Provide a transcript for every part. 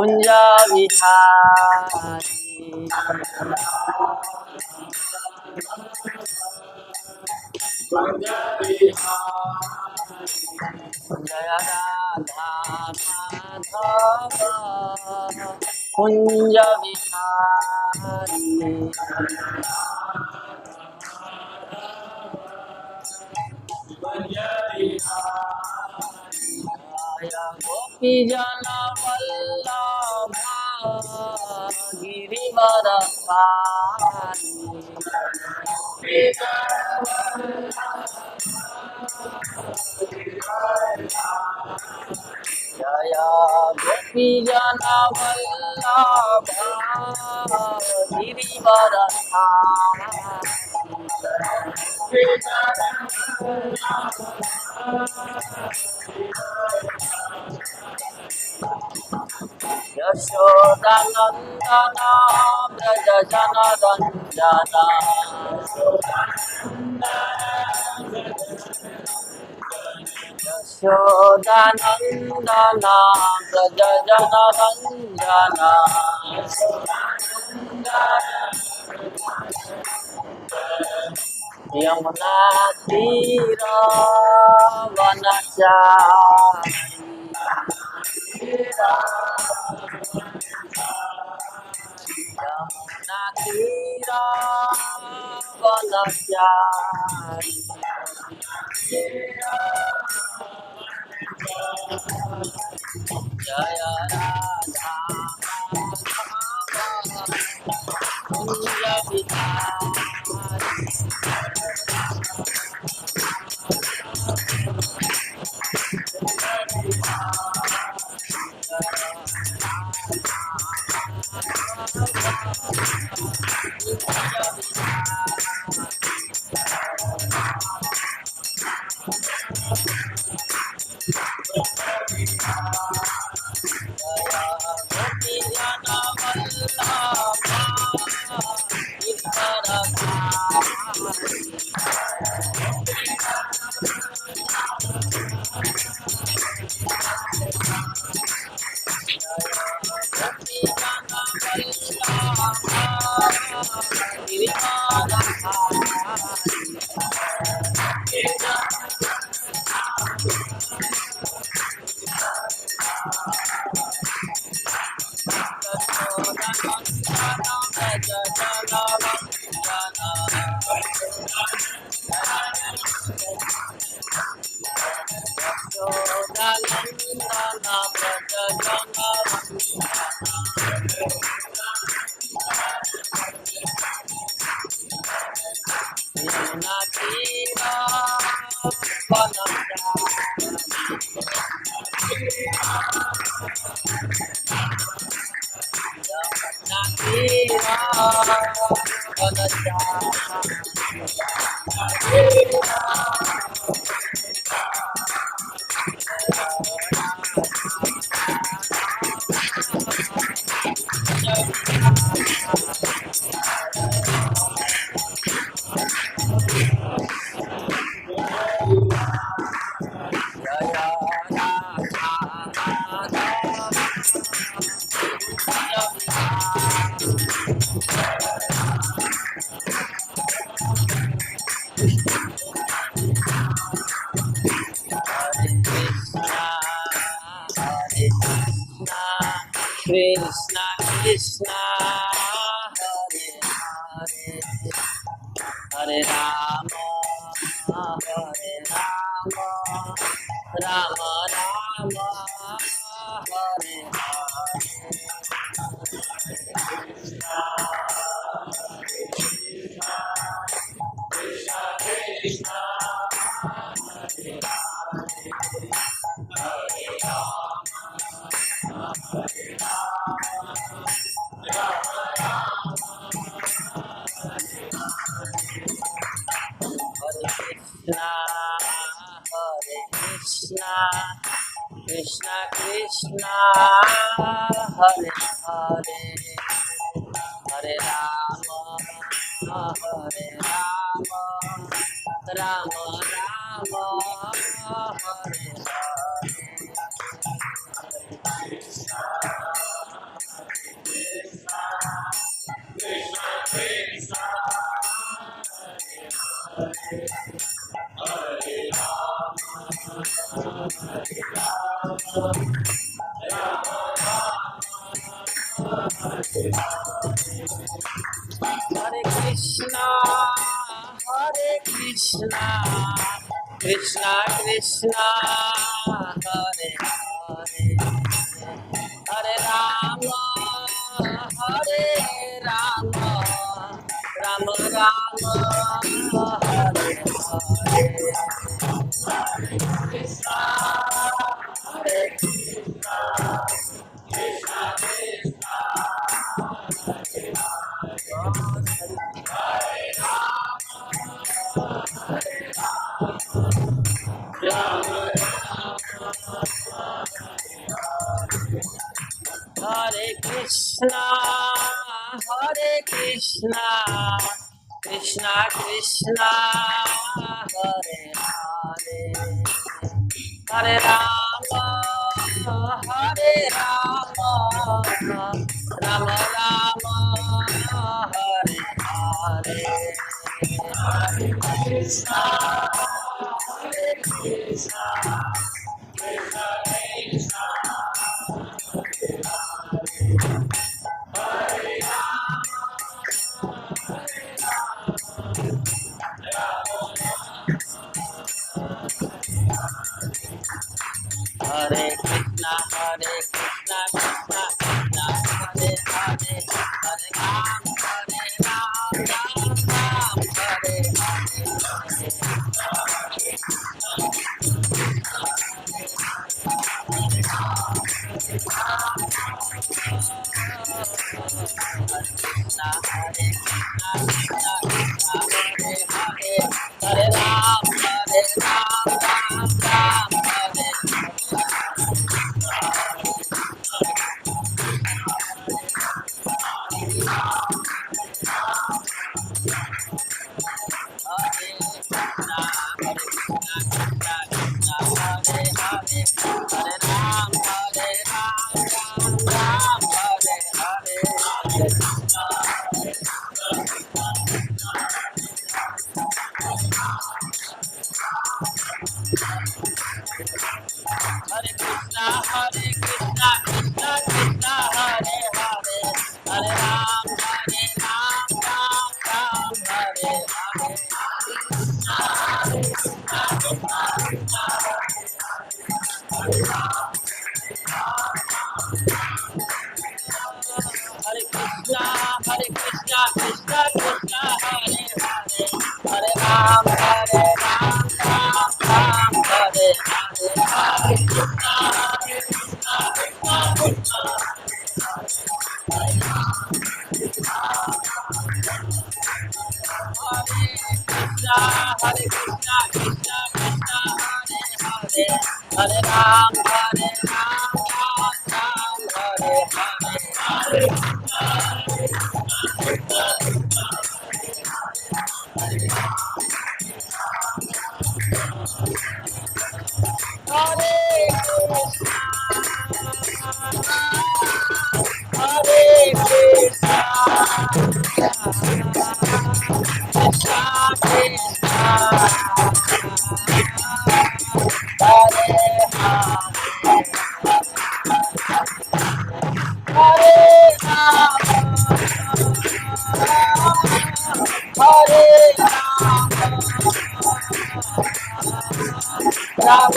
कुंज विहारी जय राधा माधव कुंज विहारी गोपी जन वल्लभ गिरिवर जय गोपी जन वल्लभ गिरिवर यशोदानंदन व्रज जनरंजन यशोदानंदन व्रज जनरंजन यमुना तीर वनचारी यमुना तीर वनचारी जय राधा कुंज विहारी गोपी जन वल्लभ गिरिवर गोपी जन Vallabh Krishna Krishna Hare Hare Hare Rama Hare Rama Rama Rama Hare Krishna Krishna Krishna Hare Hare Hare Rama Hare Rama Rama Rama Hare Hare Hare Krishna, Hare Krishna, Krishna Krishna, Hare Hare, Hare Rama, Hare Rama, Rama Rama, Hare Hare. Krishna, Hare Hare Krishna, Hare Krishna, Krishna Krishna, Hare Hare, Hare Rama, Hare Rama, Rama Rama, Hare Hare. Hare Krishna, Hare Krishna, Krishna Krishna. Hare Krishna, Hare Krishna, Krishna Krishna, Hare Hare, Hare Ram, Hare Ram, Ram Ram, Hare Hare. Krishna, Hare Krishna, Krishna Krishna, Hare Hare, Hare Ram, Hare Ram, Ram Ram, Hare Hare Krishna, Hare Krishna, Krishna Krishna, Hare Hare, Hare Ram, Hare Ram, Ram Ram, Hare Hare. Hare Krishna, Hare Krishna, Krishna Krishna, Hare Hare, Hare Ram, Hare Ram, Ram Ram, Hare Hare. Krishna, Hare Krishna, Krishna Krishna, Hare Hare, Hare Ram, Hare Ram, Ram Ram, Hare Hare. Hare Hare Krishna, Krishna Krishna, Hare Hare Hare Rama, Hare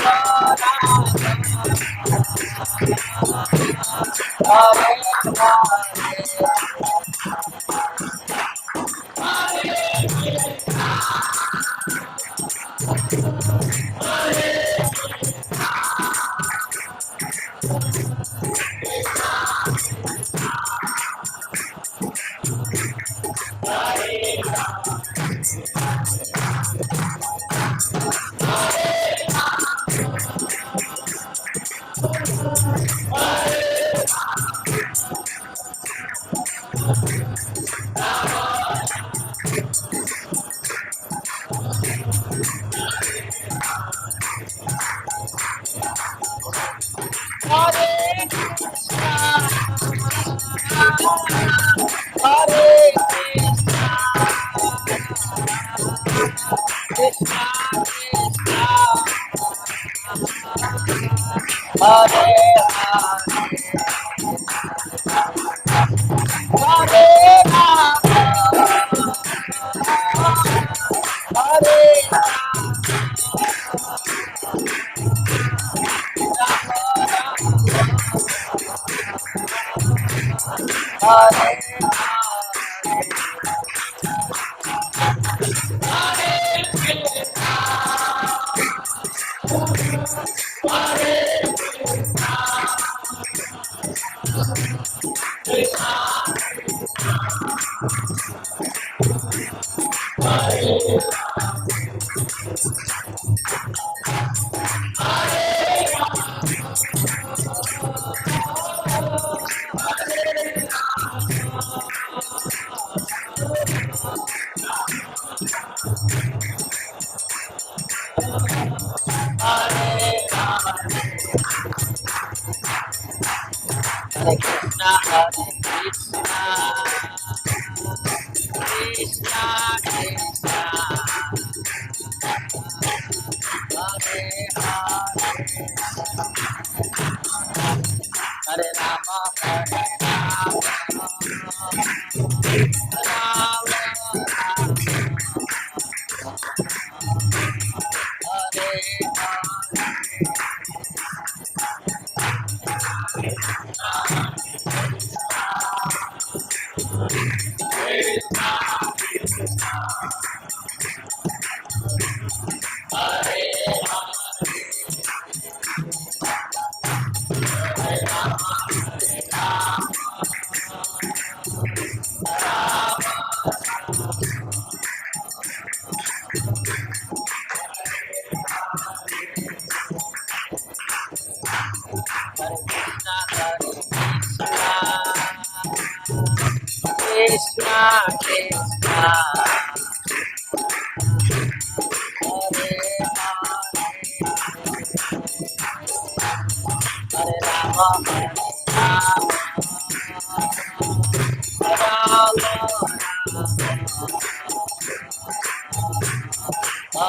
Hare Krishna, Hare Krishna, Krishna Krishna, Hare Hare, Hare Krishna, Hare Krishna, Krishna, Hare Hare Rama, Hare Rama, Krishna, Krishna, Hare Hare Rama, Rama, Hare Hare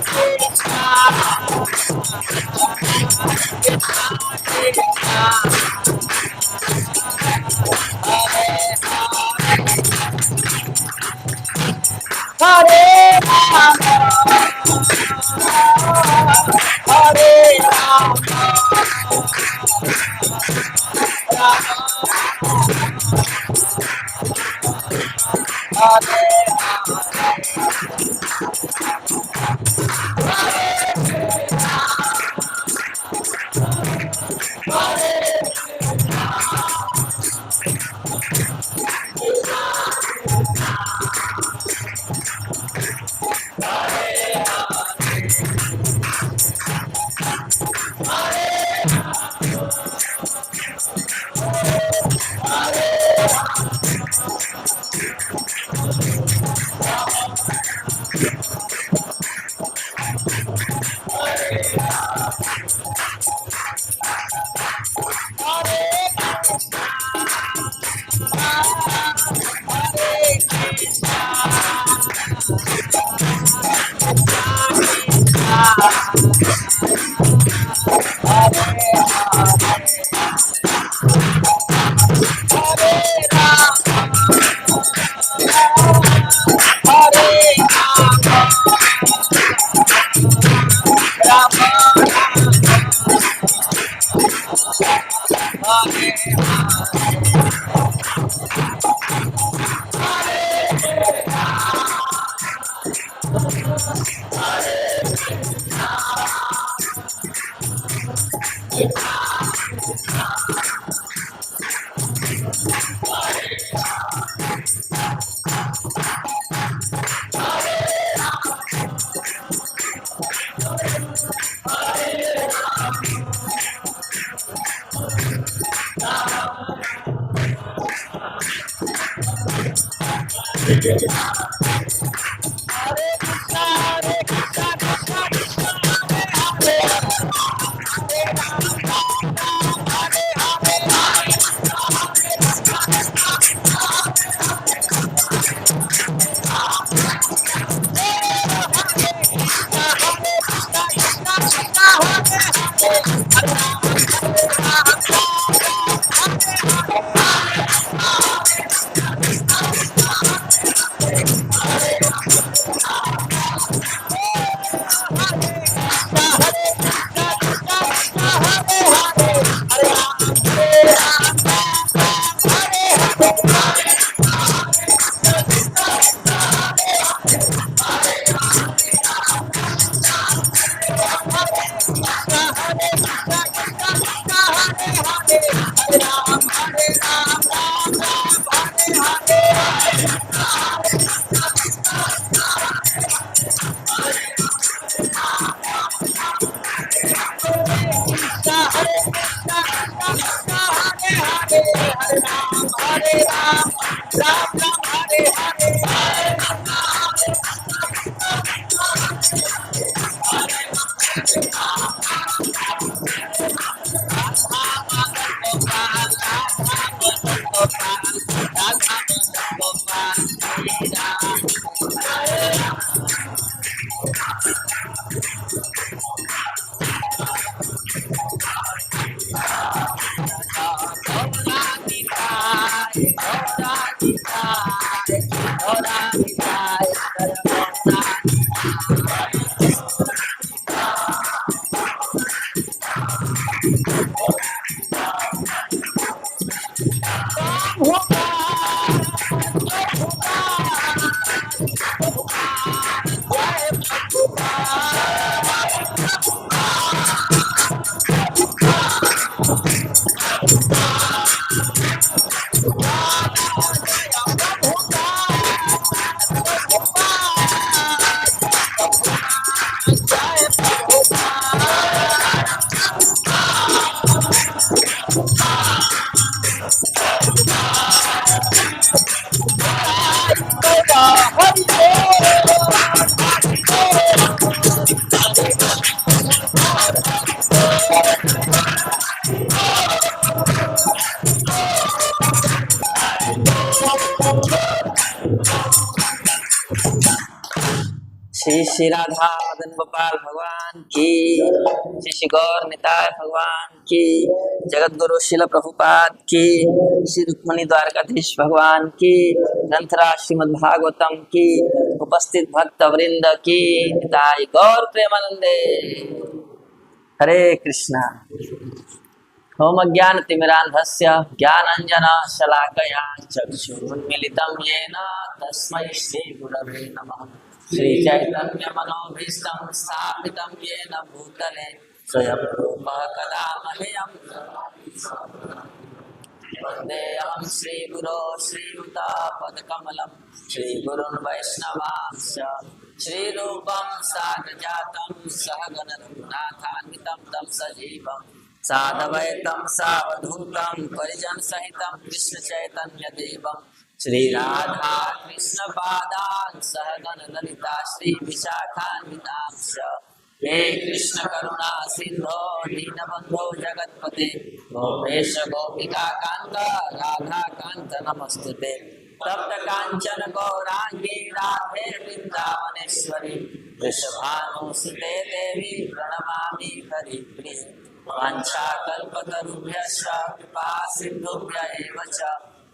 Krishna, Hare Krishna, Krishna Shri Shri Radha Madan Gopal भगवान की, श्री श्री गौर निताय भगवान की, जगत गुरु शिल प्रभुपाद की, श्री रुक्मणी द्वारकाधीश भगवान की, ग्रंथराज श्रीमद् भागवतम की, उपस्थित भक्त वृंद की, निताय गौर प्रेमानंदे। हरे कृष्णा। ओम अज्ञानतिमिरान्धस्य ज्ञानाञ्जन शलाकया चक्षुरुन्मीलितं येन तस्मै श्रीगुरवे नमः। श्रीचैतन्यमनोभीष्टं स्थापितं येन भूतले स्वयं रूपः कदा मह्यं वन्देऽहं श्रीगुरो श्रीयुतापदकमलं श्रीगुरुन् वैष्णवांश्च श्रीरूपं साग्रजातं सहगण रघुनाथान्वितं तं सजीवं साधवैतं सावधूतं परिजन सहितं कृष्ण चैतन्य देवं श्री राधा कृष्ण पादान् सहगण ललिता श्री विशाखान्वितांश्च हे कृष्ण करुणा सिंधो दीनबंधो जगत्पते गोपेश गोपिका कांत राधा कांत नमस्तुते। तप्त कांचन गौरांगी राधे वृंदावनेश्वरी वृषभानुसुते देवी प्रणमामि हरिप्रिये। वाञ्छाकल्पतरुभ्यश्च कृपा सिन्धुभ्य एव च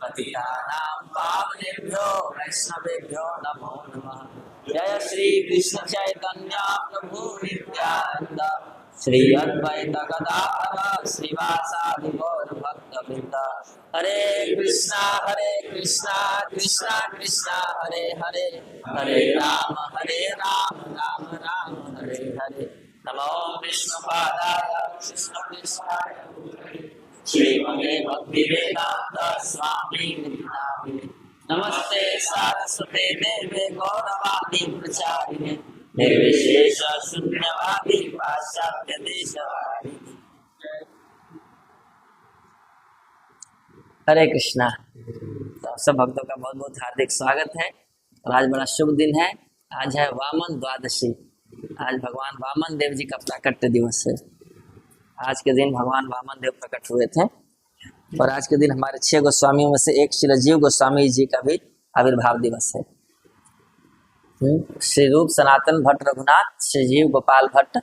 पतितानां पावनेभ्यो वैष्णवेभ्यो नमो नमः। जय श्री कृष्ण चैतन्य प्रभु नित्यानंद श्री अद्वैत गदाधर श्रीवासादि गौर भक्तवृंद। हरे कृष्णा कृष्णा कृष्णा हरे हरे, हरे राम राम राम हरे हरे। नमो विष्णुपादाय कृष्णकृष्णाय श्रीमते भक्तिवेदांत स्वामी नामिने। नमस्ते सारस्वते देवे गौरवाणी प्रचारिणे निर्विशेष शून्यवादी पाश्चात्य देशवारिणे। हरे कृष्णा। तो सब भक्तों का बहुत बहुत हार्दिक स्वागत है। और आज बड़ा शुभ दिन है। आज है वामन द्वादशी। आज भगवान वामन देव जी का प्राकट्य दिवस है। आज के दिन भगवान वामन देव प्रकट हुए थे। और आज के दिन हमारे 6 गोस्वामियों में से एक श्री जीव गोस्वामी जी का भी आविर्भाव दिवस है। श्री रूप सनातन भट्ट रघुनाथ, श्री जीव गोपाल भट्ट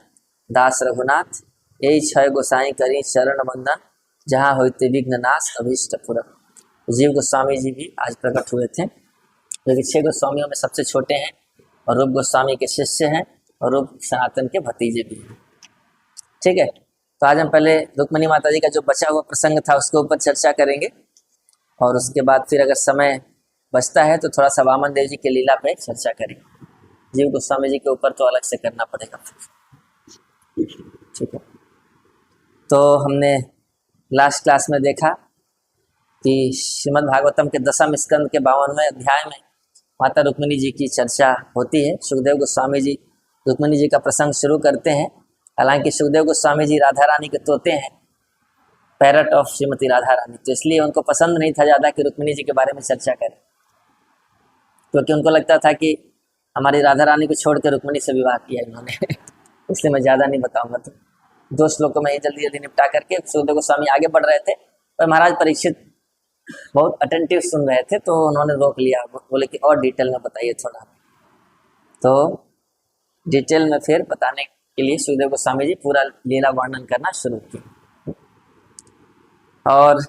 दास रघुनाथ, यही 6 गोसाई करी शरण बंदन, जहाँ होते विघ्न नाश अभीष्ट पूरन। जीव गोस्वामी जी भी आज प्रकट हुए थे, जो कि 6 गोस्वामियों में सबसे छोटे हैं और रूप गोस्वामी के शिष्य हैं। और रूप सनातन के भतीजे भी हैं। ठीक है, तो आज हम पहले रुक्मिणी माता जी का जो बचा हुआ प्रसंग था उसके ऊपर चर्चा करेंगे, और उसके बाद फिर अगर समय बचता है तो थोड़ा सा वामन देव जी के लीला पे चर्चा करेंगे। जीव गोस्वामी जी के ऊपर तो अलग से करना पड़ेगा। ठीक है, तो हमने लास्ट क्लास में देखा कि श्रीमद् भागवतम के 10वें स्कंद के 52वें अध्याय में माता रुक्मिणी जी की चर्चा होती है। सुखदेव गोस्वामी जी रुक्मिणी जी का प्रसंग शुरू करते हैं। हालांकि सुखदेव गोस्वामी जी राधा रानी के तोते हैं, पैरट ऑफ श्रीमती राधा रानी, तो इसलिए उनको पसंद नहीं था ज़्यादा कि रुक्मिणी जी के बारे में चर्चा करें, क्योंकि उनको लगता था कि हमारी राधा रानी को छोड़ कर रुक्मिणी से विवाह किया इन्होंने इसलिए मैं ज़्यादा नहीं बताऊंगा। तो 2 श्लोकों में ही जल्दी जल्दी निपटा करके सुखदेव गोस्वामी आगे बढ़ रहे थे, पर महाराज परीक्षित बहुत अटेंटिव सुन रहे थे, तो उन्होंने रोक लिया, बोले कि और डिटेल में बताइए थोड़ा। तो डिटेल में फिर बताने के लिए सुखदेव गोस्वामी जी पूरा लीला वर्णन करना शुरू किया। और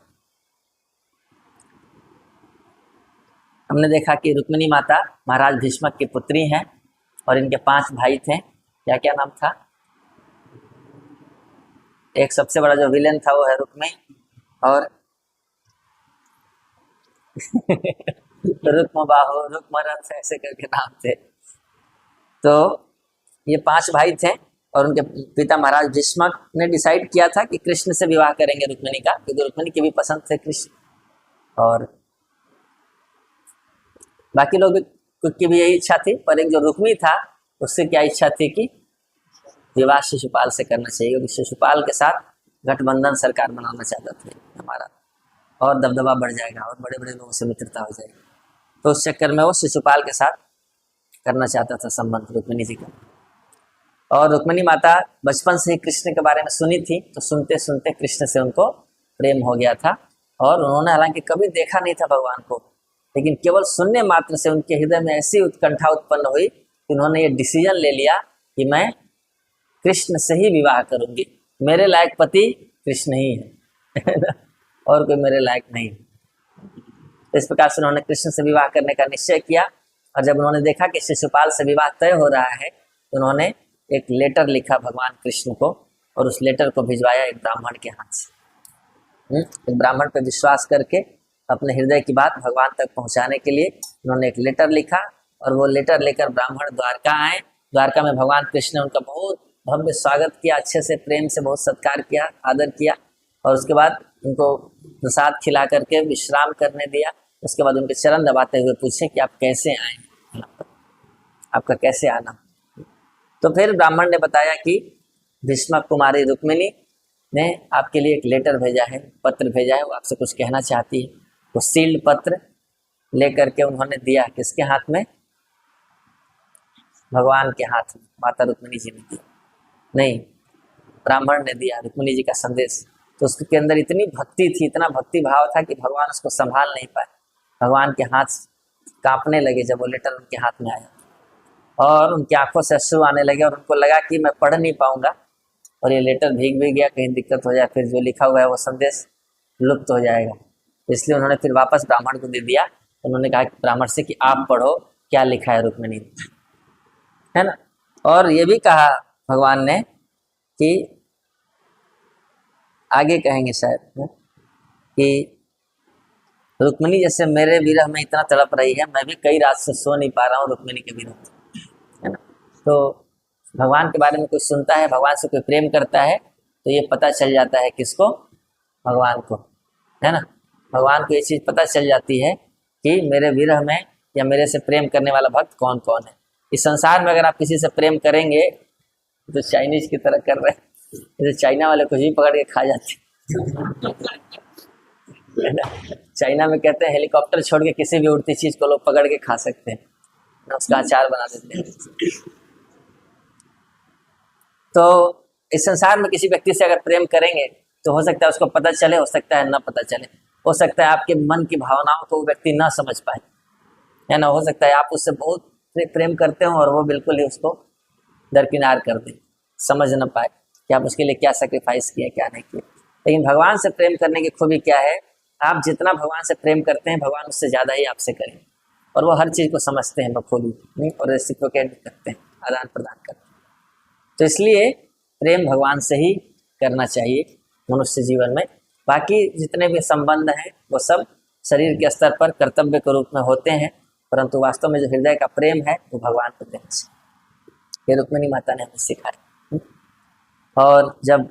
हमने देखा कि रुक्मिणी माता महाराज भीष्मक की पुत्री हैं और इनके 5 भाई थे। क्या क्या नाम था? एक सबसे बड़ा जो विलेन था वो है रुक्मी, और रुक्म बाहु, रुक्मरथ, ऐसे करके नाम थे। तो ये 5 भाई थे और उनके पिता महाराज भीष्मक ने डिसाइड किया था कि कृष्ण से विवाह करेंगे रुक्मिणी का, क्योंकि रुक्मिणी की भी पसंद थे कृष्ण, और बाकी लोग की भी यही इच्छा थी। पर एक जो रुक्मी था उससे क्या इच्छा थी कि विवाह शिशुपाल से करना चाहिए, क्योंकि शिशुपाल के साथ गठबंधन सरकार बनाना चाहता था हमारा, और दबदबा बढ़ जाएगा और बड़े बड़े लोगों से मित्रता हो जाएगी। तो उस चक्कर में वो शिशुपाल के साथ करना चाहता था संबंध रुक्मिणी जी का। और रुक्मिणी माता बचपन से ही कृष्ण के बारे में सुनी थी, तो सुनते सुनते कृष्ण से उनको प्रेम हो गया था। और उन्होंने हालांकि कभी देखा नहीं था भगवान को, लेकिन केवल सुनने मात्र से उनके हृदय में ऐसी उत्कंठा उत्पन्न हुई कि उन्होंने ये डिसीजन ले लिया कि मैं कृष्ण से ही विवाह करूंगी, मेरे लायक पति कृष्ण ही है और कोई मेरे लायक नहीं। इस प्रकार से उन्होंने कृष्ण से विवाह करने का निश्चय किया। और जब उन्होंने देखा कि शिशुपाल से विवाह तय हो रहा है, तो उन्होंने एक लेटर लिखा भगवान कृष्ण को, और उस लेटर को भिजवाया एक ब्राह्मण के हाथ से। एक ब्राह्मण पर विश्वास करके अपने हृदय की बात भगवान तक पहुंचाने के लिए उन्होंने एक लेटर लिखा, और वो लेटर लेकर ब्राह्मण द्वारका आए। द्वारका में भगवान कृष्ण ने उनका बहुत भव्य स्वागत किया, अच्छे से प्रेम से बहुत सत्कार किया, आदर किया, और उसके बाद उनको प्रसाद खिला करके विश्राम करने दिया। उसके बाद उनके चरण दबाते हुए पूछे कि आप कैसे आए, आपका कैसे आना। तो फिर ब्राह्मण ने बताया कि भीष्मक कुमारी रुक्मिणी ने आपके लिए एक लेटर भेजा है, पत्र भेजा है, वो आपसे कुछ कहना चाहती है। वो सील्ड पत्र लेकर के उन्होंने दिया, किसके हाथ में? भगवान के हाथ में, माता रुक्मिणी जी ने दिया, नहीं ब्राह्मण ने दिया रुक्मिणी जी का संदेश। तो उसके अंदर इतनी भक्ति थी, इतना भक्ति भाव था कि भगवान उसको संभाल नहीं पाए। भगवान के हाथ कांपने लगे जब वो लेटर उनके हाथ में आया, और उनकी आंखों से अश्रु आने लगे, और उनको लगा कि मैं पढ़ नहीं पाऊंगा और ये लेटर भीग भी गया, कहीं दिक्कत हो जाए, फिर जो लिखा हुआ है वो संदेश लुप्त हो जाएगा। इसलिए उन्होंने फिर वापस ब्राह्मण को दे दिया। उन्होंने कहा ब्राह्मण से कि आप पढ़ो क्या लिखा है रुक्मिणी, है ना। और ये भी कहा भगवान ने कि आगे कहेंगे शायद कि रुक्मिणी जैसे मेरे विरह में इतना तड़प रही है, मैं भी कई रात से सो नहीं पा रहा हूँ रुक्मिणी के विरह, है ना। तो भगवान के बारे में कोई सुनता है, भगवान से कोई प्रेम करता है, तो ये पता चल जाता है किसको? भगवान को, है ना। भगवान को ये चीज़ पता चल जाती है कि मेरे विरह में या मेरे से प्रेम करने वाला भक्त कौन कौन है। इस संसार में अगर आप किसी से प्रेम करेंगे तो चाइनीज की तरह कर रहे हैं, जैसे चाइना वाले कुछ भी पकड़ के खा जाते चाइना में कहते हैं हेलीकॉप्टर छोड़ के किसी भी उड़ती चीज को लोग पकड़ के खा सकते हैं, उसका अचार बना देते हैं। तो इस संसार में किसी व्यक्ति से अगर प्रेम करेंगे तो हो सकता है उसको पता चले, हो सकता है ना पता चले, हो सकता है आपके मन की भावनाओं को वो व्यक्ति ना समझ पाए, है ना। हो सकता है आप उससे बहुत प्रेम करते हो और वो बिल्कुल ही उसको दरकिनार कर दे, समझ ना पाए कि आप उसके लिए क्या सेक्रीफाइस किए क्या नहीं किए। लेकिन भगवान से प्रेम करने की खूबी क्या है? आप जितना भगवान से प्रेम करते हैं भगवान उससे ज़्यादा ही आपसे करें, और वो हर चीज़ को समझते हैं बखूबी, नहीं, और रेसिप्रोकेट करते हैं, आदान प्रदान करते हैं। तो इसलिए प्रेम भगवान से ही करना चाहिए मनुष्य जीवन में। बाकी जितने भी संबंध हैं वो सब शरीर के स्तर पर कर्तव्य के रूप में होते हैं, परंतु वास्तव में जो हृदय का प्रेम है वो भगवान को देना चाहिए। ये रुक्मिणी माता ने हमें सिखाया। और जब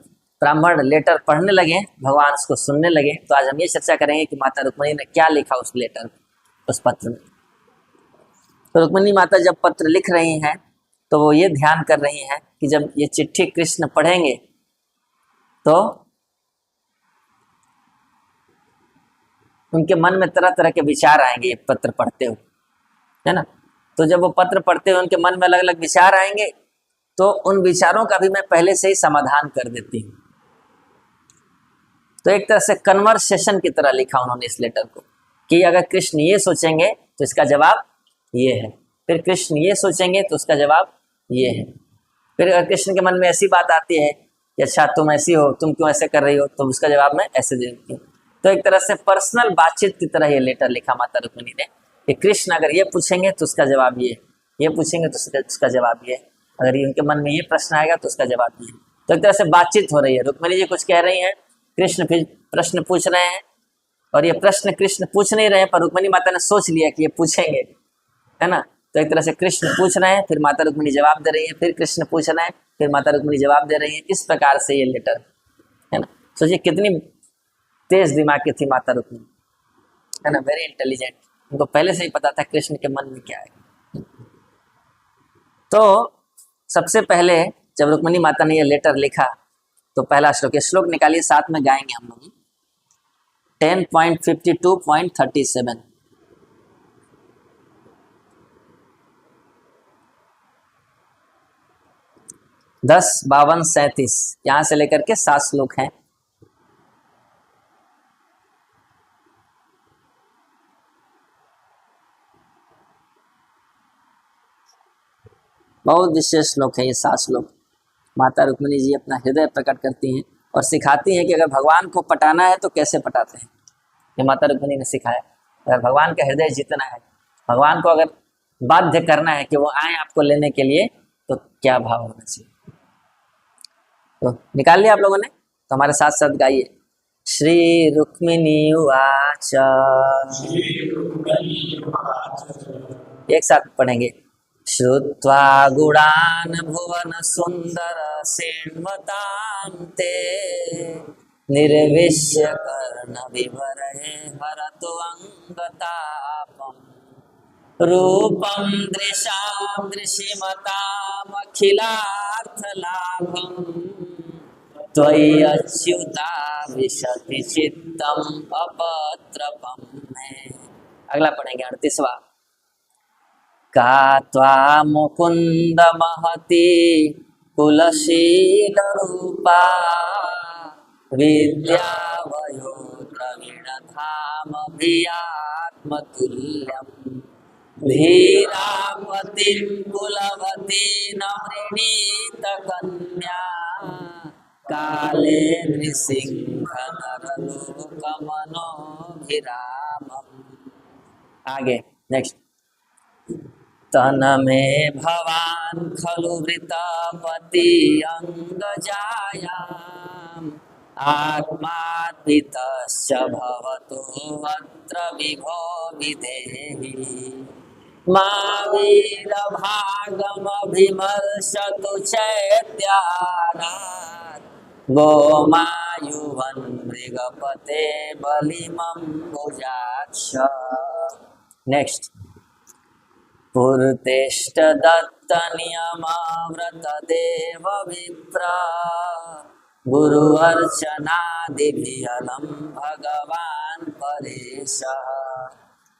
ब्राह्मण लेटर पढ़ने लगे, भगवान उसको सुनने लगे, तो आज हम ये चर्चा करेंगे कि माता रुक्मिणी ने क्या लिखा उस लेटर में, उस पत्र में। तो रुक्मिणी माता जब पत्र लिख रही हैं तो वो ये ध्यान कर रही हैं कि जब ये चिट्ठी कृष्ण पढ़ेंगे तो उनके मन में तरह तरह के विचार आएंगे ये पत्र पढ़ते हुए, है ना। तो जब वो पत्र पढ़ते हुए उनके मन में अलग अलग विचार आएंगे तो उन विचारों का भी मैं पहले से ही समाधान कर देती हूँ। तो एक तरह से कन्वर्सेशन की तरह लिखा उन्होंने इस लेटर को कि अगर कृष्ण ये सोचेंगे तो इसका जवाब ये है, फिर कृष्ण ये सोचेंगे तो उसका जवाब ये है, फिर अगर कृष्ण के मन में ऐसी बात आती है कि अच्छा तुम ऐसी हो, तुम क्यों ऐसे कर रही हो, तो उसका जवाब मैं ऐसे दे देती हूँ। तो एक तरह से पर्सनल बातचीत की तरह ये लेटर लिखा माता रुक्मिणी ने कि कृष्ण अगर ये पूछेंगे तो उसका जवाब ये पूछेंगे तो उसका जवाब ये, अगर ये उनके मन में ये प्रश्न आएगा तो उसका जवाब ये। तो एक तरह से बातचीत हो रही है, रुक्मिणी जी कुछ कह रही हैं, कृष्ण फिर प्रश्न पूछ रहे हैं, और ये प्रश्न कृष्ण पूछ नहीं रहे हैं पर रुक्मिणी माता ने सोच लिया कि ये पूछेंगे, है ना। तो एक तरह से कृष्ण पूछ रहे हैं, फिर माता रुक्मिणी जवाब दे रही है, फिर कृष्ण पूछ रहे हैं, फिर माता रुक्मिणी जवाब दे रही है। इस प्रकार से ये लेटर, है ना। सोचिए कितनी तेज दिमाग की थी माता रुक्मिणी, है ना, वेरी इंटेलिजेंट। उनको पहले से ही पता था कृष्ण के मन में क्या है। तो सबसे पहले जब रुक्मिणी माता ने ये लेटर लिखा तो पहला श्लोक, ये श्लोक निकालिए, साथ में गाएंगे हम लोग। 10.52.37 10, 52, 37 यहां से लेकर के 7 श्लोक हैं। बहुत विशेष श्लोक है ये 7 श्लोक। माता रुक्मिणी जी अपना हृदय प्रकट करती हैं और सिखाती हैं कि अगर भगवान को पटाना है तो कैसे पटाते हैं। ये माता रुक्मिणी ने सिखाया। अगर भगवान का हृदय जीतना है, भगवान को अगर बाध्य करना है कि वो आए आपको लेने के लिए, तो क्या भाव होना चाहिए। तो निकाल लिया आप लोगों ने, तो हमारे साथ साथ गाइए। श्री रुक्मिणी उवाच, एक साथ पढ़ेंगे। श्रुत्वा गुणान् भुवन सुंदर सेन्वतां ते निर्विश्य कर्ण विवरे हरतु अंगतापम् रूपं दृशां दृशिमतामखिलार्थलाभम् त्वयि अच्युता विशति चित्तम् अपत्रपं मे। अगला पढ़ेंगे 38वां। का त्वा मुकुंद महती कुलशील रूपा विद्यावयो द्रविण धाम भियात्मतुल्यम् धीरावतीं कुलवतीं नमृणीत कन्या काले नृसिंह नरलोकमनोभिरामम्। आगे नेक्स्ट। तन में भवान खलु वृतपति अंगजायाम् आत्मात्मितश्च भवतो अत्र विभो विधेहि मा वीरभागमभिमर्शतु चैत्यानात् गोमायुवन् मृगपते बलिमं भुजाक्ष। नेक्स्ट। पुरतेष्ट दत्त नियमाव्रत देव विप्र गुरु अर्चनादिभियलं भगवान् परेशः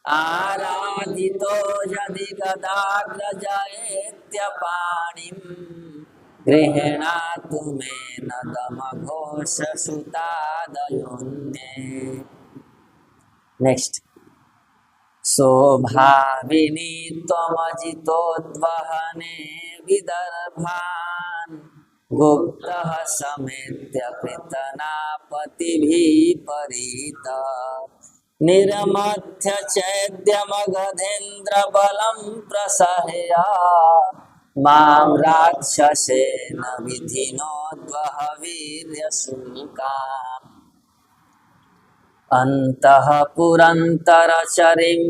आराधितो यदि गदाग्रजयेत्यपाणिं गृह्णातु मेन दमघोषसुतादयोन्ये। नेक्स्ट। शोभाविनी त्वमजितोद्वहने विदर्भान् गुप्तः समेत्य कृतनापतिभिः परीत निर्मथ्य चैद्यमगधेन्द्र बलं प्रसह्य मां राक्षसेन विधिनोद्वह वीर्यशुल्काम् अन्तः पुरन्तरचरिं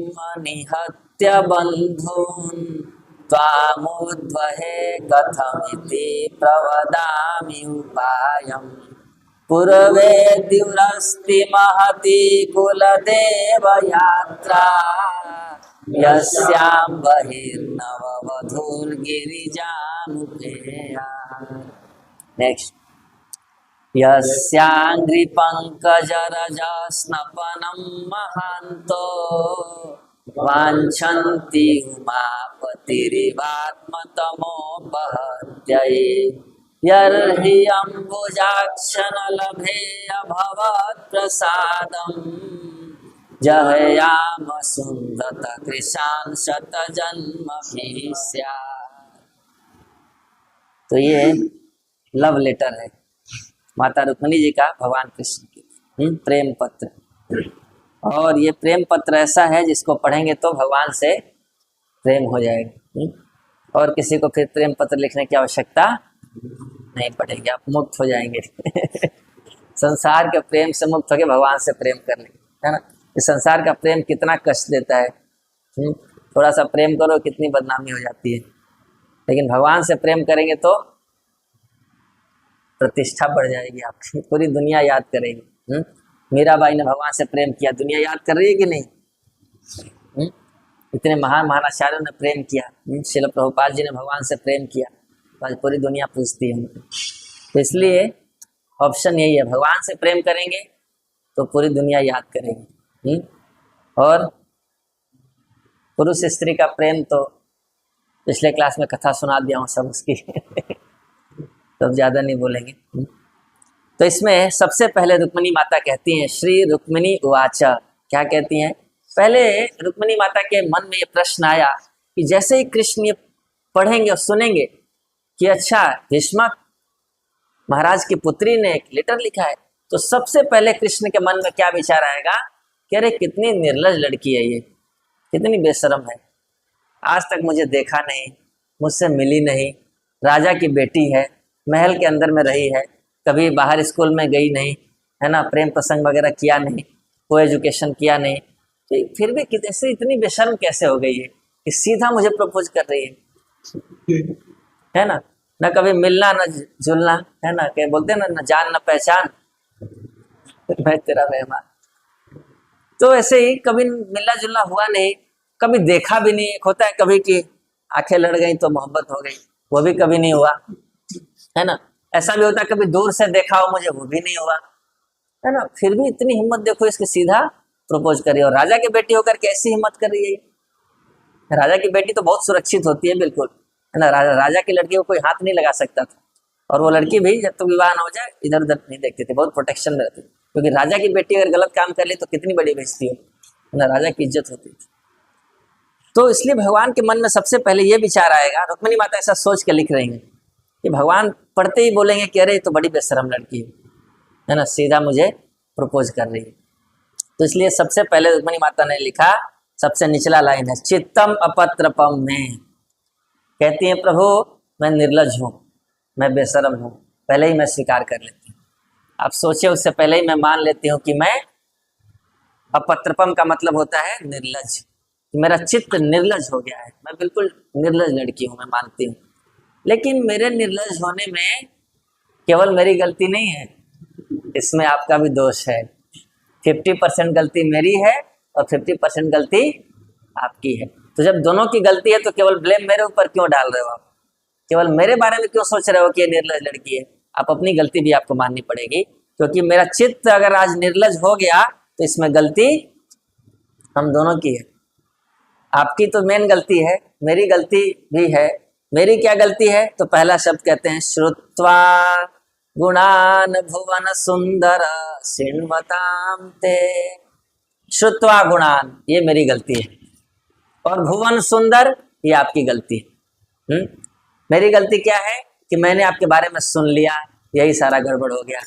निहत्य बन्धून् त्वामुद्वहे कथमिति प्रवदामि उपायम् पूर्वेद्युरस्ति महती कुलदेवयात्रा यस्यां बहिर्नववधूर्गिरिजामुपेया। नेक्स्ट। यस्याङ्घ्रिपङ्कजरजस्नपनं महान्तो वाञ्छन्ति उमापतिरिवात्मतमोपहत्यै यर्हि अम्बुजाक्षनलभे अभवत्प्रसादम् जहयाम सुन्दत कृशान् शतजन्मभिः स्यात्। तो ये लव लेटर है माता रुक्मिणी जी का भगवान कृष्ण की प्रेम पत्र। और ये प्रेम पत्र ऐसा है जिसको पढ़ेंगे तो भगवान से प्रेम हो जाएगा। और किसी को फिर प्रेम पत्र लिखने की आवश्यकता नहीं पड़ेगी, आप मुक्त हो जाएंगे संसार के प्रेम से मुक्त होकर भगवान से प्रेम कर लेंगे, है ना। इस संसार का प्रेम कितना कष्ट देता है। थोड़ा सा प्रेम करो कितनी बदनामी हो जाती है, लेकिन भगवान से प्रेम करेंगे तो प्रतिष्ठा बढ़ जाएगी आपकी, पूरी दुनिया याद करेगी। मीराबाई ने भगवान से प्रेम किया, दुनिया याद कर रही है कि नहीं। इतने महान महान आचार्यों ने प्रेम किया, श्रील प्रभुपाद जी ने भगवान से प्रेम किया, तो आज पूरी दुनिया पूछती है उनको। तो इसलिए ऑप्शन यही है, भगवान से प्रेम करेंगे तो पूरी दुनिया याद करेगी। और पुरुष स्त्री का प्रेम तो पिछले क्लास में कथा सुना दिया हूँ सब उसकी तो ज़्यादा नहीं बोलेंगे। तो इसमें सबसे पहले रुक्मिणी माता कहती हैं, श्री रुक्मिणी उवाच, क्या कहती हैं। पहले रुक्मिणी माता के मन में ये प्रश्न आया कि जैसे ही कृष्ण ये पढ़ेंगे और सुनेंगे कि अच्छा भीष्मक महाराज की पुत्री ने एक लेटर लिखा है, तो सबसे पहले कृष्ण के मन में क्या विचार आएगा कि अरे कितनी निर्लज लड़की है ये, कितनी बेशरम है, आज तक मुझे देखा नहीं, मुझसे मिली नहीं, राजा की बेटी है, महल के अंदर में रही है, कभी बाहर स्कूल में गई नहीं, है ना, प्रेम प्रसंग वगैरह किया नहीं, को एजुकेशन किया नहीं, तो फिर भी कैसे इतनी बेशर्म कैसे हो गई है कि सीधा मुझे प्रपोज कर रही है ना। न कभी मिलना न जुलना, है ना, क्या बोलते ना, न जान न पहचान, मैं तेरा मेहमान। तो ऐसे ही कभी मिलना जुलना हुआ नहीं, कभी देखा भी नहीं। एक होता है कभी कि आंखें लड़ गई तो मोहब्बत हो गई, वो भी कभी नहीं हुआ, है ना। ऐसा भी होता है कभी दूर से देखा हो मुझे, वो भी नहीं हुआ, है ना। फिर भी इतनी हिम्मत देखो इसके, सीधा प्रपोज करी। और राजा की बेटी होकर कैसी हिम्मत कर रही है। राजा की बेटी तो बहुत सुरक्षित होती है, बिल्कुल, है ना। राजा की लड़की को कोई हाथ नहीं लगा सकता था, और वो लड़की भी जब तक विवाह न हो जाए इधर उधर नहीं देखती थी, बहुत प्रोटेक्शन में रहती, क्योंकि राजा की बेटी अगर गलत काम कर ली तो कितनी बड़ी बेइज्जती हो, है ना, राजा की इज्जत होती थी। तो इसलिए भगवान के मन में सबसे पहले ये विचार आएगा, रुक्मिणी माता ऐसा सोच के लिख रही है कि भगवान पढ़ते ही बोलेंगे कि अरे तो बड़ी बेशरम लड़की है ना, सीधा मुझे प्रपोज कर रही है। तो इसलिए सबसे पहले रुक्मिणी माता ने लिखा, सबसे निचला लाइन है, चित्तम अपत्रपम में, कहती है प्रभु मैं निर्लज हूँ, मैं बेशरम हूँ, पहले ही मैं स्वीकार कर लेती हूँ। आप सोचे उससे पहले ही मैं मान लेती हूँ कि मैं, अपत्रपम का मतलब होता है निर्लज, मेरा चित्त निर्लज हो गया है, मैं बिल्कुल निर्लज लड़की हूँ, मैं मानती हूँ। लेकिन मेरे निर्लज होने में केवल मेरी गलती नहीं है, इसमें आपका भी दोष है। 50% गलती मेरी है और 50% गलती आपकी है। तो जब दोनों की गलती है तो केवल ब्लेम मेरे ऊपर क्यों डाल रहे हो आप, केवल मेरे बारे में क्यों सोच रहे हो कि ये निर्लज लड़की है। आप अपनी गलती भी आपको माननी पड़ेगी, क्योंकि मेरा चित्त अगर आज निर्लज हो गया तो इसमें गलती हम दोनों की है। आपकी तो मेन गलती है, मेरी गलती भी है। मेरी क्या गलती है, तो पहला शब्द कहते हैं, श्रुत्वा गुणान भुवन सुंदर सिन्वताम ते। श्रुत्वा गुणान, ये मेरी गलती है, और भुवन सुंदर, ये आपकी गलती है। मेरी गलती क्या है कि मैंने आपके बारे में सुन लिया, यही सारा गड़बड़ हो गया।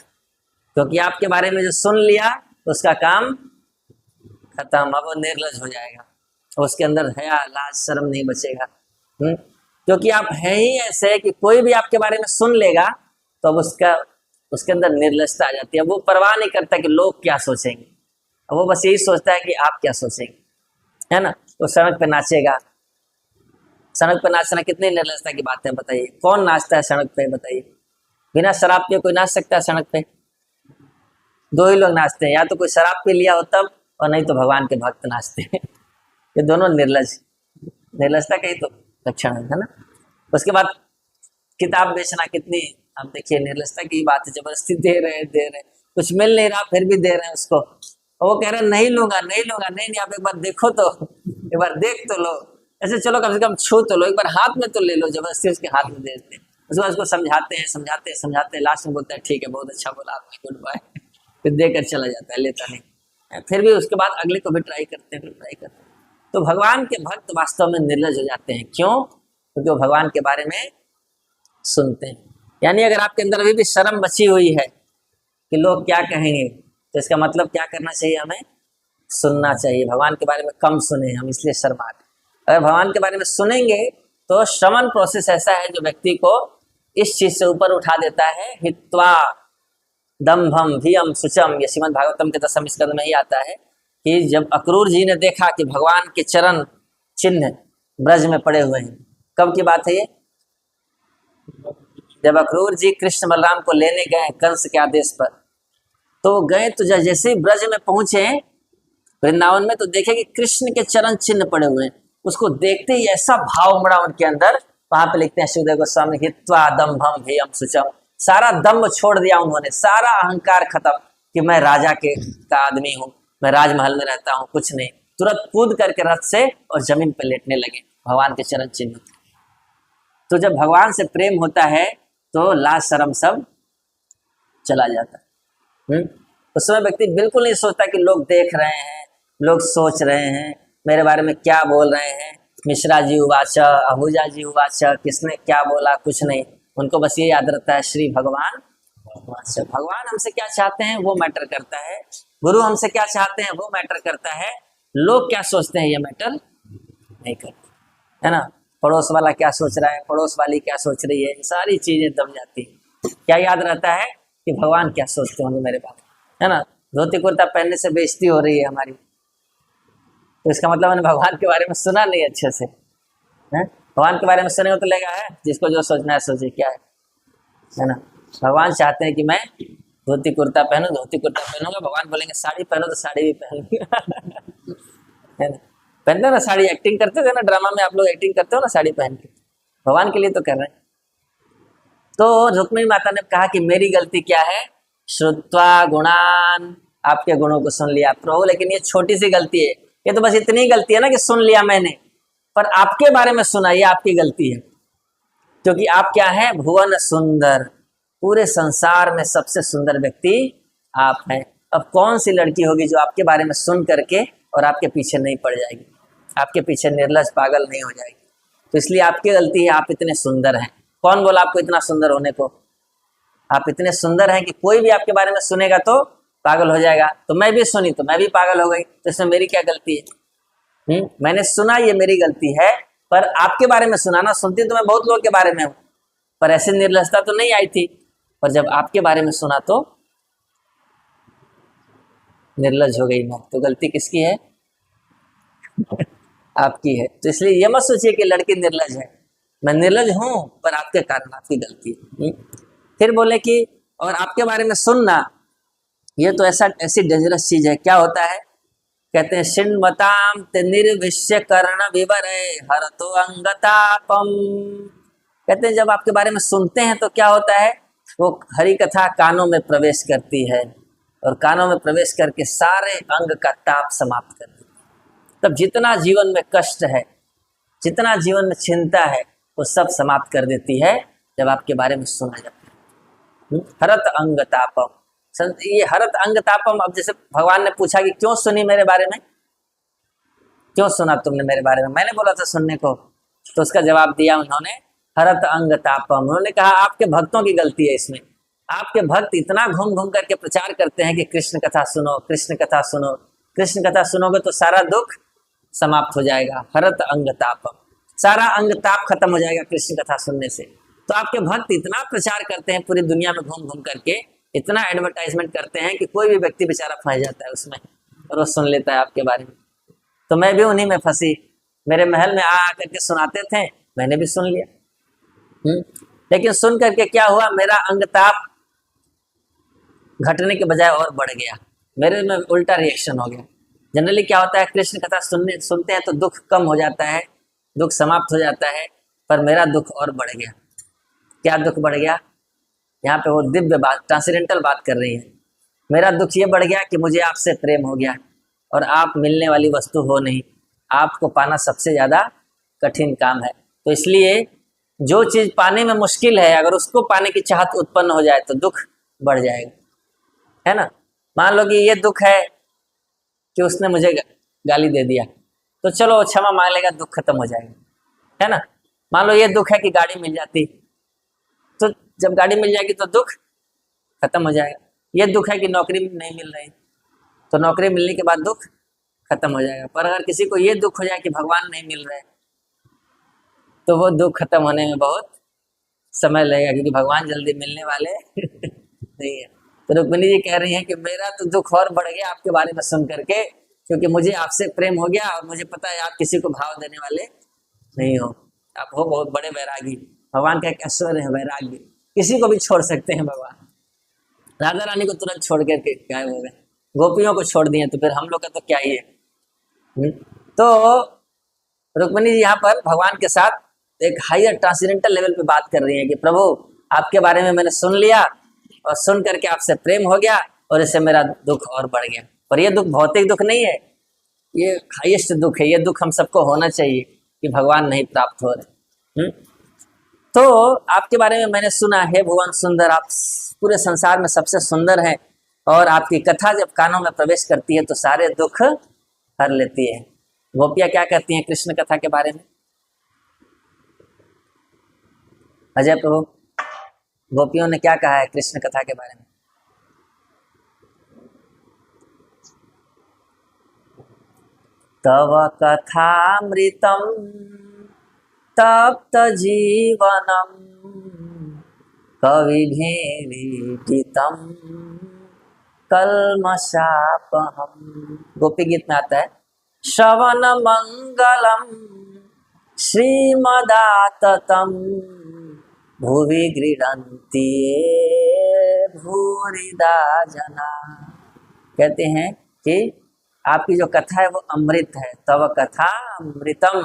क्योंकि आपके बारे में जो सुन लिया उसका काम खत्म, अब वो निर्लज हो जाएगा, उसके अंदर हया लाज शर्म नहीं बचेगा। क्योंकि आप हैं ही ऐसे कि कोई भी आपके बारे में सुन लेगा तो अब उसके अंदर निर्लजता आ जाती है। वो परवाह नहीं करता कि लोग क्या सोचेंगे, वो बस यही सोचता है कि आप क्या सोचेंगे, है ना। वो सड़क पे नाचेगा, सड़क पे नाचना कितनी निर्लजता की बात है बताइए। कौन नाचता है सड़क पे बताइए? बिना शराब पिए कोई नाच सकता है सड़क पे? दो ही लोग नाचते हैं, या तो कोई शराब पी लिया हो तब, और नहीं तो भगवान के भक्त नाचते हैं। ये दोनों निर्लजता का ही तो लक्षण है ना। उसके बाद किताब बेचना, कितनी आप देखिए निर्लजता की बात है। जबरदस्ती दे रहे, कुछ मिल नहीं रहा फिर भी दे रहे हैं उसको, और वो कह रहे हैं नहीं लूंगा नहीं लूंगा। नहीं आप एक बार देखो तो, एक बार देख तो लो, ऐसे चलो कम से कम छू तो लो, एक बार हाथ में तो ले लो। जबरदस्ती उसके हाथ में दे देते हैं। उसके बाद उसको समझाते हैं, लास्ट में बोलता है ठीक है बहुत अच्छा बोला आपने, गुड बाय, फिर देकर चला जाता है, लेता नहीं। फिर भी उसके बाद अगले को भी ट्राई करते हैं। तो भगवान के भक्त वास्तव में निर्लज हो जाते हैं। क्यों? क्योंकि वो भगवान के बारे में सुनते हैं। यानी अगर आपके अंदर अभी भी शर्म बची हुई है कि लोग क्या कहेंगे, तो इसका मतलब क्या करना चाहिए? हमें सुनना चाहिए। भगवान के बारे में कम सुने हम, इसलिए शर्मा रहे। अगर भगवान के बारे में सुनेंगे तो श्रवण प्रोसेस ऐसा है जो व्यक्ति को इस चीज से ऊपर उठा देता है। हित्वा दम्भम भियम शुचम, ये श्रीमद् भागवतम के 10वें स्कंद में ही आता है कि जब अक्रूर जी ने देखा कि भगवान के चरण चिन्ह ब्रज में पड़े हुए हैं, कब की बात है ये? जब अक्रूर जी कृष्ण बलराम को लेने गए कंस के आदेश पर, तो गए तो जैसे ही ब्रज में पहुंचे वृंदावन में, तो देखे कि कृष्ण के चरण चिन्ह पड़े हुए हैं। उसको देखते ही ऐसा भाव उमड़ा उनके अंदर। वहां पे लिखते हैं शिवदेव गोस्वामी, हित्वा दम्भम भियम शुचम, सारा दम्भ छोड़ दिया उन्होंने, सारा अहंकार खत्म कि मैं राजा का आदमी हूँ, मैं राजमहल में रहता हूँ, कुछ नहीं। तुरंत कूद करके रथ से और जमीन पर लेटने लगे भगवान के चरण चिन्ह। तो जब भगवान से प्रेम होता है तो लाज शर्म सब चला जाता है। उस समय व्यक्ति बिल्कुल नहीं सोचता कि लोग देख रहे हैं, लोग सोच रहे हैं मेरे बारे में क्या बोल रहे हैं। मिश्रा जी उवाच, आहूजा जी उवाच, किसने क्या बोला, कुछ नहीं। उनको बस ये याद रहता है श्री भगवान उवाच। भगवान हमसे क्या चाहते हैं वो मैटर करता है, गुरु हमसे क्या चाहते हैं वो मैटर करता है, लोग क्या सोचते हैं ये मैटर नहीं करता, है ना। पड़ोस वाला क्या सोच रहा है, पड़ोस वाली क्या सोच रही है, सारी चीजें दब जाती है। क्या याद रहता है कि भगवान क्या सोचते होंगे मेरे बारे में, है ना। धोती कुर्ता पहनने से बेइज्जती हो रही है हमारी, तो इसका मतलब मैंने भगवान के बारे में सुना नहीं अच्छे से, है। भगवान के बारे में सुने हो तो लेगा है, जिसको जो सोचना है सोचे, क्या है ना। भगवान चाहते हैं कि मैं धोती कुर्ता पहनूं, धोती कुर्ता पहनूंगा। भगवान बोलेंगे साड़ी पहनो तो साड़ी भी पहनूंगा, है ना। पहनते ना साड़ी, एक्टिंग करते थे ना ड्रामा में, आप लोग एक्टिंग करते हो ना साड़ी पहन के, भगवान के लिए तो कर रहे हैं। तो रुक्मिणी माता ने कहा कि मेरी गलती क्या है? श्रुत्वा गुणान, आपके गुणों को सुन लिया प्रभु, लेकिन ये छोटी सी गलती है। ये तो बस इतनी गलती है ना कि सुन लिया मैंने, पर आपके बारे में सुना, ये आपकी गलती है। क्योंकि आप क्या है? भुवन सुंदर, पूरे संसार में सबसे सुंदर व्यक्ति आप हैं। अब कौन सी लड़की होगी जो आपके बारे में सुन करके और आपके पीछे नहीं पड़ जाएगी, आपके पीछे निर्लज पागल नहीं हो जाएगी। तो इसलिए आपकी गलती है, आप इतने सुंदर हैं। कौन बोला आपको इतना सुंदर होने को? आप इतने सुंदर हैं कि कोई भी आपके बारे में सुनेगा तो पागल हो जाएगा। तो मैं भी सुनी तो मैं भी पागल हो गई, तो इसमें मेरी क्या गलती है? मैंने सुना, ये मेरी गलती है। पर आपके बारे में सुना ना, सुनती तो मैं बहुत लोगों के बारे में हूँ, पर ऐसी निर्लजता तो नहीं आई थी। पर जब आपके बारे में सुना तो निर्लज हो गई मैं। तो गलती किसकी है? आपकी है। तो इसलिए ये मत सोचिए कि लड़की निर्लज है, मैं निर्लज हूं पर आपके कारण, आपकी गलती है। फिर बोले कि और आपके बारे में सुनना, ये तो ऐसी डेंजरस चीज है। क्या होता है? कहते हैं शिण्वताम ते निर्विश्य कर्ण विवरे हर तो अंगतापम। कहते हैं जब आपके बारे में सुनते हैं तो क्या होता है? वो हरि कथा कानों में प्रवेश करती है, और कानों में प्रवेश करके सारे अंग का ताप समाप्त कर देती है। तब जितना जीवन में कष्ट है, जितना जीवन में चिंता है, वो सब समाप्त कर देती है जब आपके बारे में सुना जाता है। हरत अंग तापम, ये हरत अंग तापम। अब जैसे भगवान ने पूछा कि क्यों सुनी मेरे बारे में, क्यों सुना तुमने मेरे बारे में, मैंने बोला था सुनने को। तो उसका जवाब दिया उन्होंने, हरत अंग तापम। उन्होंने कहा आपके भक्तों की गलती है इसमें। आपके भक्त इतना घूम घूम करके प्रचार करते हैं कि कृष्ण कथा सुनो, कृष्ण कथा सुनो, कृष्ण कथा सुनोगे तो सारा दुख समाप्त हो जाएगा। हरत अंग तापम। सारा अंग ताप खत्म हो जाएगा कृष्ण कथा सुनने से। तो आपके भक्त इतना प्रचार करते हैं पूरी दुनिया में घूम घूम करके, इतना एडवर्टाइजमेंट करते हैं कि कोई भी व्यक्ति बेचारा फंस जाता है उसमें और वो सुन लेता है आपके बारे में। तो मैं भी उन्हीं में फंसी, मेरे महल में आ करके सुनाते थे, मैंने भी सुन लिया। लेकिन सुन करके क्या हुआ, मेरा अंग ताप घटने के बजाय और बढ़ गया, मेरे में उल्टा रिएक्शन हो गया। जनरली क्या होता है, कृष्ण कथा सुनते हैं तो दुख कम हो जाता है, दुख समाप्त हो जाता है, पर मेरा दुख और बढ़ गया। क्या दुख बढ़ गया, यहाँ पे वो दिव्य बात, ट्रांसेंडेंटल बात कर रही है। मेरा दुख ये बढ़ गया कि मुझे आपसे प्रेम हो गया और आप मिलने वाली वस्तु हो नहीं, आपको पाना सबसे ज़्यादा कठिन काम है। तो इसलिए जो चीज़ पाने में मुश्किल है, अगर उसको पाने की चाहत उत्पन्न हो जाए तो दुख बढ़ जाएगा, है ना। मान लो कि ये दुख है कि उसने मुझे गाली दे दिया, तो चलो क्षमा मांग लेगा, दुख खत्म हो जाएगा, है ना। मान लो ये दुख है कि गाड़ी मिल जाती, तो जब गाड़ी मिल जाएगी तो दुख खत्म हो जाएगा। ये दुख है कि नौकरी नहीं मिल रही, तो नौकरी मिलने के बाद दुख खत्म हो जाएगा। पर अगर किसी को ये दुख हो जाए कि भगवान नहीं मिल रहे, तो वो दुख खत्म होने में बहुत समय लगेगा, क्योंकि भगवान जल्दी मिलने वाले नहीं है। तो रुक्मिणी जी कह रही हैं कि मेरा तो दुख और बढ़ गया आपके बारे में सुन करके, क्योंकि मुझे आपसे प्रेम हो गया और मुझे पता है आप किसी को भाव देने वाले नहीं हो, आप हो बहुत बड़े वैरागी। भगवान का एक ऐश्वर्य है वैराग्य, किसी को भी छोड़ सकते हैं भगवान। राधा रानी को तुरंत छोड़ करके गायब हो गए, गोपियों को छोड़ दिए, तो फिर हम लोग का तो क्या ही है। तो रुक्मिणी जी यहाँ पर भगवान के साथ एक हायर ट्रांसेंडेंटल लेवल पे बात कर रही है कि प्रभु आपके बारे में मैंने सुन लिया और सुन करके आपसे प्रेम हो गया और इससे मेरा दुख और बढ़ गया। पर यह दुख भौतिक दुख नहीं है, ये हाईएस्ट दुख है, ये दुख हम सबको होना चाहिए कि भगवान नहीं प्राप्त हो रहे। तो आपके बारे में मैंने सुना है भुवन सुंदर, आप पूरे संसार में सबसे सुंदर हैं, और आपकी कथा जब कानों में प्रवेश करती है तो सारे दुख हर लेती है। गोपियाँ क्या कहती हैं कृष्ण कथा के बारे में, अजय प्रभु, गोपियों ने क्या कहा है कृष्ण कथा के बारे में? तव कथामृतम तप्त जीवनम कविभिरीडितम कल्मषापहम। गोपी गीत में आता है श्रवण मंगलम श्रीमदाततम भुवि गृह्णन्ति ये भूरिदा जना। कहते हैं कि आपकी जो कथा है वो अमृत है, तव कथा अमृतम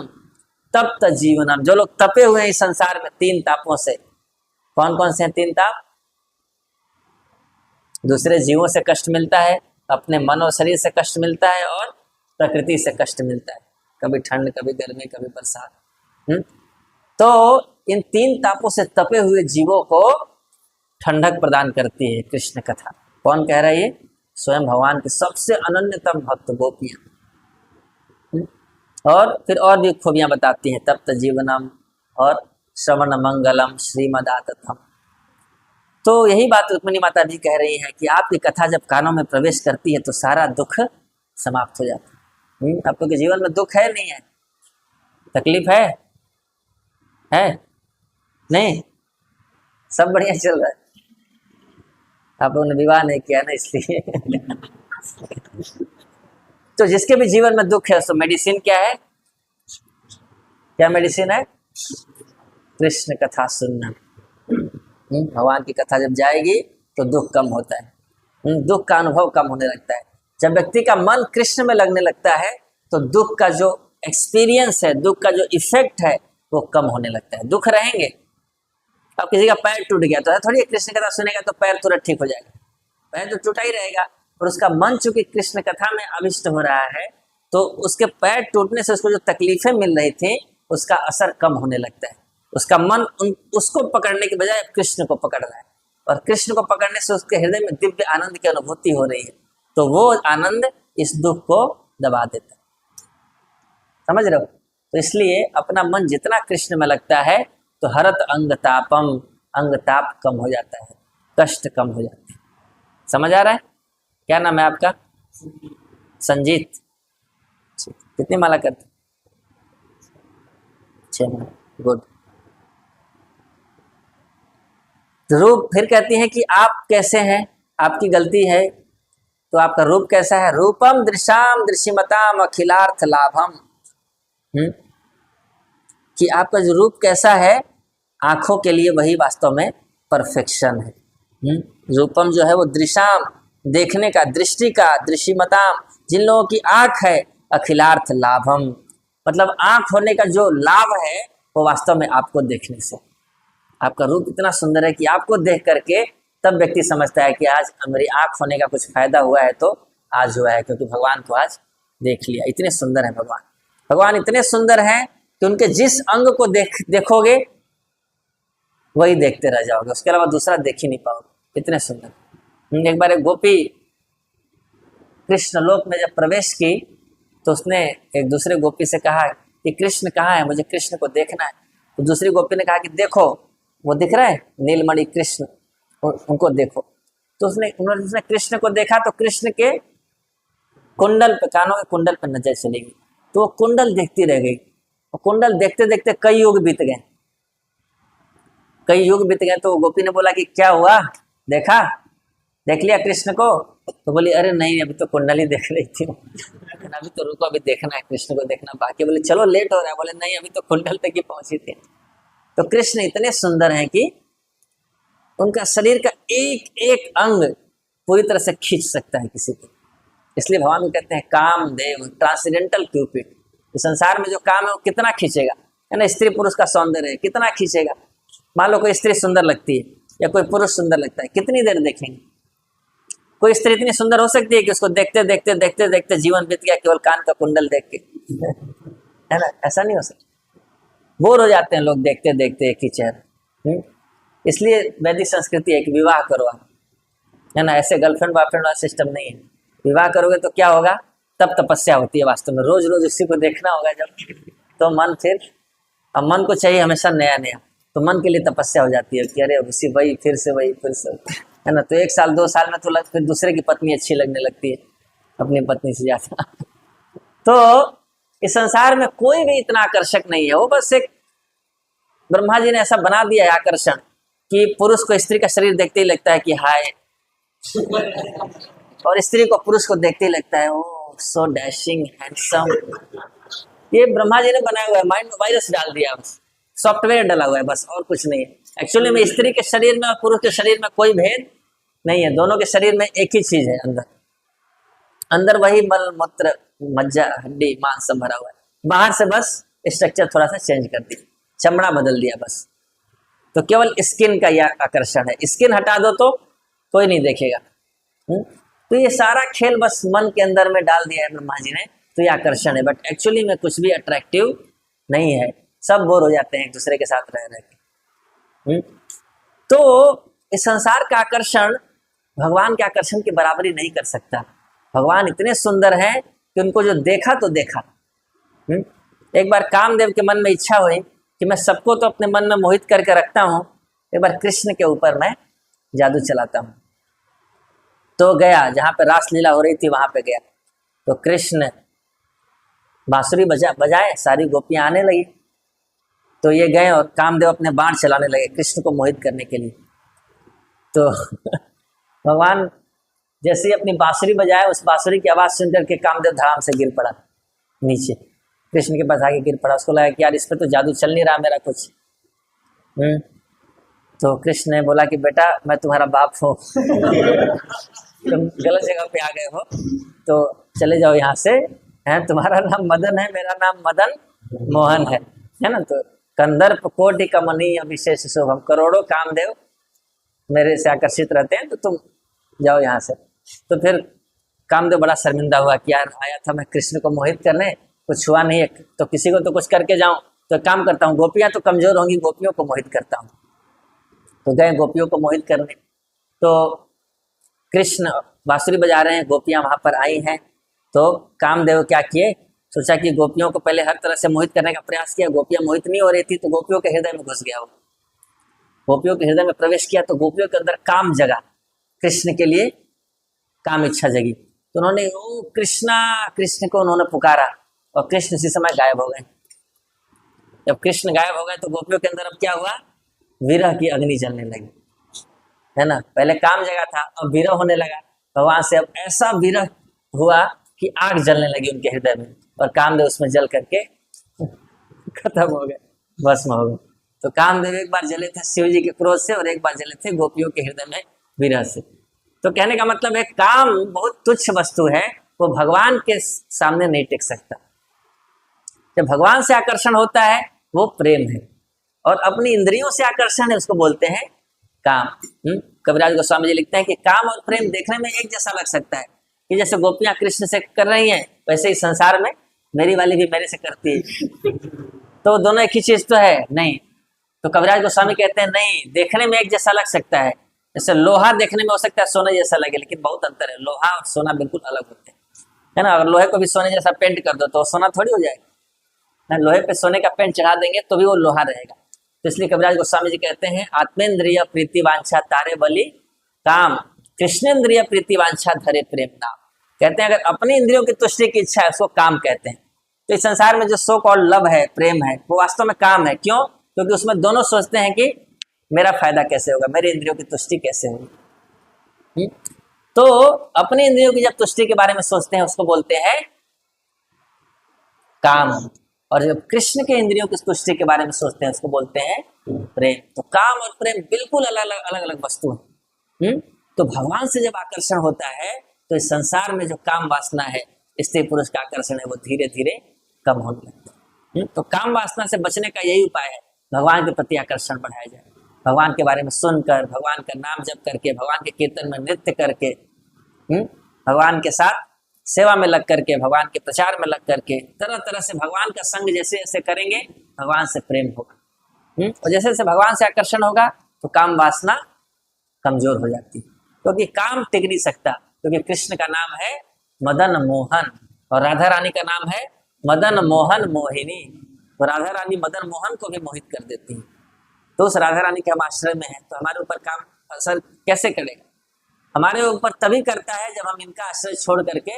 तप्त जीवनम। जो लोग तपे हुए हैं इस संसार में तीन तापों से, कौन कौन से हैं तीन ताप? दूसरे जीवों से कष्ट मिलता है, अपने मन और शरीर से कष्ट मिलता है, और प्रकृति से कष्ट मिलता है, कभी ठंड कभी गर्मी कभी बरसात। तो इन तीन तापों से तपे हुए जीवों को ठंडक प्रदान करती है कृष्ण कथा। कौन कह रहा है ये? स्वयं भगवान के सबसे अनन्यतम भक्त गोपियां। और फिर और भी खूबियां बताती हैं, तप्त जीवनम और श्रवण मंगलम श्रीमदाततम। तो यही बात रुक्मिणी माता जी कह रही हैं कि आपकी कथा जब कानों में प्रवेश करती है तो सारा दुख समाप्त हो जाता है। आप लोग के जीवन में दुख है नहीं है, तकलीफ है नहीं, सब बढ़िया चल रहा है। आप लोगों ने विवाह नहीं किया ना, इसलिए तो जिसके भी जीवन में दुख है उसको मेडिसिन क्या है? क्या मेडिसिन है? कृष्ण कथा सुनना। भगवान की कथा जब जाएगी तो दुख कम होता है, दुख का अनुभव कम होने लगता है। जब व्यक्ति का मन कृष्ण में लगने लगता है तो दुख का जो एक्सपीरियंस है, दुख का जो इफेक्ट है वो कम होने लगता है। दुख रहेंगे, अब किसी का पैर टूट गया तो थोड़ी कृष्ण कथा सुनेगा तो पैर तुरंत ठीक हो जाएगा, पैर तो टूटा ही रहेगा। और उसका मन चूंकि कृष्ण कथा में अभिष्ट हो रहा है तो उसके पैर टूटने से उसको जो तकलीफें मिल रही थी उसका असर कम होने लगता है। उसका मन उसको पकड़ने के बजाय कृष्ण को पकड़ रहा है, और कृष्ण को पकड़ने से उसके हृदय में दिव्य आनंद की अनुभूति हो रही है, तो वो आनंद इस दुख को दबा देता है। समझ रहे हो? तो इसलिए अपना मन जितना कृष्ण में लगता है तो हरत अंग तापम, अंग ताप कम हो जाता है, कष्ट कम हो जाते हैं। समझ आ रहा है? क्या नाम है आपका? संजीत। कितनी माला करते? 6 महीने, गुड। रूप फिर कहती है कि आप कैसे हैं, आपकी गलती है तो आपका रूप कैसा है। रूपम दृशाम दृशिमताम अखिलार्थ लाभम। कि आपका जो रूप कैसा है आंखों के लिए वही वास्तव में परफेक्शन है। रूपम जो है वो दृशाम देखने का, दृष्टि का, दृशिमताम जिन लोगों की आंख है, अखिलार्थ लाभम मतलब आंख होने का जो लाभ है वो वास्तव में आपको देखने से। आपका रूप इतना सुंदर है कि आपको देख करके तब व्यक्ति समझता है कि आज मेरी आंख होने का कुछ फायदा हुआ है, तो आज हुआ है क्योंकि भगवान को आज देख लिया। इतने सुंदर है भगवान, भगवान इतने सुंदर हैं कि उनके जिस अंग को देखोगे वही देखते रह जाओगे, उसके अलावा दूसरा देख ही नहीं पाओगे, इतने सुंदर। एक बार एक गोपी कृष्ण लोक में जब प्रवेश की तो उसने एक दूसरे गोपी से कहा कि कृष्ण कहाँ है, मुझे कृष्ण को देखना है। तो दूसरी गोपी ने कहा कि देखो वो दिख रहा है नीलमणि कृष्ण, उनको देखो। तो उसने कृष्ण को देखा तो कृष्ण के कुंडल पे, कानों के कुंडल पे नजर चली गई, तो वो कुंडल देखती रह गई। और कुंडल देखते देखते कई युग बीत गए, कई युग बीत गए। तो गोपी ने बोला कि क्या हुआ, देखा, देख लिया कृष्ण को? तो बोली अरे नहीं, अभी तो कुंडल ही देख रही थी। अभी तो रुको, अभी देखना है, कृष्ण को देखना बाकी। बोले चलो लेट हो रहा है। बोले नहीं, अभी तो कुंडल तक ही पहुंची थी। तो कृष्ण इतने सुंदर हैं कि उनका शरीर का एक एक अंग पूरी तरह से खींच सकता है किसी को। इसलिए भगवान को कहते हैं कामदेव, ट्रांसेंडेंटल क्यूपिड। इस संसार में जो काम है वो कितना खींचेगा, है ना। स्त्री पुरुष का सौंदर्य है, कितना खींचेगा। मान लो कोई स्त्री सुंदर लगती है या कोई पुरुष सुंदर लगता है, कितनी देर देखेंगे। कोई स्त्री इतनी सुंदर हो सकती है कि उसको देखते देखते देखते देखते जीवन बीत गया केवल कान का कुंडल देख के, है ना। ऐसा नहीं हो सकता, बोर हो जाते हैं लोग देखते देखते एक ही चेहरा। इसलिए वैदिक संस्कृति है कि विवाह करो आप, है ना। ऐसे गर्लफ्रेंड बॉयफ्रेंड वाला सिस्टम नहीं है। विवाह करोगे तो क्या होगा, तब तपस्या होती है वास्तव में। रोज रोज उसी को देखना होगा जब, तो मन फिर, अब मन को चाहिए हमेशा नया नया, तो मन के लिए तपस्या हो जाती है कि अरे उसी वही फिर से वही फिर से, है ना। तो 1 साल 2 साल में तो फिर दूसरे की पत्नी अच्छी लगने लगती है अपनी पत्नी से ज्यादा। तो इस संसार में कोई भी इतना आकर्षक नहीं है। वो बस एक ब्रह्मा जी ने ऐसा बना दिया है आकर्षण कि पुरुष को स्त्री का शरीर देखते ही लगता है कि हाय, और स्त्री को पुरुष को देखते ही लगता है ओ सो डैशिंग हैंडसम। ये ब्रह्मा जी ने बनाया हुआ है, माइंड में वायरस डाल दिया, बस सॉफ्टवेयर डाला हुआ है, बस और कुछ नहीं है। एक्चुअली में स्त्री के शरीर में और पुरुष के शरीर में कोई भेद नहीं है। दोनों के शरीर में एक ही चीज है, अंदर अंदर वही मल मूत्र मज्जा हड्डी मांस सब भरा हुआ है। बाहर से बस स्ट्रक्चर थोड़ा सा चेंज कर दिया, चमड़ा बदल दिया बस। तो केवल स्किन का यह आकर्षण है, स्किन हटा दो तो कोई नहीं देखेगा। तो ये सारा खेल बस मन के अंदर में डाल दिया है ब्रह्मा जी ने, तो ये आकर्षण है। बट एक्चुअली में कुछ भी अट्रैक्टिव नहीं है, सब बोर हो जाते हैं एक दूसरे के साथ रह के। तो इस संसार का आकर्षण भगवान के आकर्षण की बराबरी नहीं कर सकता। भगवान इतने सुंदर हैं कि उनको जो देखा तो देखा। एक बार कामदेव के मन में इच्छा हुई कि मैं सबको तो अपने मन में मोहित करके रखता हूँ, एक बार कृष्ण के ऊपर मैं जादू चलाता हूँ। तो गया जहाँ पे रासलीला हो रही थी वहां पे गया, तो कृष्ण बांसुरी बजाए, सारी गोपियां आने लगी। तो ये गए और कामदेव अपने बाण चलाने लगे कृष्ण को मोहित करने के लिए। तो भगवान जैसे ही अपनी बांसुरी बजाए, उस बांसुरी की आवाज सुनकर के कामदेव धड़ाम से गिर पड़ा नीचे, कृष्ण के पास आगे गिर पड़ा। उसको लगा कि यार इस पे तो जादू चल नहीं रहा मेरा कुछ। तो कृष्ण ने बोला कि बेटा मैं तुम्हारा बाप हूँ, तुम गलत जगह पे आ गए हो, तो चले जाओ यहाँ से। है तुम्हारा नाम मदन है, मेरा नाम मदन मोहन है ना। तो कंदर्प कोटि कमनीय विशेष शुभम, करोड़ों कामदेव मेरे से आकर्षित रहते हैं, तो तुम जाओ यहाँ से। तो फिर कामदेव बड़ा शर्मिंदा हुआ कि यार आया था मैं कृष्ण को मोहित करने, कुछ हुआ नहीं है, तो किसी को तो कुछ करके जाऊं। तो काम करता हूँ, गोपियां तो कमजोर होंगी, गोपियों को मोहित करता हूँ। तो गए गोपियों को मोहित करने। तो कृष्ण बांसुरी बजा रहे हैं, गोपियां वहां पर आई हैं। तो कामदेव क्या किए, सोचा कि गोपियों को पहले हर तरह से मोहित करने का प्रयास किया, गोपियां मोहित नहीं हो रही थी, तो गोपियों के हृदय में घुस गया वो। गोपियों के हृदय में प्रवेश किया तो गोपियों के अंदर काम जगा, कृष्ण के लिए काम इच्छा जगी। तो उन्होंने ओ कृष्णा, कृष्ण को उन्होंने पुकारा और कृष्ण उसी समय गायब हो गए। जब कृष्ण गायब हो गए तो गोपियों के अंदर अब क्या हुआ, विरह की अग्नि जलने लगी, है ना। पहले काम जगा था, अब विरह होने लगा भगवान से। अब ऐसा विरह हुआ कि आग जलने लगी उनके हृदय में, और कामदेव उसमें जल करके खत्म हो गए, भस्म हो गए। तो कामदेव एक बार जले थे शिव जी के क्रोध से, और एक बार जले थे गोपियों के हृदय में विरह से। तो कहने का मतलब है, काम बहुत तुच्छ वस्तु है, वो भगवान के सामने नहीं टिक सकता। जब भगवान से आकर्षण होता है वो प्रेम है, और अपनी इंद्रियों से आकर्षण है उसको बोलते हैं काम। कविराज गोस्वामी जी लिखते हैं कि काम और प्रेम देखने में एक जैसा लग सकता है, कि जैसे गोपियां कृष्ण से कर रही हैं, वैसे ही संसार में मेरी वाली भी मेरे से करती है। तो दोनों एक ही चीज तो है नहीं। तो कविराज गोस्वामी कहते हैं नहीं, देखने में एक जैसा लग सकता है। जैसे लोहा देखने में हो सकता है सोने जैसा लगे, लेकिन बहुत अंतर है, लोहा और सोना बिल्कुल अलग होते हैं, है ना। अगर लोहे को भी सोने जैसा पेंट कर दो तो सोना थोड़ी हो जाएगा, लोहे पे सोने का पेंट चढ़ा देंगे तो भी वो लोहा रहेगा। तो इसलिए कविराज गोस्वामी जी कहते हैं, आत्मेंद्रिय प्रीति वांछा तारे बलि काम, कृष्णेन्द्रिय प्रीति वांछा धरे प्रेम नाम। कहते हैं अगर अपनी इंद्रियों की तुष्टि की इच्छा है उसको काम कहते हैं। तो इस संसार में जो सो कॉल्ड लव है, प्रेम है, वो वास्तव में काम है। क्यों? क्योंकि उसमें दोनों सोचते हैं कि मेरा फायदा कैसे होगा, मेरी इंद्रियों की तुष्टि कैसे होगी। तो अपनी इंद्रियों की जब तुष्टि के बारे में सोचते हैं उसको बोलते हैं काम, और जब कृष्ण के इंद्रियों की तुष्टि के बारे में सोचते हैं उसको बोलते हैं प्रेम। तो काम और प्रेम बिल्कुल अलग अलग वस्तु है। तो भगवान से जब आकर्षण होता है तो इस संसार में जो काम वासना है, स्त्री पुरुष का आकर्षण है, वो धीरे धीरे कम होने लगता है। तो काम वासना से बचने का यही उपाय है, भगवान के प्रति आकर्षण बढ़ाया जाए, भगवान के बारे में सुनकर, भगवान का नाम जप करके, भगवान के कीर्तन में नृत्य करके, भगवान के साथ सेवा में लग करके, भगवान के प्रचार में लग करके, तरह तरह से भगवान का संग जैसे जैसे करेंगे भगवान से प्रेम होगा। और जैसे जैसे भगवान से आकर्षण होगा तो काम वासना कमजोर हो जाती है, क्योंकि काम टिक नहीं सकता। क्योंकि कृष्ण का नाम है मदन मोहन, और राधा रानी का नाम है मदन मोहन मोहिनी। तो राधा रानी मदन मोहन को भी मोहित कर देती है। तो उस राधा रानी के हम आश्रय में हैं, तो हमारे ऊपर काम असर कैसे करेगा? हमारे ऊपर तभी करता है जब हम इनका आश्रय छोड़ करके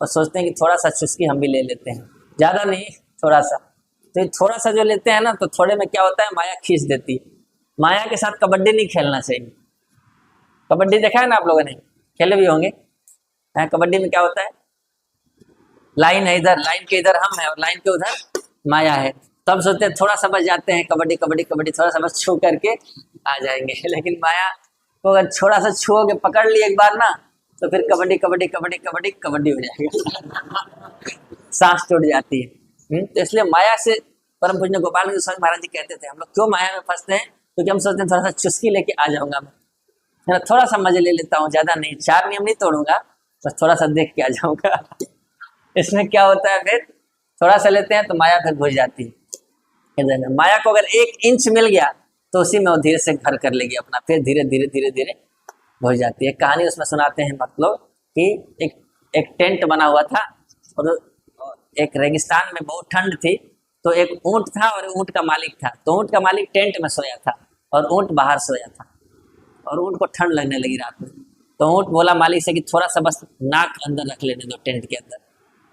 और सोचते हैं कि थोड़ा सा चुस्की हम भी ले लेते हैं, ज्यादा नहीं, थोड़ा सा। तो थोड़ा सा जो लेते हैं ना, तो थोड़े में क्या होता है, माया खींच देती है। माया के साथ कबड्डी नहीं खेलना चाहिए। कबड्डी देखा है ना आप लोगों ने, खेले भी होंगे। कबड्डी में क्या होता है, लाइन है इधर, लाइन के इधर हम है और लाइन के उधर माया है। तब सोचते हैं थोड़ा सा बच जाते हैं, कबड्डी कबड्डी कबड्डी, थोड़ा सा बस छू करके आ जाएंगे। लेकिन माया को अगर थोड़ा सा छुओगे, पकड़ लिए एक बार ना, तो फिर कबड्डी कबड्डी कबड्डी कबड्डी कबड्डी हो जाएगा। सांस टूट जाती है। तो इसलिए माया से परम पूज्य गोपाल स्वामी महाराज जी कहते थे, हम लोग क्यों माया में फंसते हैं? क्योंकि हम सोचते हैं थोड़ा सा चुस्की लेके आ जाऊंगा मैं, थोड़ा सा मजे ले लेता हूँ, ज्यादा नहीं, 4 नियम नहीं तोड़ूंगा, बस थोड़ा सा देख के आ जाऊंगा। इसमें क्या होता है, फिर थोड़ा सा लेते हैं तो माया फिर घुस जाती है। माया को अगर 1 इंच मिल गया तो उसी में वो धीरे से घर कर लेगी अपना, फिर धीरे धीरे धीरे धीरे घुस जाती है। कहानी उसमें सुनाते हैं मतलब कि एक टेंट बना हुआ था, और एक रेगिस्तान में बहुत ठंड थी। तो एक ऊंट था और ऊंट का मालिक था। तो ऊंट का मालिक टेंट में सोया था और ऊंट बाहर सोया था, और ऊंट को ठंड लगने लगी रात में। तो ऊंट बोला मालिक से कि थोड़ा सा बस नाक अंदर रख लेने दो टेंट के अंदर,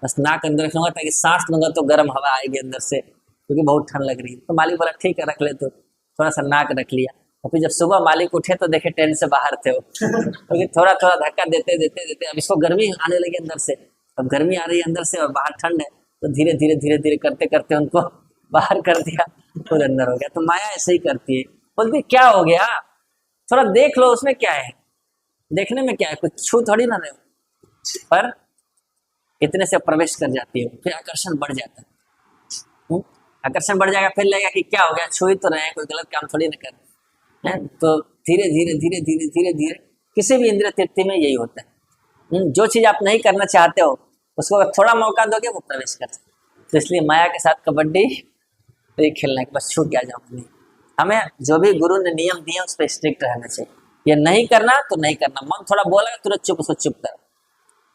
बस नाक अंदर रखूंगा ताकि सांस लूंगा तो गर्म हवा आएगी अंदर से, क्योंकि बहुत ठंड लग रही है। तो मालिक बोला ठीक है रख ले। तो थोड़ा सा नाक रख लिया। और फिर जब सुबह मालिक उठे तो देखे टेंट से बाहर थे वो। क्योंकि थोड़ा थोड़ा धक्का देते देते देते अब इसको गर्मी आने लगी अंदर से। अब गर्मी आ रही है अंदर से और बाहर ठंड है, तो धीरे धीरे धीरे धीरे करते करते उनको बाहर कर दिया, खुद अंदर हो गया। तो माया ऐसे ही करती है, बोलती क्या हो गया, थोड़ा देख लो उसमें क्या है, देखने में क्या है, कुछ छू थोड़ी ना रहे, पर इतने से प्रवेश कर जाती है, फिर आकर्षण बढ़ जाता है। आकर्षण बढ़ जाएगा, फिर लगेगा कि क्या हो गया, छू ही तो रहे हैं, कोई गलत काम थोड़ी ना कर रहे हैं। तो धीरे धीरे धीरे धीरे धीरे धीरे किसी भी इंद्रिय तृप्ति में यही होता है। जो चीज आप नहीं करना चाहते हो उसको अगर थोड़ा मौका दोगे वो प्रवेश कर सकते। तो इसलिए माया के साथ कबड्डी तो ये खेलना है, बस छूट गया जाऊँ नहीं। हमें जो भी गुरु ने नियम दिए उस पर स्ट्रिक्ट रहना चाहिए। ये नहीं करना तो नहीं करना, मन थोड़ा बोला तुरंत चुप, उसको चुप कर।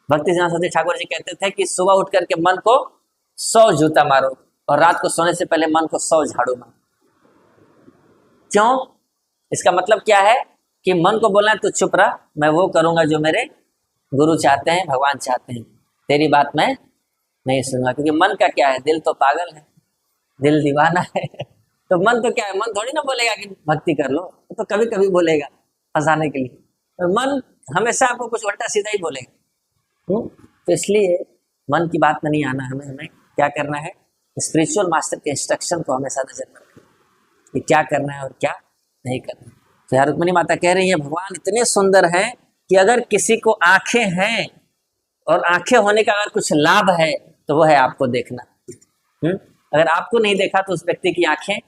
भक्ति सरस्वती ठाकुर जी कहते थे कि सुबह उठ करके मन को 100 जूता मारो और रात को सोने से पहले मन को 100 झाड़ू मारो। क्यों? इसका मतलब क्या है कि मन को बोलना है तो चुप रहा, मैं वो करूंगा जो मेरे गुरु चाहते हैं, भगवान चाहते हैं, तेरी बात मैं नहीं सुनूंगा। क्योंकि मन का क्या है, दिल तो पागल है, दिल दीवाना है। तो मन तो क्या है, मन थोड़ी ना बोलेगा कि भक्ति कर लो, तो मन तो क्या है, मन थोड़ी ना बोलेगा कि भक्ति कर लो, तो कभी कभी बोलेगा फंसाने के लिए। तो मन हमेशा आपको कुछ उल्टा सीधा ही बोलेगा। तो इसलिए मन की बात में नहीं आना, हमें हमें क्या करना है, स्पिरिचुअल मास्टर के इंस्ट्रक्शन को हमेशा नजर रखना कि क्या करना है और क्या नहीं करना। तो यहाँ रुक्मिणी माता कह रही है भगवान इतने सुंदर हैं कि अगर किसी को आंखें हैं और आंखें होने का अगर कुछ लाभ है तो वो है आपको देखना। अगर आपको नहीं देखा तो उस व्यक्ति की आंखें,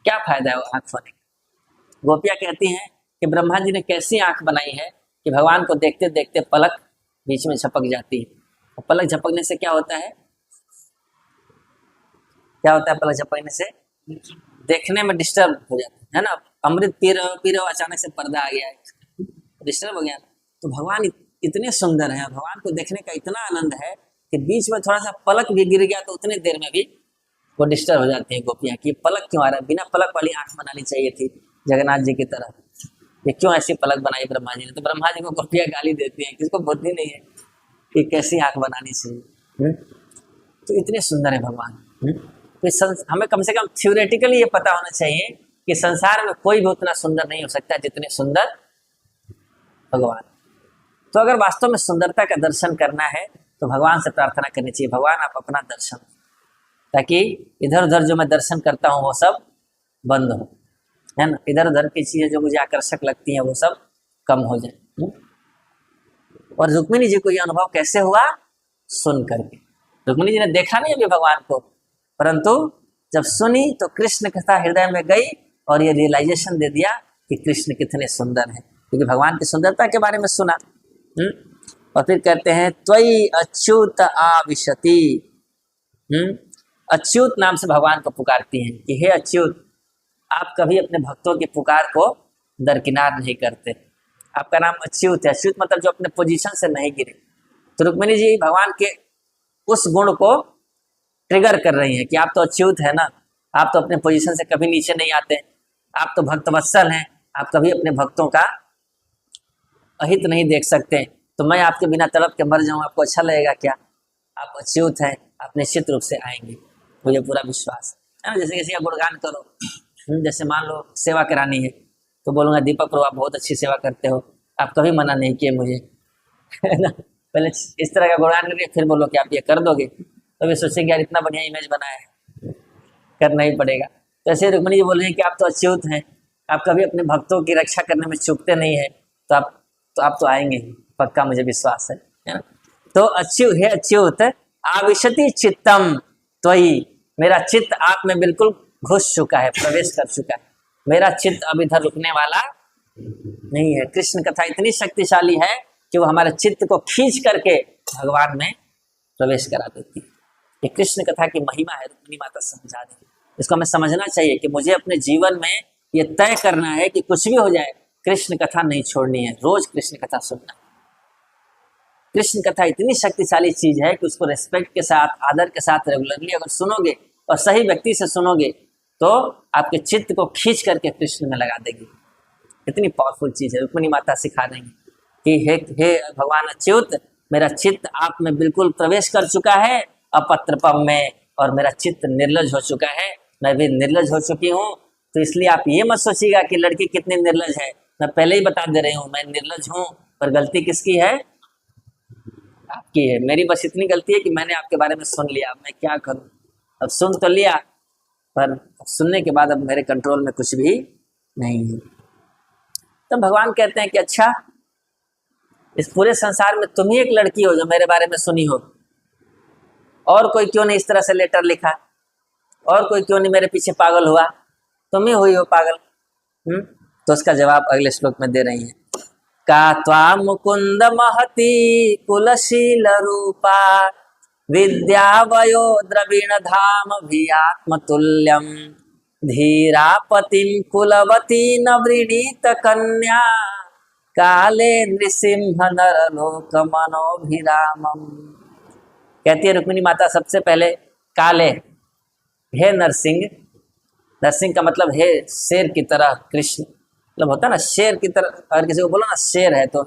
क्या फायदा है वो आंख होने का। गोपियां कहती हैं कि ब्रह्मा जी ने कैसी आंख बनाई है कि भगवान को देखते देखते पलक बीच में झपक जाती है। और पलक झपकने से क्या होता है, क्या होता है पलक झपकने से, देखने में डिस्टर्ब हो जाता है ना। अमृत पी रहे हो अचानक से पर्दा आ गया है, डिस्टर्ब हो गया। तो भगवान इतने सुंदर है, भगवान को देखने का इतना आनंद है कि बीच में थोड़ा सा पलक भी गिर गया तो उतने देर में भी वो डिस्टर्ब हो जाती है गोपियां कि पलक क्यों आ रहा है, बिना पलक वाली आंख बनानी चाहिए थी जगन्नाथ जी की तरह, ये क्यों ऐसी पलक बनाई ब्रह्मा जी ने। तो ब्रह्मा जी को गोपियां गाली देती हैं, किसको बुद्धि नहीं है कि कैसी आंख बनानी चाहिए। तो इतने सुंदर है भगवान। तो हमें कम से कम थ्योरेटिकली ये पता होना चाहिए कि संसार में कोई भी उतना सुंदर नहीं हो सकता जितने सुंदर भगवान। तो अगर वास्तव में सुंदरता का दर्शन करना है तो भगवान से प्रार्थना करनी चाहिए, भगवान आप अपना दर्शन, ताकि इधर उधर जो मैं दर्शन करता हूँ वो सब बंद हो, है ना। इधर उधर की चीजें जो मुझे आकर्षक लगती हैं वो सब कम हो जाए। और रुक्मिणी जी को ये अनुभव कैसे हुआ, सुन करके। रुक्मिणी जी ने देखा नहीं अभी भगवान को, परंतु जब सुनी तो कृष्ण कथा हृदय में गई और ये रियलाइजेशन दे दिया कि कृष्ण कितने सुंदर हैं, क्योंकि भगवान की सुंदरता के बारे में सुना। और फिर कहते हैं त्वयि अच्युत आविशति। अच्युत नाम से भगवान को पुकारती हैं कि हे अच्युत, आप कभी अपने भक्तों की पुकार को दरकिनार नहीं करते, आपका नाम अच्युत है। अच्युत मतलब जो अपने पोजीशन से नहीं गिरे। तो रुक्मिणी जी भगवान के उस गुण को ट्रिगर कर रही हैं कि आप तो अच्युत है ना, आप तो अपने पोजीशन से कभी नीचे नहीं आते, आप तो भक्त वत्सल हैं, आप कभी अपने भक्तों का अहित नहीं देख सकते, तो मैं आपके बिना तड़प के मर जाऊं, आपको अच्छा लगेगा क्या। आप अच्युत हैं, आप निश्चित रूप से आएंगे, मुझे पूरा विश्वास है ना। जैसे किसी का गुणगान करो, जैसे मान लो सेवा करानी है तो बोलूंगा दीपक प्रभु आप बहुत अच्छी सेवा करते हो, आप कभी मना नहीं किए मुझे, है ना। पहले इस तरह का गुणगान करके फिर बोलो कि आप ये कर दोगे, तो वे सोचेंगे यार इतना बढ़िया इमेज बनाया है, करना ही पड़ेगा। तो ऐसे रुक्मिणी जी बोल रही है कि आप तो अच्युत हैं, आप कभी अपने भक्तों की रक्षा करने में चूकते नहीं है, तो आप तो आएंगे, पक्का मुझे विश्वास है ना। तो अच्युत है, अच्युत आविशति चित्तम त्वयि, मेरा चित्त आप में बिल्कुल घुस चुका है, प्रवेश कर चुका है, मेरा चित्त अब इधर रुकने वाला नहीं है। कृष्ण कथा इतनी शक्तिशाली है कि वो हमारे चित्त को खींच करके भगवान में प्रवेश करा देती है। ये कृष्ण कथा की महिमा है, रुक्मिणी माता समझा देती। इसको हमें समझना चाहिए कि मुझे अपने जीवन में ये तय करना है कि कुछ भी हो जाए कृष्ण कथा नहीं छोड़नी है, रोज कृष्ण कथा सुनना। कृष्ण कथा इतनी शक्तिशाली चीज है कि उसको रिस्पेक्ट के साथ, आदर के साथ रेगुलरली अगर सुनोगे और सही व्यक्ति से सुनोगे तो आपके चित्त को खींच करके कृष्ण में लगा देगी। इतनी पावरफुल चीज है। रुक्मिणी माता सिखा रही है कि हे भगवान अच्युत, मेरा चित्त आप में बिल्कुल प्रवेश कर चुका है अपत्रपम में, और मेरा चित्त निर्लज हो चुका है, मैं भी निर्लज हो चुकी हूँ। तो इसलिए आप ये मत सोचिएगा कि लड़की कितनी निर्लज है, मैं पहले ही बता दे रही हूँ मैं निर्लज हूँ, पर गलती किसकी है, आपकी है। मेरी बस इतनी गलती है कि मैंने आपके बारे में सुन लिया, अब मैं क्या करूँ। अब सुन तो लिया, पर सुनने के बाद अब मेरे कंट्रोल में कुछ भी नहीं है। तो भगवान कहते हैं कि अच्छा, इस पूरे संसार में तुम ही एक लड़की हो जो मेरे बारे में सुनी हो, और कोई क्यों नहीं इस तरह से लेटर लिखा, और कोई क्यों नहीं मेरे पीछे पागल हुआ, तुम ही हुई हो पागल। तो उसका जवाब अगले श्लोक में दे रही है। का त्वा मुकुंद महती कुलशील रूपा विद्या वयो द्रविण धाम भियात्मतुल्यम धीरापतिम कुलवती न वृणीत कन्या काले नृसिंह नरलोक मनोभिरामम। कहती है रुक्मिणी माता सबसे पहले काले, हे नरसिंह, नरसिंह का मतलब हे शेर की तरह, कृष्ण मतलब होता है ना शेर की तरह, अगर किसी को बोलो ना शेर है तो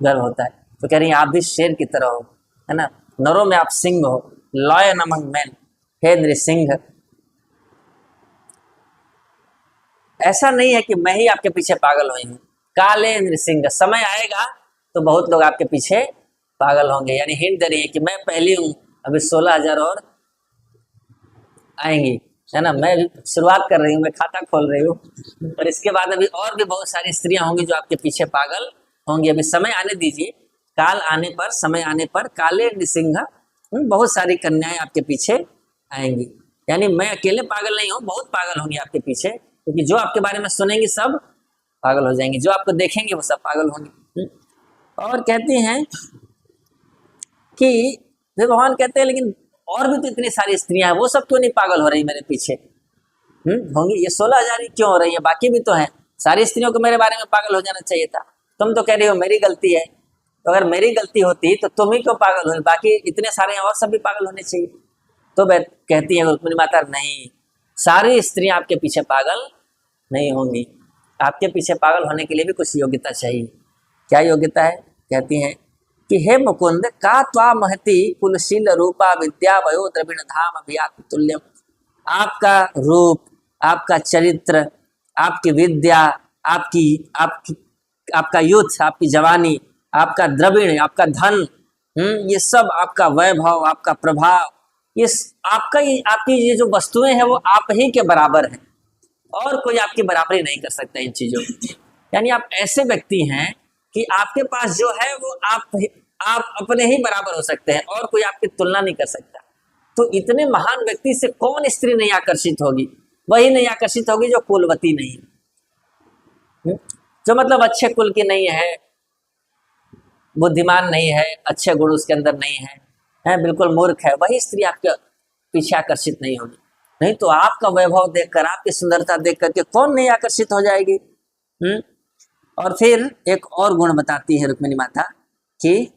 गर्व होता है, तो कह रही है आप भी शेर की तरह हो, है ना, नरों में आप सिंह हो, लॉयन अमंग मैन, हे नृसिंह, ऐसा नहीं है कि मैं ही आपके पीछे पागल हुई हूँ। काले नृसिंह, समय आएगा तो बहुत लोग आपके पीछे पागल होंगे, यानी हिंट दे रही है कि मैं पहली हूँ, अभी 16,000 और आएंगी, है ना। मैं शुरुआत कर रही हूँ, मैं खाता खोल रही हूँ, और इसके बाद अभी और भी बहुत सारी स्त्रियां होंगी जो आपके पीछे पागल होंगी। अभी समय आने दीजिए, काल आने पर, समय आने पर काले नृसिंह, बहुत सारी कन्याएं आपके पीछे आएंगी। यानी मैं अकेले पागल नहीं हूँ, बहुत पागल होंगी आपके पीछे, क्योंकि जो आपके बारे में सुनेंगी सब पागल हो जाएंगी, जो आपको देखेंगे वो सब पागल होंगे। और कहती हैं कि फिर भगवान कहते हैं लेकिन और भी तो इतनी सारी स्त्रियां हैं, वो सब क्यों नहीं पागल हो रही मेरे पीछे? होंगी, ये 16,000 ही क्यों हो रही है? बाकी भी तो हैं, सारी स्त्रियों को मेरे बारे में पागल हो जाना चाहिए था। तुम तो कह रही हो मेरी गलती है, तो अगर मेरी गलती होती तो तुम ही क्यों पागल हो, बाकी इतने सारे और सब भी पागल होने चाहिए। तो कहती है रुक्मिणी माता, नहीं, सारी स्त्रियां आपके पीछे पागल नहीं होंगी, आपके पीछे पागल होने के लिए भी कुछ योग्यता चाहिए। क्या योग्यता है? कहती हैं कि हे मुकुंद, का त्वा महति कुलशील रूपा विद्या वयो द्रविण धाम अभियात तुल्यम। आपका रूप, आपका चरित्र, आपकी विद्या, आपकी आपकी आपका यूथ, आपकी जवानी, आपका द्रविण, आपका धन, ये सब, आपका वैभव, आपका प्रभाव, ये आपकी ये जो वस्तुएं हैं वो आप ही के बराबर हैं, और कोई आपकी बराबरी नहीं कर सकता इन चीजों की। यानी आप ऐसे व्यक्ति हैं कि आपके पास जो है वो आप अपने ही बराबर हो सकते हैं, और कोई आपकी तुलना नहीं कर सकता। तो इतने महान व्यक्ति से कौन स्त्री नहीं आकर्षित होगी? वही नहीं आकर्षित होगी जो कुलवती नहीं है, जो मतलब अच्छे कुल की नहीं है, बुद्धिमान नहीं है, अच्छे गुण उसके अंदर नहीं है, बिल्कुल मूर्ख है, वही स्त्री आपके पीछे आकर्षित नहीं होगी। नहीं तो आपका वैभव देखकर, आपकी सुंदरता देख करके कौन नहीं आकर्षित हो जाएगी। और फिर एक और गुण बताती है रुक्मिणी माता कि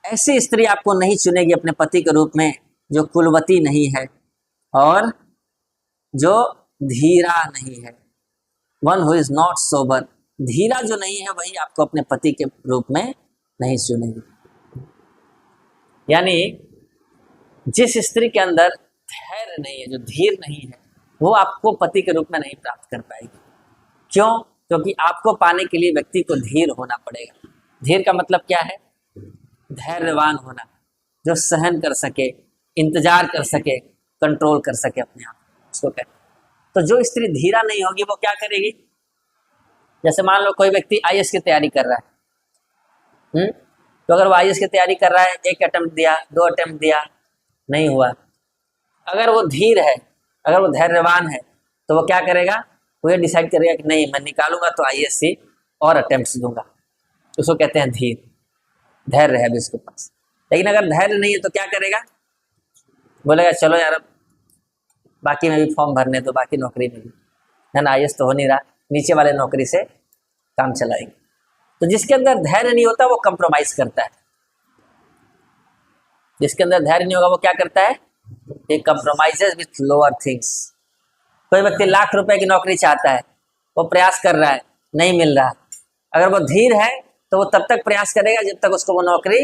ऐसी स्त्री आपको नहीं चुनेगी अपने पति के रूप में जो कुलवती नहीं है और जो धीरा नहीं है। One who is not sober, धीरा जो नहीं है वही आपको अपने पति के रूप में नहीं चुनेगी। यानी जिस स्त्री के अंदर धैर्य नहीं है, जो धीर नहीं है, वो आपको पति के रूप में नहीं प्राप्त कर पाएगी। क्यों? क्योंकि आपको पाने के लिए व्यक्ति को धीर होना पड़ेगा। धीर का मतलब क्या है? धैर्यवान होना, जो सहन कर सके, इंतजार कर सके, कंट्रोल कर सके अपने आप, उसको कहते। तो जो स्त्री धीरा नहीं होगी वो क्या करेगी? जैसे मान लो कोई व्यक्ति आईएएस की तैयारी कर रहा है, तो अगर वो आईएएस की तैयारी कर रहा है, 1 अटेम्प्ट दिया, 2 अटेम्प्ट दिया, नहीं हुआ, अगर वो धीर है, अगर वो धैर्यवान है, तो वो क्या करेगा? वो ये डिसाइड करेगा कि नहीं, मैं निकालूंगा तो आईएएस से और अटेम्प्ट्स दूंगा। उसको कहते हैं धीर, धैर्य है भी उसके पास। लेकिन अगर धैर्य नहीं है तो क्या करेगा? बोलेगा चलो यार अब बाकी में भी फॉर्म भरने दो, बाकी नौकरी में भी, है ना, आईएएस तो हो नहीं रहा, नीचे वाले नौकरी से काम चलाएंगे। तो जिसके अंदर धैर्य नहीं होता वो कंप्रोमाइज करता है। जिसके अंदर धैर्य नहीं होगा वो क्या करता है? ये कंप्रोमाइजेस विथ लोअर थिंग्स। कोई व्यक्ति लाख रुपए की नौकरी चाहता है, वो प्रयास कर रहा है, नहीं मिल रहा, अगर वो धीर है तो वो तब तक प्रयास करेगा जब तक उसको वो नौकरी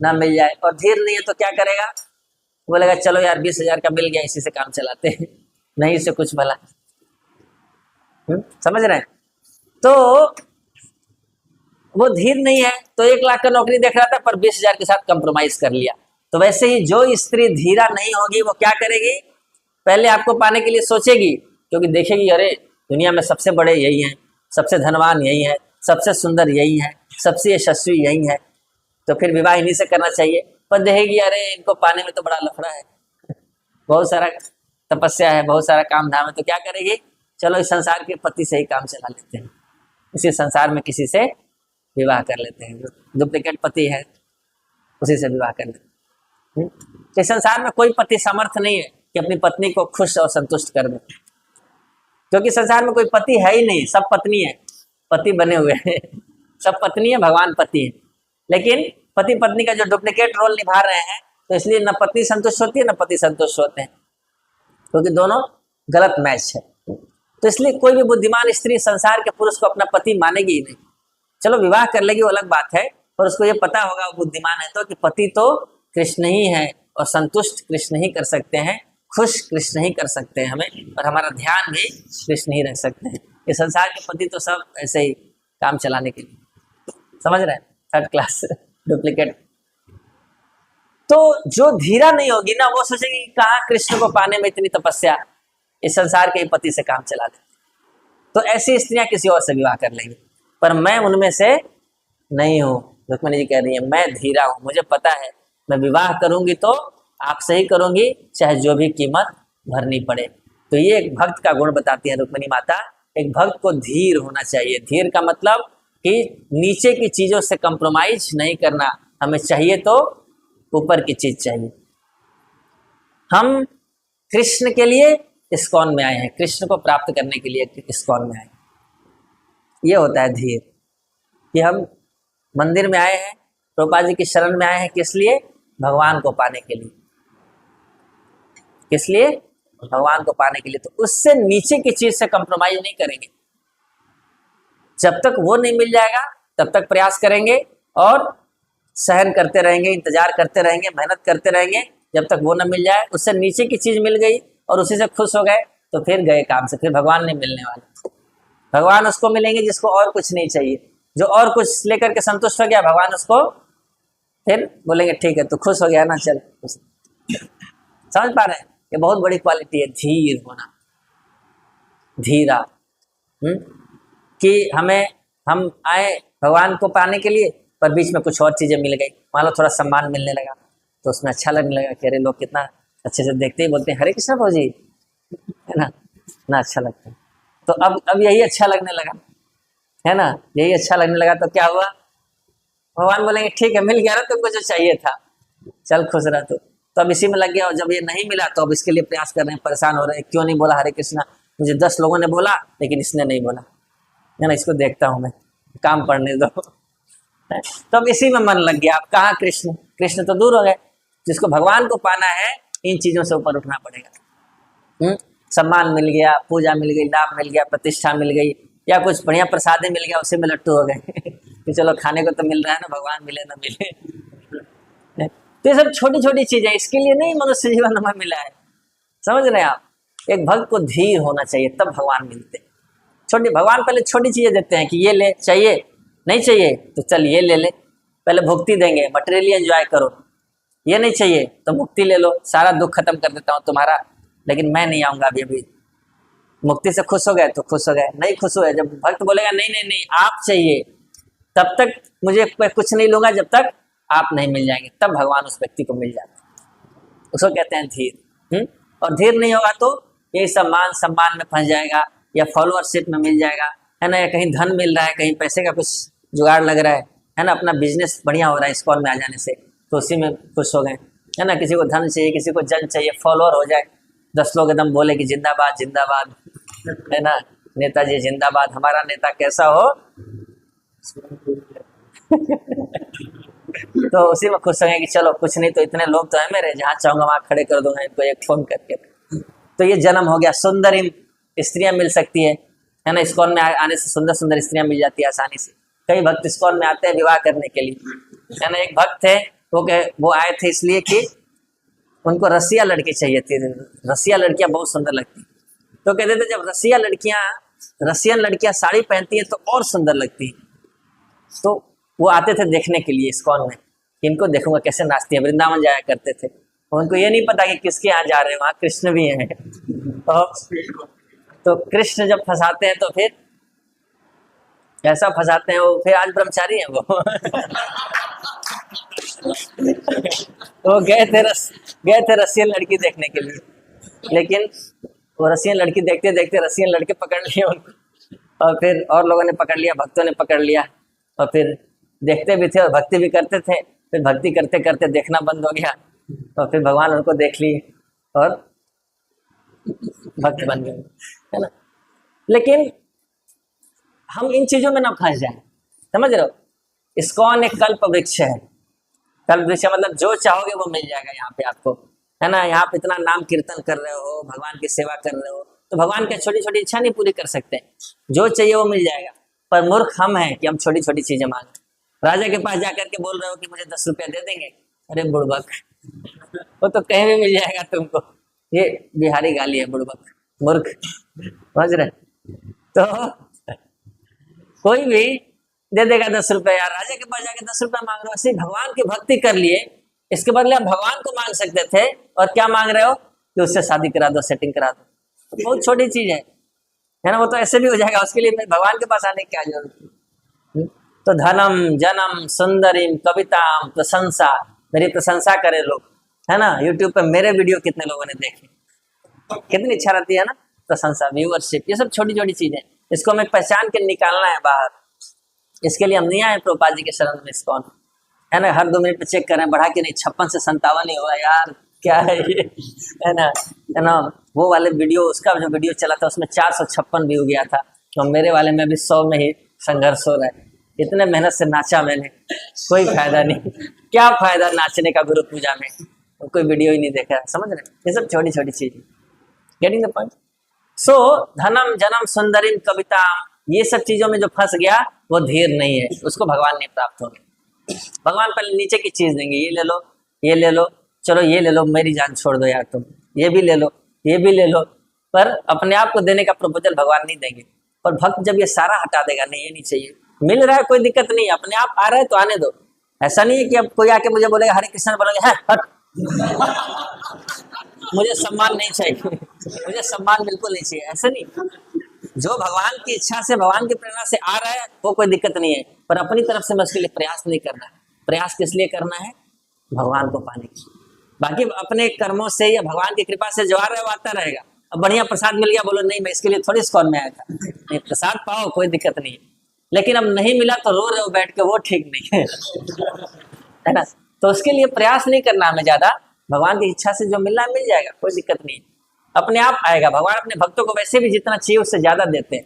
ना मिल जाए। और धीर नहीं है तो क्या करेगा? बोलेगा चलो यार 20,000 का मिल गया, इसी से काम चलाते हैं, नहीं से कुछ भला। समझ रहे हैं? तो वो धीर नहीं है तो 1 लाख का नौकरी देख रहा था पर 20,000 के साथ कंप्रोमाइज कर लिया। तो वैसे ही जो स्त्री धीरा नहीं होगी वो क्या करेगी? पहले आपको पाने के लिए सोचेगी, क्योंकि देखेगी अरे दुनिया में सबसे बड़े यही हैं, सबसे धनवान यही है, सबसे सुंदर यही है, सबसे यशस्वी यही है, तो फिर विवाह इन्हीं से करना चाहिए। पर देखेगी अरे इनको पाने में तो बड़ा लफड़ा है, बहुत सारा तपस्या है, बहुत सारा काम धाम है, तो क्या करेगी? चलो इस संसार के पति से ही काम चला लेते हैं, इसी संसार में किसी से विवाह कर लेते हैं, डुप्लीकेट पति है उसी से विवाह कर लेते हैं। इस संसार में कोई पति समर्थ नहीं है कि अपनी पत्नी को खुश और संतुष्ट कर दे, क्योंकि संसार में कोई पति है ही नहीं, सब पत्नी है, पति बने हुए हैं, सब पत्नी है, भगवान पति है। लेकिन पति पत्नी का जो डुप्लीकेट रोल निभा रहे हैं, तो इसलिए न पत्नी संतुष्ट होती है न पति संतुष्ट होते हैं, क्योंकि दोनों गलत मैच है। तो इसलिए कोई भी बुद्धिमान स्त्री संसार के पुरुष को अपना पति मानेगी ही नहीं। चलो विवाह कर लेगी वो अलग बात है, पर उसको ये पता होगा वो बुद्धिमान है तो कि पति तो कृष्ण ही है और संतुष्ट कृष्ण ही कर सकते हैं, खुश कृष्ण ही कर सकते हैं हमें, और हमारा ध्यान भी कृष्ण ही रख सकते हैं। इस संसार के पति तो सब ऐसे ही काम चलाने के लिए, समझ रहे हैं, थर्ड क्लास डुप्लीकेट। तो जो धीरा नहीं होगी ना, वो सोचेगी कहाँ कृष्ण को पाने में इतनी तपस्या, इस संसार के पति से काम चला दे। तो ऐसी स्त्रियां किसी और से विवाह कर लेंगी, पर मैं उनमें से नहीं हूँ। रुक्मिणी जी कह रही है मैं धीरा हूँ, मुझे पता है मैं विवाह करूंगी तो आपसे ही करूंगी, चाहे जो भी कीमत भरनी पड़े। तो ये एक भक्त का गुण बताती है रुक्मिणी माता। एक भक्त को धीर होना चाहिए। धीर का मतलब कि नीचे की चीजों से कंप्रोमाइज नहीं करना, हमें चाहिए तो ऊपर की चीज चाहिए। हम कृष्ण के लिए इस्कॉन में आए हैं, कृष्ण को प्राप्त करने के लिए इस्कॉन में आए। ये होता है धीर, कि हम मंदिर में आए हैं, प्रभुपाद जी की शरण में आए हैं, किस लिए? भगवान को पाने के लिए। किस लिए? भगवान को पाने के लिए। तो उससे नीचे की चीज से कंप्रोमाइज नहीं करेंगे। जब तक वो नहीं मिल जाएगा तब तक प्रयास करेंगे और सहन करते रहेंगे, इंतजार करते रहेंगे, मेहनत करते रहेंगे, जब तक वो न मिल जाए। उससे नीचे की चीज मिल गई और उसी से खुश हो गए तो फिर गए काम से, फिर भगवान नहीं मिलने वाले। भगवान उसको मिलेंगे जिसको और कुछ नहीं चाहिए। जो और कुछ लेकर के संतुष्ट हो गया, भगवान उसको फिर बोलेंगे ठीक है तू खुश हो गया ना, चल। समझ पा रहे हैं? ये बहुत बड़ी क्वालिटी है धीर होना, धीरा। कि हम आए भगवान को पाने के लिए, पर बीच में कुछ और चीजें मिल गई। मान लो थोड़ा सम्मान मिलने लगा तो उसमें अच्छा लगने लगा कि अरे लोग कितना अच्छे से देखते ही बोलते हैं हरे कृष्ण भौजी, है ना, इतना अच्छा लगता है। तो अब यही अच्छा लगने लगा, है ना, यही अच्छा लगने लगा। तो क्या हुआ? भगवान बोलेंगे ठीक है मिल गया ना तुमको जो चाहिए था, चल खुश रह। तो अब इसी में लग गया, और जब ये नहीं मिला तो अब इसके लिए प्रयास कर रहे हैं, परेशान हो रहे हैं, क्यों नहीं बोला हरे कृष्णा। मुझे 10 लोगों ने बोला लेकिन इसने नहीं बोला, है ना, इसको देखता हूँ मैं, काम पढ़ने दो। तो अब इसी में मन लग गया। अब कहाँ कृष्ण? कृष्ण तो दूर हो गए। जिसको भगवान को पाना है इन चीजों से ऊपर उठना पड़ेगा। सम्मान मिल गया, पूजा मिल गई, लाभ मिल गया, प्रतिष्ठा मिल गई, या कुछ बढ़िया प्रसादे मिल गया, उसी में लट्टू हो गए कि चलो खाने को तो मिल रहा है ना, भगवान मिले ना मिले। तो ये सब छोटी छोटी चीजें, इसके लिए नहीं मनुष्य जीवन हमें मिला है। समझ रहे हैं आप? एक भक्त को धीर होना चाहिए, तब भगवान मिलते हैं। छोटी भगवान पहले छोटी चीजें देते हैं कि ये ले, चाहिए नहीं चाहिए तो चल ये ले ले, पहले भुक्ति देंगे, मटेरियली एंजॉय करो। ये नहीं चाहिए तो मुक्ति ले लो, सारा दुख खत्म कर देता हूँ तुम्हारा, लेकिन मैं नहीं आऊंगा अभी। मुक्ति से खुश हो गए तो खुश हो गए, नहीं खुश हुए, जब भक्त बोलेगा नहीं नहीं नहीं आप चाहिए, तब तक मुझे कुछ नहीं लूंगा जब तक आप नहीं मिल जाएंगे, तब भगवान उस व्यक्ति को मिल जाता है। उसको कहते हैं धीर। और धीर नहीं होगा तो यही सम्मान में फंस जाएगा, या फॉलोअरशिप में मिल जाएगा, है ना, या कहीं धन मिल रहा है, कहीं पैसे का कुछ जुगाड़ लग रहा है ना, अपना बिजनेस बढ़िया हो रहा है इस्कॉन में आ जाने से, तो उसी में खुश हो गए, है ना। किसी को धन चाहिए, किसी को जन चाहिए, फॉलोअर हो जाए, 10 लोग एकदम बोले कि जिंदाबाद जिंदाबाद, है ना, नेताजी जिंदाबाद, हमारा नेता कैसा हो। तो उसी में खुश हो गए कि चलो कुछ नहीं तो इतने लोग तो है मेरे, जहाँ चाहूंगा वहां खड़े कर दूंगा इनको एक फोन करके। तो ये जन्म हो गया। सुंदर स्त्रियां मिल सकती है ना, इस्कॉन में आने से सुंदर सुंदर स्त्रियां मिल जाती है आसानी से। कई भक्त इस्कॉन में आते हैं विवाह करने के लिए, है ना। एक भक्त थे वो आए थे इसलिए कि उनको रसिया लड़की चाहिए थी। रसिया लड़कियां बहुत सुंदर लगती, तो कहते थे जब रसियन लड़कियां साड़ी पहनती है तो और सुंदर लगती है। तो वो आते थे देखने के लिए इस्कॉन में, इनको देखूंगा कैसे नाचती है। वृंदावन जाया करते थे, उनको ये नहीं पता कि किसके यहाँ जा रहे हैं, वहां कृष्ण भी हैं। तो कृष्ण जब फंसाते हैं तो फिर ऐसा फंसाते हैं वो, फिर आज ब्रह्मचारी है वो। वो गए थे रसियन लड़की देखने के लिए, लेकिन वो रसियन लड़की देखते देखते रसियन लड़के पकड़ लिए उनको, और फिर और लोगों ने पकड़ लिया, भक्तों ने पकड़ लिया, और फिर देखते भी थे और भक्ति भी करते थे। फिर भक्ति करते करते देखना बंद हो गया, और फिर भगवान उनको देख लिए और भक्त बन गए, है ना। लेकिन हम इन चीजों में ना फंस जाए, समझ रहे हो। इस्कॉन एक कल्प वृक्ष है। कल्प वृक्ष मतलब जो चाहोगे वो मिल जाएगा यहाँ पे आपको, है ना। यहाँ पे इतना नाम कीर्तन कर रहे हो, भगवान की सेवा कर रहे हो, तो भगवान की छोटी छोटी इच्छा नहीं पूरी कर सकते, जो चाहिए वो मिल जाएगा। पर मूर्ख हम हैं कि हम छोटी छोटी चीजें मांगे। राजा के पास जाकर के बोल रहे हो कि मुझे 10 रुपया दे देंगे, अरे बुड़बक, वो तो कहीं भी मिल जाएगा तुमको। ये बिहारी गाली है, बुड़बक, मूर्ख, समझ रहे? तो कोई भी दे देगा 10 रुपए। यार राजा के पास जाके 10 रुपए मांग रहे हो, ऐसे भगवान की भक्ति कर लिए, इसके बदले आप भगवान को मांग सकते थे, और क्या मांग रहे हो कि उससे शादी करा दो, सेटिंग करा दो। तो बहुत छोटी चीज है ना, वो तो ऐसे भी हो जाएगा, उसके लिए भगवान के पास आने की क्या जरूरत है? तो धनम जनम सुंदरीम कविताम प्रशंसा, मेरी प्रशंसा करे लोग, है ना। यूट्यूब पे मेरे वीडियो कितने लोगों ने देखे, कितनी इच्छा रहती है ना, प्रशंसा, व्यूअरशिप, ये सब छोटी छोटी चीजें, इसको हमें पहचान के निकालना है बाहर। इसके लिए हम नहीं आए प्रभुपाद जी के शरण में, इस्कॉन, है ना। हर 2 मिनट पे चेक करें, बढ़ा के नहीं, 56 से 57 ही हुआ यार, क्या है ये, है ना। वो वाले वीडियो, उसका जो वीडियो चला था उसमें 456 व्यू गया था, तो मेरे वाले में भी 100 में ही संघर्ष हो रहा है। इतने मेहनत से नाचा मैंने, कोई फायदा नहीं। क्या फायदा नाचने का गुरु पूजा में, कोई वीडियो ही नहीं देखा, समझ रहे? ये सब छोटी छोटी चीज, गेटिंग द पॉइंट। सो धनम जनम सुंदरिम कविता, ये सब चीजों में जो फंस गया वो धीर नहीं है, उसको भगवान नहीं प्राप्त होगा। भगवान पहले नीचे की चीज देंगे, ये ले लो, ये ले लो, चलो ये ले लो, मेरी जान छोड़ दो यार तुम, ये भी ले लो, ये भी ले लो, पर अपने आप को देने का प्रपोजल भगवान नहीं देंगे। पर भक्त जब ये सारा हटा देगा, नहीं ये नहीं चाहिए, मिल रहा है कोई दिक्कत नहीं, अपने आप आ रहा है तो आने दो। ऐसा नहीं है कि अब कोई आके मुझे बोलेगा हरे कृष्ण, बोलेंगे है हट, मुझे सम्मान नहीं चाहिए, मुझे सम्मान बिल्कुल नहीं चाहिए, ऐसा नहीं। जो भगवान की इच्छा से, भगवान की प्रेरणा से आ रहा है वो कोई दिक्कत नहीं है, पर अपनी तरफ से मैं उसके लिए प्रयास नहीं करना है। प्रयास किस लिए करना है? भगवान को पाने की। बाकी अपने कर्मों से या भगवान की कृपा से जो आ रहा है वो आता रहेगा। अब बढ़िया प्रसाद मिल गया, बोलो नहीं मैं इसके लिए थोड़ी इस्कॉन में आया था, नहीं, प्रसाद पाओ कोई दिक्कत नहीं है, लेकिन अब नहीं मिला तो रो रहे हो बैठ के, वो ठीक नहीं है ना। तो उसके लिए प्रयास नहीं करना हमें ज्यादा, भगवान की इच्छा से जो मिलना है मिल जाएगा, कोई दिक्कत नहीं, अपने आप आएगा। भगवान अपने भक्तों को वैसे भी जितना चाहिए उससे ज्यादा देते हैं।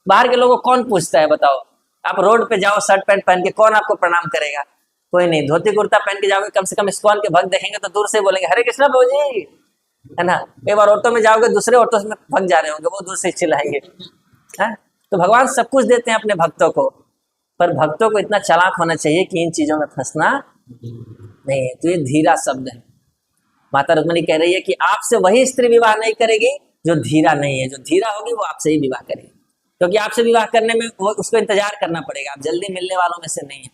बाहर के लोगों को कौन पूछता है बताओ? आप रोड पे जाओ शर्ट पैंट पहन के, कौन आपको प्रणाम करेगा? कोई नहीं। धोती कुर्ता पहन के जाओगे, कम से कम इस्कॉन के भक्त देखेंगे तो दूर से बोलेंगे हरे कृष्णा प्रभु जी, है ना। एक बार ऑटो में जाओगे, दूसरे ऑटो में भक्त जा रहे होंगे, वो दूर से चिल्लाएंगे, है। तो भगवान सब कुछ देते हैं अपने भक्तों को, पर भक्तों को इतना चालाक होना चाहिए कि इन चीजों में फंसना नहीं है। तो ये धीरा शब्द है। माता रुक्मिणी कह रही है कि आपसे वही स्त्री विवाह नहीं करेगी जो धीरा नहीं है, जो धीरा होगी वो आपसे ही विवाह करेगी, क्योंकि आपसे विवाह करने में वो उसको इंतजार करना पड़ेगा, आप जल्दी मिलने वालों में से नहीं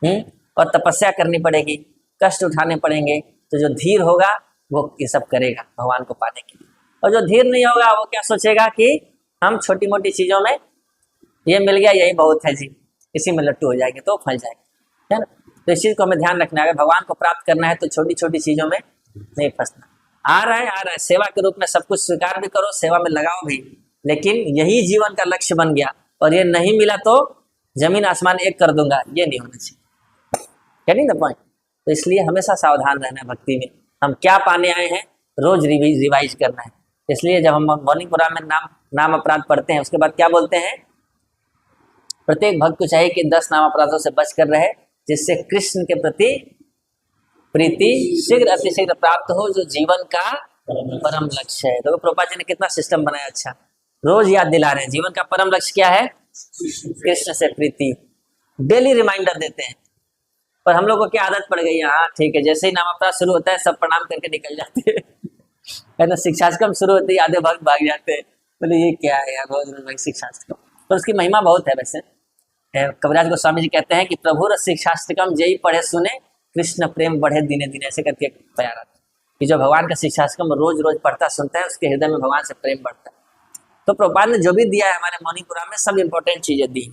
है। और तपस्या करनी पड़ेगी, कष्ट उठाने पड़ेंगे। तो जो धीर होगा वो ये सब करेगा भगवान को पाने के लिए, और जो धीर नहीं होगा वो क्या सोचेगा कि हम छोटी मोटी चीजों में, ये मिल गया यही बहुत है जी, इसी में लट्टू हो जाएंगे तो फंस जाएंगे, है ना। तो इस चीज को हमें ध्यान रखना है, अगर भगवान को प्राप्त करना है तो छोटी छोटी चीजों में नहीं फंसना। आ रहा है, सेवा के रूप में सब कुछ स्वीकार भी करो, सेवा में लगाओ भी, लेकिन यही जीवन का लक्ष्य बन गया और ये नहीं मिला तो जमीन आसमान एक कर दूंगा, ये नहीं होना चाहिए। Getting the point. तो इसलिए हमेशा सावधान रहना है भक्ति में, हम क्या पाने आए हैं रोज रिवाइज करना है। इसलिए जब हम मॉर्निंग प्रोग्राम में नाम अपराध पढ़ते हैं, उसके बाद क्या बोलते हैं? प्रत्येक भक्त को चाहिए कि 10 नाम अपराधों से बच कर रहे, जिससे कृष्ण के प्रति प्रीति शीघ्र अतिशीघ्र प्राप्त हो, जो जीवन का परम लक्ष्य है। तो प्रभुपाद जी ने कितना सिस्टम बनाया, अच्छा रोज याद दिला रहे हैं जीवन का परम लक्ष्य क्या है, कृष्ण से प्रीति। डेली रिमाइंडर देते हैं, पर हम लोग को क्या आदत पड़ गई, हाँ ठीक है, जैसे ही नाम अपराध शुरू होता है सब प्रणाम करके निकल जाते हैं, है ना। शिक्षाश्रम शुरू होते ही आधे भक्त भाग जाते हैं, बोले ये क्या है यार, रोज रोज शिक्षाश्रम। पर उसकी महिमा बहुत है। वैसे कविराज गोस्वामी जी कहते हैं कि प्रभु शिक्षाश्रम जय पढ़े सुने, कृष्ण प्रेम बढ़े दिने दिने, ऐसे करके प्यारा कि जो भगवान का शिक्षाश्रम रोज रोज पढ़ता सुनता है उसके हृदय में भगवान से प्रेम बढ़ता है। तो प्रभुपाद ने जो भी दिया है हमारे मणिपुरा में, सब इंपॉर्टेंट चीजें दी।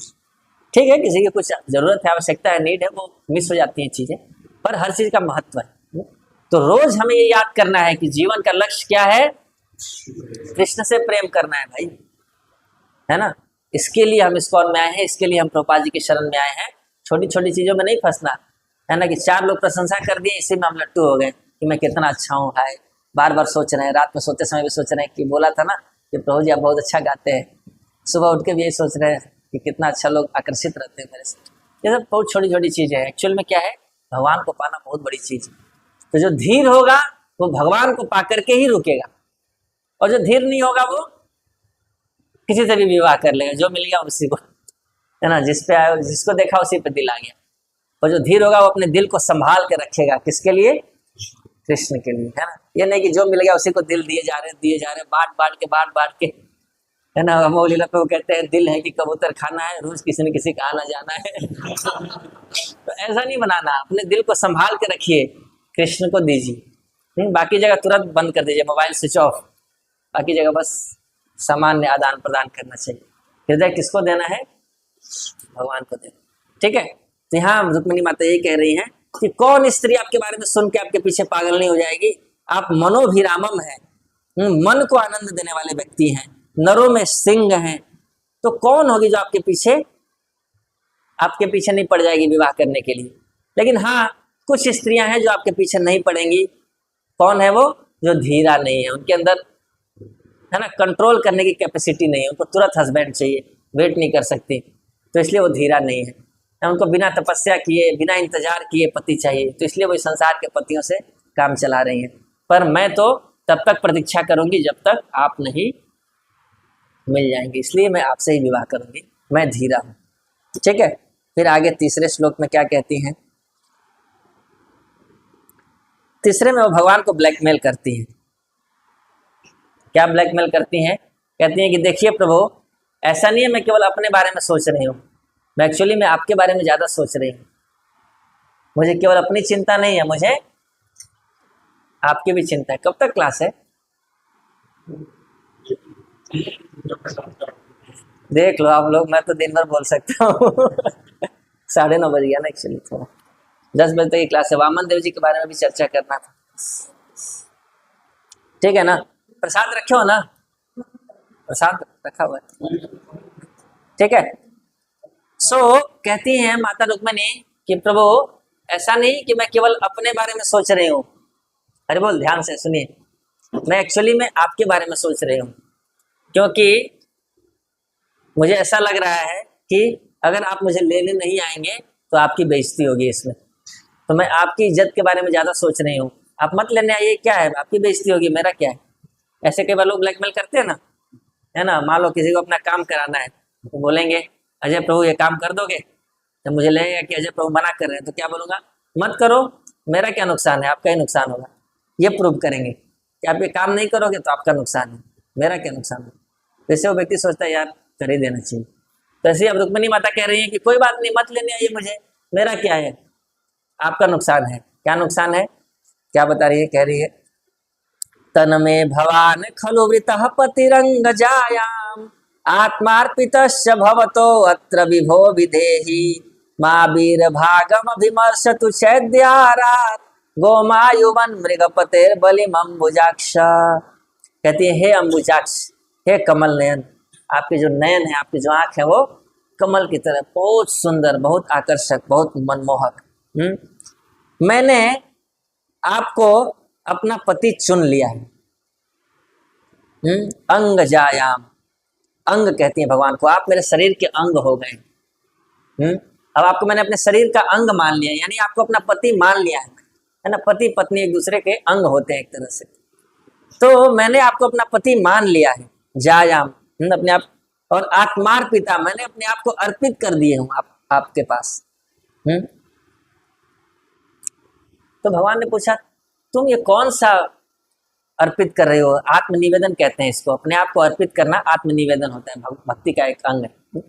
ठीक है, किसी की कुछ जरूरत है, आवश्यकता है, नीड है, वो मिस हो जाती हैं चीजें, पर हर चीज का महत्व है। तो रोज हमें ये याद करना है कि जीवन का लक्ष्य क्या है, कृष्ण से प्रेम करना है भाई, है ना। इसके लिए हम इस्कॉन में आए हैं, इसके लिए हम प्रभुपाद जी की शरण में आए हैं। छोटी छोटी चीजों में नहीं फंसना, है ना। कि 4 लोग प्रशंसा कर दिए, इसी में हम लट्टू हो गए कि मैं कितना अच्छा हूँ, हाय बार बार सोच रहे हैं, रात में सोते समय भी सोच रहे हैं कि बोला था ना कि प्रभु जी आप बहुत अच्छा गाते हैं, सुबह उठ के भी यही सोच रहे हैं कि कितना अच्छा लोग आकर्षित रहते हैं मेरे से। ये सब बहुत छोटी छोटी चीजें हैं। एक्चुअल में क्या है, भगवान को पाना बहुत बड़ी चीज है। तो जो धीर होगा वो भगवान को पा करके ही रुकेगा, और जो धीर नहीं होगा वो किसी से भी विवाह कर लेगा, जो मिल गया उसी को, है ना। जिसको देखा उसी पे दिल आ गया। और जो धीर होगा वो अपने दिल को संभाल के रखेगा, किसके लिए, कृष्ण के लिए, है ना। ये नहीं कि जो मिल गया उसी को दिल दिए जा रहे, बांट बांट के, है ना। अमोल लीला पे वो कहते हैं दिल है कि कबूतर खाना है, रोज किसी न किसी का आना जाना है। तो ऐसा नहीं बनाना, अपने दिल को संभाल के रखिए, कृष्ण को दीजिए। बाकी जगह तुरंत बंद कर दीजिए, मोबाइल स्विच ऑफ। बाकी जगह बस सामान्य आदान प्रदान करना चाहिए। हृदय किसको देना है? भगवान को देना, ठीक है। तो यहाँ रुक्मिणी माता यही कह रही हैं कि कौन स्त्री आपके बारे में सुन के आपके पीछे पागल नहीं हो जाएगी। आप मनोभिरामम है, मन को आनंद देने वाले व्यक्ति हैं, नरों में सिंह हैं, तो कौन होगी जो आपके पीछे नहीं पड़ जाएगी विवाह करने के लिए। लेकिन हाँ, कुछ स्त्रियां हैं जो आपके पीछे नहीं पड़ेंगी। कौन है वो? जो धीरा नहीं है, उनके अंदर, है ना, कंट्रोल करने की कैपेसिटी नहीं है, उनको तुरंत हस्बैंड चाहिए, वेट नहीं कर सकती, तो इसलिए वो धीरा नहीं है। उनको बिना तपस्या किए, बिना इंतजार किए पति चाहिए, तो इसलिए वो संसार के पतियों से काम चला रही हैं। पर मैं तो तब तक प्रतीक्षा करूंगी जब तक आप नहीं मिल जाएंगे, इसलिए मैं आपसे ही विवाह करूंगी, मैं धीरा हूं, ठीक है। फिर आगे तीसरे श्लोक में क्या कहती हैं? तीसरे में वो भगवान को ब्लैकमेल करती हैं। क्या ब्लैकमेल करती हैं? कहती हैं कि देखिए प्रभु, ऐसा नहीं है मैं केवल अपने बारे में सोच रही हूँ, मैं एक्चुअली मैं आपके बारे में ज्यादा सोच रही हूँ। मुझे केवल अपनी चिंता नहीं है, मुझे आपकी भी चिंता है। कब तक क्लास है? देख लो आप लोग, मैं तो दिन भर बोल सकता हूँ। 9:30 बज गया ना, एक्चुअली थोड़ा 10 बजे तक की क्लास है। वामन देव जी के बारे में भी चर्चा करना था, ठीक है ना। प्रसाद रखे हो ना? प्रसाद रखा हुआ है, ठीक है। कहती हैं माता रुक्मिणी कि प्रभु, ऐसा नहीं कि मैं केवल अपने बारे में सोच रही हूँ। अरे बोल, ध्यान से सुनिए, मैं एक्चुअली में आपके बारे में सोच रही हूँ, क्योंकि मुझे ऐसा लग रहा है कि अगर आप मुझे लेने नहीं आएंगे तो आपकी बेइज्जती होगी इसमें, तो मैं आपकी इज्जत के बारे में ज्यादा सोच रही हूँ। आप मत लेने आइए, क्या है, आपकी बेइज्जती होगी, मेरा क्या है। ऐसे कई बार लोग ब्लैकमेल करते हैं ना, है ना। मान लो किसी को अपना काम कराना है, तो बोलेंगे अजय प्रभु ये काम कर दोगे, तो मुझे लगेगा कि अजय प्रभु मना कर रहे हैं, तो क्या बोलूंगा, मत करो, मेरा क्या नुकसान है, आपका ही नुकसान होगा। ये प्रूव करेंगे कि आप ये काम नहीं करोगे तो आपका नुकसान है, मेरा क्या नुकसान है। वैसे वो व्यक्ति सोचता है यार कर ही देना चाहिए। तो ऐसे अब रुक्मिणी माता कह रही है कि कोई बात नहीं, मत लेने आइए मुझे, मेरा क्या है, आपका नुकसान है। क्या नुकसान है, क्या बता रही है? कह रही है तन में भवान खलु वृतः पतिरंग जायाम आत्मार्पितस्य भवतो अत्र विभो विधेहि मां वीर भागम अभिमर्शतु चैद्यारात गोमायुवन मृगपतेर बलिम अम्बुजाक्ष। कहती है हे अम्बुजाक्ष, हे कमल नयन, आपके जो नयन है, आपकी जो आंख है, वो कमल की तरह बहुत सुंदर, बहुत आकर्षक, बहुत मनमोहक। मैंने आपको अपना पति चुन लिया है। अंग जायाम, अंग कहती है भगवान को, आप मेरे शरीर के अंग हो गए। अब आपको मैंने अपने शरीर का अंग मान लिया, यानी आपको अपना पति मान लिया है ना। पति पत्नी एक दूसरे के अंग होते हैं एक तरह से। तो मैंने आपको अपना पति मान लिया है, जायाम अपने आप, और आत्मार्पिता, मैंने अपने आप को अर्पित कर दिए हूं आपके पास। तो भगवान ने पूछा तुम ये कौन सा अर्पित कर रहे हो? आत्मनिवेदन कहते हैं इसको, अपने आप को अर्पित करना आत्मनिवेदन होता है, भक्ति का एक अंग है।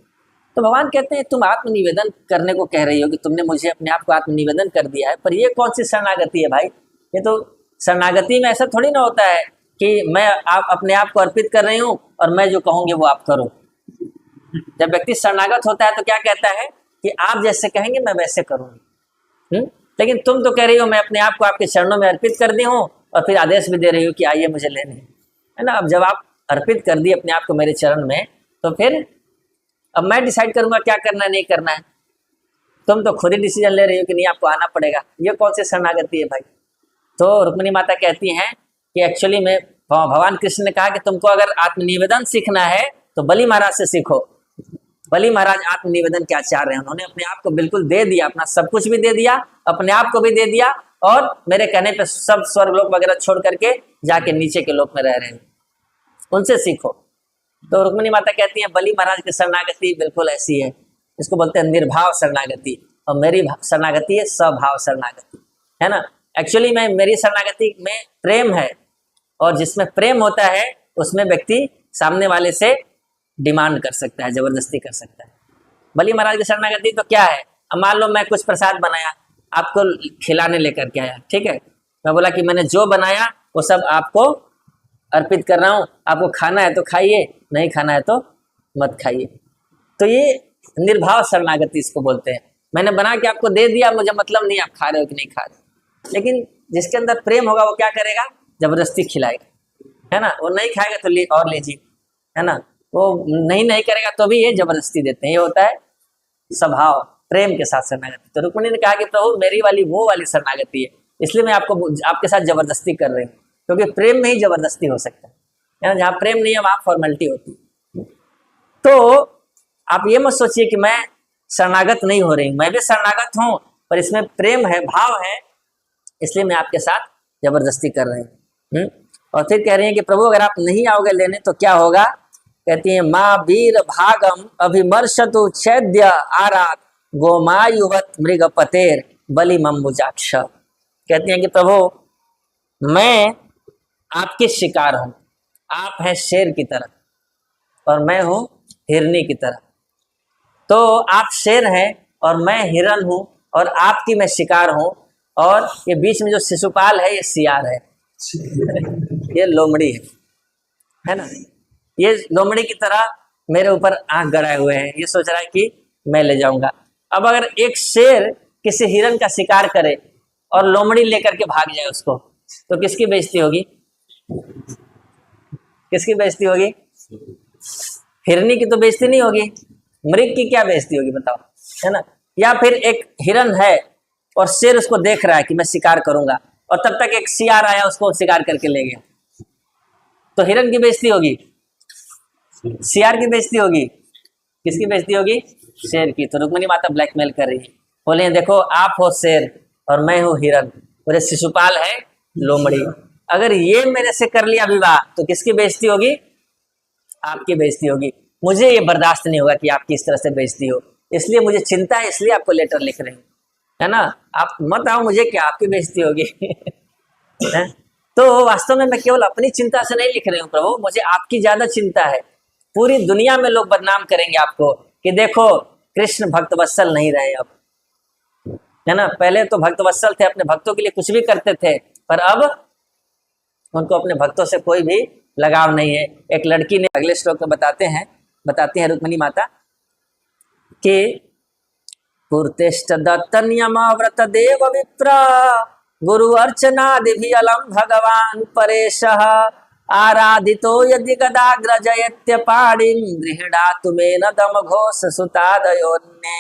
तो भगवान कहते हैं तुम आत्मनिवेदन करने को कह रही हो कि तुमने मुझे अपने आप को आत्मनिवेदन कर दिया है, पर ये कौन सी शरणागति है भाई? ये तो शरणागति में ऐसा थोड़ी ना होता है कि मैं आप अपने आप को अर्पित कर रही हूँ और मैं जो कहूँगी वो आप करो। जब व्यक्ति शरणागत होता है तो क्या कहता है कि आप जैसे कहेंगे मैं वैसे करूँगी। लेकिन तुम तो कह रही हो मैं अपने आप को आपके चरणों में अर्पित कर दी हूँ, और फिर आदेश भी दे रही हो कि आइए मुझे लेने, है ना। अब जब आप अर्पित कर दिए अपने आप को मेरे चरण में, तो फिर अब मैं डिसाइड करूंगा क्या करना है नहीं करना है। तुम तो खुद ही डिसीजन ले रही हो कि नहीं आपको आना पड़ेगा। ये कौन सी शरणागति है भाई? तो रुक्मिणी माता कहती हैं कि एक्चुअली में भगवान कृष्ण ने कहा कि तुमको अगर आत्मनिवेदन सीखना है तो बलि महाराज से सीखो। बलि महाराज आत्मनिवेदन क्या चाह रहे हैं, उन्होंने अपने आप को बिल्कुल दे दिया, अपना सब कुछ भी दे दिया, अपने आप को भी दे दिया, और मेरे कहने पे सब स्वर्गलोक वगैरह छोड़ करके जाके नीचे के लोक में रह रहे हैं। उनसे सीखो। तो रुक्मिणी माता कहती है बलि महाराज की शरणागति बिल्कुल ऐसी है, इसको बोलते हैं निर्भाव शरणागति, और मेरी शरणागति है स्वभाव शरणागति, है ना। एक्चुअली में मेरी शरणागति में प्रेम है, और जिसमें प्रेम होता है उसमें व्यक्ति सामने वाले से डिमांड कर सकता है, जबरदस्ती कर सकता है। बलि महाराज की शरणागति तो क्या है, अब मान लो मैं कुछ प्रसाद बनाया, आपको खिलाने लेकर के आया, ठीक है, मैं बोला कि मैंने जो बनाया वो सब आपको अर्पित कर रहा हूँ, आपको खाना है तो खाइए, नहीं खाना है तो मत खाइए। तो ये निर्भाव शरणागति इसको बोलते हैं। मैंने बना के आपको दे दिया, मुझे मतलब नहीं आप खा रहे हो कि नहीं खा रहे, लेकिन जिसके अंदर प्रेम होगा वो क्या करेगा, जबरदस्ती खिलाएगा, है ना। वो नहीं खाएगा तो और लीजिए, है ना। वो नहीं करेगा तो भी ये जबरदस्ती देते हैं। ये होता है स्वभाव, प्रेम के साथ शरणागति। तो रुक्मिणी ने कहा कि प्रभु मेरी वाली वो वाली शरणागति है, इसलिए मैं आपके साथ जबरदस्ती कर रही हूँ, क्योंकि प्रेम में ही जबरदस्ती हो सकता है ना। जहाँ प्रेम नहीं है वहां फॉर्मेलिटी होती है। तो आप ये मत सोचिए कि मैं शरणागत नहीं हो रही, मैं भी शरणागत हूँ, पर इसमें प्रेम है, भाव है, इसलिए मैं आपके साथ जबरदस्ती कर रही हूँ। और फिर कह रही है कि प्रभु अगर आप नहीं आओगे लेने तो क्या होगा। कहती है माँ वीर भागम अभिमर्शतु छेद्य आरात गोमायुवत मृगपतेर बलि मम्बुजाक्ष। कहती हैं कि प्रभु मैं आपके शिकार हूं, आप हैं शेर की तरह और मैं हूं हिरनी की तरह। तो आप शेर हैं और मैं हिरन हूं और आपकी मैं शिकार हूं, और ये बीच में जो शिशुपाल है ये सियार है ये लोमड़ी है ना। ये लोमड़ी की तरह मेरे ऊपर आंख गड़ाए हुए हैं, ये सोच रहा है कि मैं ले जाऊंगा। अब अगर एक शेर किसी हिरन का शिकार करे और लोमड़ी लेकर के भाग जाए उसको, तो किसकी बेइज्जती होगी, किसकी बेइज्जती होगी। हिरनी की तो बेइज्जती नहीं होगी, मृग की क्या बेइज्जती होगी बताओ, है ना। या फिर एक हिरन है और शेर उसको देख रहा है कि मैं शिकार करूंगा, और तब तक एक सियार आया उसको शिकार करके ले गया, तो हिरन की बेइज्जती होगी, सियार की बेइज्जती होगी, किसकी बेइज्जती होगी, शेर की। तो रुक्मिणी माता ब्लैकमेल कर रही है, बोले देखो आप हो शेर और मैं हूँ हिरन, मेरे शिशुपाल है लोमड़ी, अगर ये मेरे से कर लिया विवाह तो किसकी बेइज्जती होगी, आपकी बेइज्जती होगी। मुझे ये बर्दाश्त नहीं होगा कि आपकी इस तरह से बेइज्जती हो, इसलिए मुझे चिंता है, इसलिए आपको लेटर लिख रही हूँ, है ना। आप मत आओ, मुझे क्या आपकी बेइज्जती होगी तो वास्तव में मैं केवल अपनी चिंता से नहीं लिख रही हूँ प्रभु, मुझे आपकी ज्यादा चिंता है। पूरी दुनिया में लोग बदनाम करेंगे आपको कि देखो कृष्ण भक्तवत्सल नहीं रहे अब, है ना। पहले तो भक्तवत्सल थे, अपने भक्तों के लिए कुछ भी करते थे, पर अब उनको अपने भक्तों से कोई भी लगाव नहीं है। एक लड़की ने, अगले श्लोक में बताती है रुक्मिणी माता कि पूर्तिष्ठ दत्त नियम व्रत देव विप्र गुरु अर्चनादि अलम भगवान परेशः आराधितो यदि गदाग्रजयत्य पाणिं गृह्णातु मेन दम घोष सुतादयोन्ये।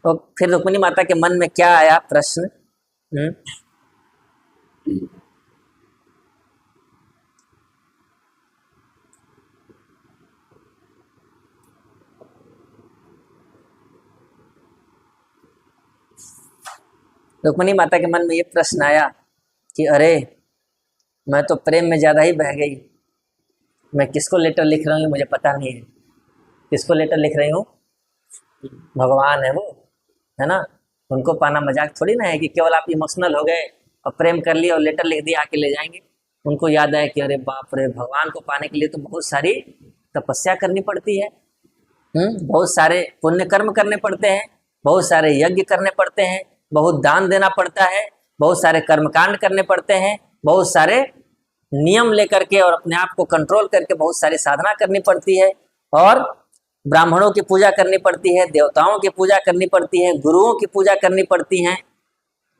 तो फिर रुक्मिणी माता के मन में क्या आया प्रश्न, रुक्मिणी माता के मन में ये प्रश्न आया कि अरे मैं तो प्रेम में ज्यादा ही बह गई, मैं किसको लेटर लिख रही हूँ मुझे पता नहीं है, किसको लेटर लिख रही हूँ, भगवान है वो, है ना। उनको पाना मजाक थोड़ी ना है कि केवल आप इमोशनल हो गए और प्रेम कर लिया और लेटर लिख दिया आके ले जाएंगे। उनको याद आया कि अरे बाप रे, भगवान को पाने के लिए तो बहुत सारी तपस्या करनी पड़ती है, बहुत सारे पुण्य कर्म करने पड़ते हैं, बहुत सारे यज्ञ करने पड़ते हैं, बहुत दान देना पड़ता है, बहुत सारे कर्मकांड करने पड़ते हैं, बहुत सारे नियम लेकर के और अपने आप को कंट्रोल करके बहुत सारी साधना करनी पड़ती है, और ब्राह्मणों की पूजा करनी पड़ती है, देवताओं की पूजा करनी पड़ती है, गुरुओं की पूजा करनी पड़ती है।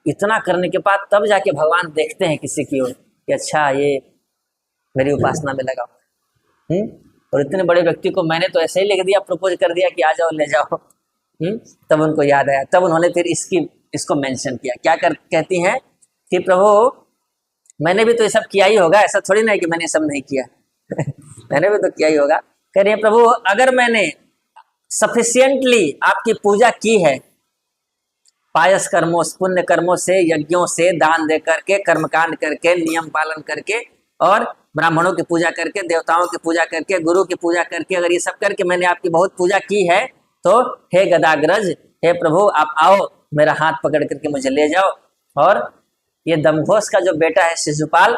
इतना करने के बाद तब जाके भगवान देखते हैं किसी की ओर कि अच्छा ये मेरी उपासना में लगा हुआ। और इतने बड़े व्यक्ति को मैंने तो ऐसे ही लिख दिया, प्रपोज कर दिया कि आ जाओ ले जाओ। तब उनको याद आया, तब उन्होंने फिर इसको मेंशन किया। क्या कहती हैं कि प्रभु मैंने भी तो ये सब किया ही होगा, ऐसा थोड़ी ना है कि मैंने सब नहीं किया मैंने भी तो किया ही होगा। कह रही है प्रभु अगर मैंने सफिशिएंटली आपकी पूजा की है, पायस कर्मों, पुण्य कर्मों से, यज्ञों से, दान दे करके, कर्मकांड करके, नियम पालन करके, और ब्राह्मणों की पूजा करके, देवताओं की पूजा करके, गुरु की पूजा करके, अगर ये सब करके मैंने आपकी बहुत पूजा की है तो हे गदाग्रज, हे प्रभु आप आओ, मेरा हाथ पकड़ करके मुझे ले जाओ, और ये दमघोष का जो बेटा है शिशुपाल,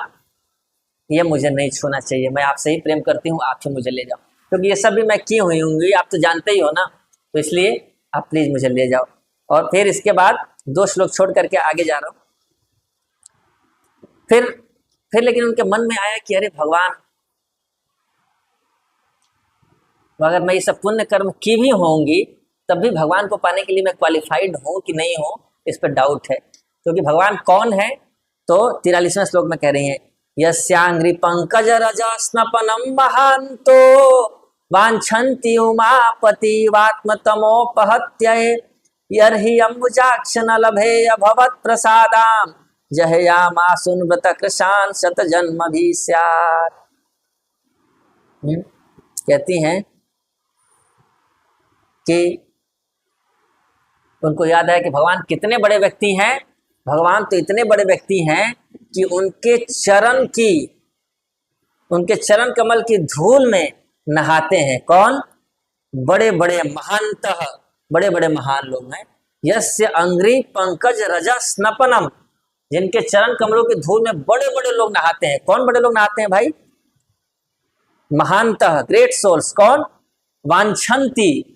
ये मुझे नहीं छूना चाहिए, मैं आपसे ही प्रेम करती हूँ, आप ही मुझे ले जाओ, क्योंकि ये सब भी मैं की हुई होंगी, आप तो जानते ही हो ना, तो इसलिए आप प्लीज मुझे ले जाओ। और फिर इसके बाद 2 श्लोक छोड़ करके आगे जा रहा हूँ। फिर लेकिन उनके मन में आया कि अरे भगवान, अगर मैं ये सब पुण्य कर्म की भी होंगी तब भी भगवान को पाने के लिए मैं क्वालिफाइड हूँ कि नहीं हूँ, इस पर डाउट है। क्योंकि भगवान कौन है, तो 43वें श्लोक में कह रही है, यस्यांग्रि पंकज रज स्नपनम महांतो वांछन्ति उमापति वात्मतमोपहत्यै यर्हि अम्बुजाक्ष न लभे अभवत् प्रसादाम जहयामासुन व्रत कृशान शत जन्म भी स्यात्। कहती हैं कि उनको याद है कि भगवान कितने बड़े व्यक्ति हैं, भगवान तो इतने बड़े व्यक्ति हैं कि उनके चरण कमल की धूल में नहाते हैं। कौन? बड़े बड़े महानतः, बड़े बड़े महान लोग हैं। यस्य अंग्री पंकज रज स्नपनम, जिनके चरण कमलों की धूल में बड़े बड़े लोग नहाते हैं। कौन बड़े लोग नहाते हैं भाई? महानतः, ग्रेट सोल्स। कौन? वांछन्ति,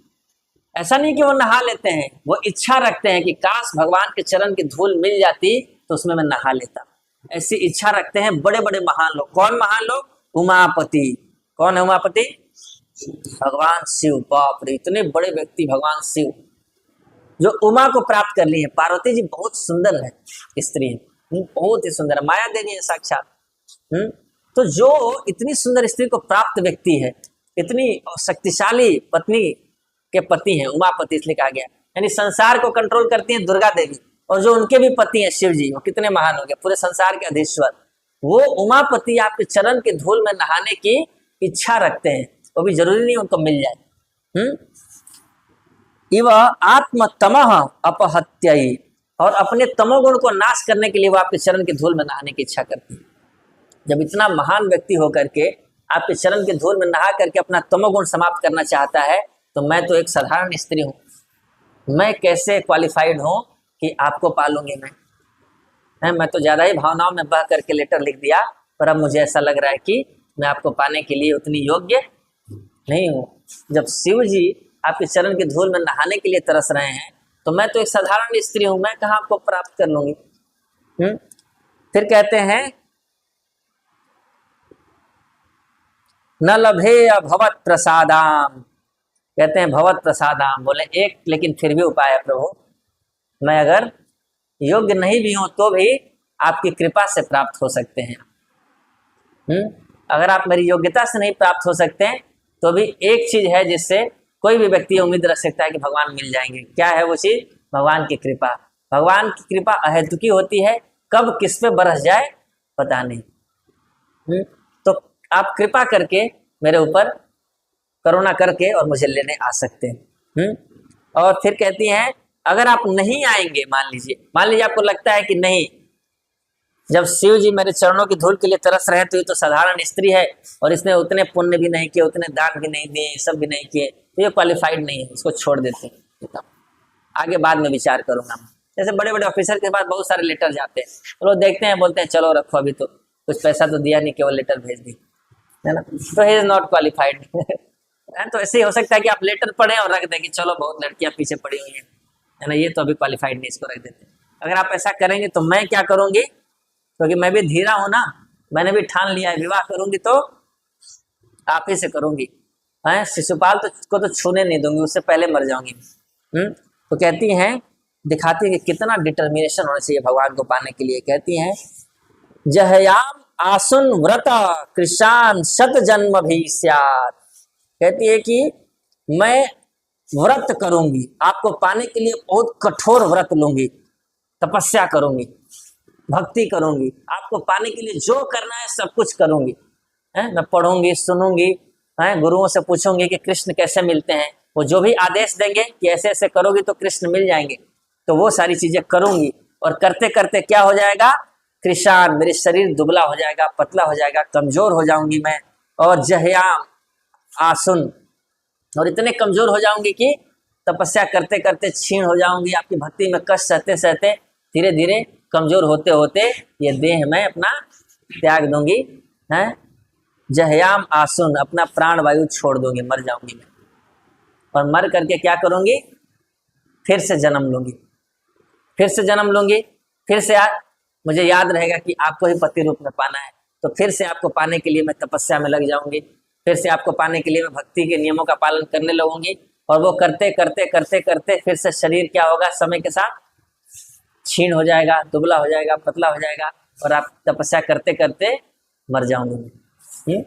ऐसा नहीं कि वो नहा लेते हैं, वो इच्छा रखते हैं कि काश भगवान के चरण की धूल मिल जाती तो उसमें मैं नहा लेता, ऐसी इच्छा रखते हैं बड़े बड़े महान लोग। कौन महान लोग? उमापति। कौन है उमापति? भगवान शिव। बाप रे, इतने बड़े व्यक्ति भगवान शिव जो उमा को प्राप्त कर ली है। पार्वती जी बहुत सुंदर है स्त्री, बहुत ही सुंदर है, माया देवी है साक्षात। तो जो इतनी सुंदर स्त्री को प्राप्त व्यक्ति है, इतनी शक्तिशाली पत्नी के पति हैं, उमापति इसलिए कहा गया, यानी संसार को कंट्रोल करती हैं दुर्गा देवी, और जो उनके भी पति हैं शिव जी, वो कितने महान हो गए, पूरे संसार के अधीश्वर। वो उमापति आपके चरण के धूल में नहाने की इच्छा रखते हैं, वो भी जरूरी नहीं उनको मिल जाए। इव आत्म तमः अपहत्यई, और अपने तमोगुण को नाश करने के लिए वो आपके चरण के धूल में नहाने की इच्छा करती है। जब इतना महान व्यक्ति होकर के आपके चरण के धूल में नहा करके अपना तमोगुण समाप्त करना चाहता है, तो मैं तो एक साधारण स्त्री हूँ, मैं कैसे क्वालिफाइड हूँ कि आपको पालूंगी मैं तो ज्यादा ही भावनाओं में बह करके लेटर लिख दिया, पर अब मुझे ऐसा लग रहा है कि मैं आपको पाने के लिए उतनी योग्य नहीं हूँ। जब शिव जी आपके चरण की धूल में नहाने के लिए तरस रहे हैं, तो मैं तो एक साधारण स्त्री हूँ, मैं कहाँ आपको प्राप्त कर लूंगी। फिर कहते हैं न लभे अभवत प्रसादाम, कहते हैं भवत प्रसादाम, बोले एक लेकिन फिर भी उपाय है प्रभु, मैं अगर योग्य नहीं भी हूं तो भी आपकी कृपा से प्राप्त हो सकते हैं। अगर आप मेरी योग्यता से नहीं प्राप्त हो सकते हैं तो भी एक चीज है जिससे कोई भी व्यक्ति उम्मीद रख सकता है कि भगवान मिल जाएंगे। क्या है वो चीज? भगवान की कृपा। भगवान की कृपा अहेतुकी होती है, कब किस पे बरस जाए पता नहीं। तो आप कृपा करके मेरे ऊपर करुणा करके और मुझे लेने आ सकते हैं। और फिर कहती हैं अगर आप नहीं आएंगे, मान लीजिए आपको लगता है कि नहीं, जब शिव जी मेरे चरणों की धूल के लिए तरस रहे तो ये तो साधारण स्त्री है और इसने उतने पुण्य भी नहीं किए, उतने दान भी नहीं दिए, सब भी नहीं किए, तो ये क्वालिफाइड नहीं है, इसको छोड़ देते हैं, आगे बाद में विचार करूंगा। जैसे बड़े बड़े ऑफिसर के पास बहुत सारे लेटर जाते हैं, तो लोग देखते हैं, बोलते हैं चलो रखो, अभी तो कुछ पैसा तो दिया नहीं, केवल लेटर भेज दी, है ना, तो ही इज नॉट क्वालिफाइड। तो ऐसे ही हो सकता है कि आप लेटर पढ़े और रख दें कि चलो बहुत लड़कियां पीछे पड़ी हुई है ना, ये तो अभी क्वालिफाइड नहीं, इसको रख देते। अगर आप ऐसा करेंगे तो मैं क्या करूंगी, क्योंकि मैं भी धीरा हूं ना, मैंने भी ठान लिया है, विवाह करूंगी तो आप ही से करूंगी, है शिशुपाल को तो छूने नहीं दूंगी, उससे पहले मर जाऊंगी। तो कहती हैं, दिखाती है कि कितना डिटर्मिनेशन होना चाहिए भगवान को पाने के लिए। कहती हैं जहयाम आसुन व्रत कृशान शत जन्म भी स्यात्, कहती है कि मैं व्रत करूंगी, आपको पाने के लिए बहुत कठोर व्रत लूंगी, तपस्या करूंगी, भक्ति करूंगी, आपको पाने के लिए जो करना है सब कुछ करूंगी, है मैं पढ़ूंगी, सुनूंगी, है गुरुओं से पूछूंगी कि कृष्ण कैसे मिलते हैं, वो जो भी आदेश देंगे कि ऐसे ऐसे करोगी तो कृष्ण मिल जाएंगे, तो वो सारी चीजें करूंगी। और करते करते क्या हो जाएगा, कृशान, मेरे शरीर दुबला हो जाएगा, पतला हो जाएगा, कमजोर हो जाऊंगी मैं। और जहयाम आसुन, और इतने कमजोर हो जाऊंगी कि तपस्या करते करते क्षीण हो जाऊंगी, आपकी भक्ति में कष्ट सहते सहते धीरे धीरे कमजोर होते होते ये देह मैं अपना त्याग दूंगी, है। जहयाम आसुन, अपना प्राण वायु छोड़ दूंगी, मर जाऊंगी मैं। और मर करके क्या करूंगी, फिर से जन्म लूंगी, फिर से जन्म लूंगी, फिर से मुझे याद रहेगा कि आपको ही पति रूप में पाना है, तो फिर से आपको पाने के लिए मैं तपस्या में लग जाऊंगी, फिर से आपको पाने के लिए मैं भक्ति के नियमों का पालन करने लगूंगी। और वो करते करते करते करते फिर से शरीर क्या होगा, समय के साथ क्षीण हो जाएगा, दुबला हो जाएगा, पतला हो जाएगा, और आप तपस्या करते करते मर जाऊंगी।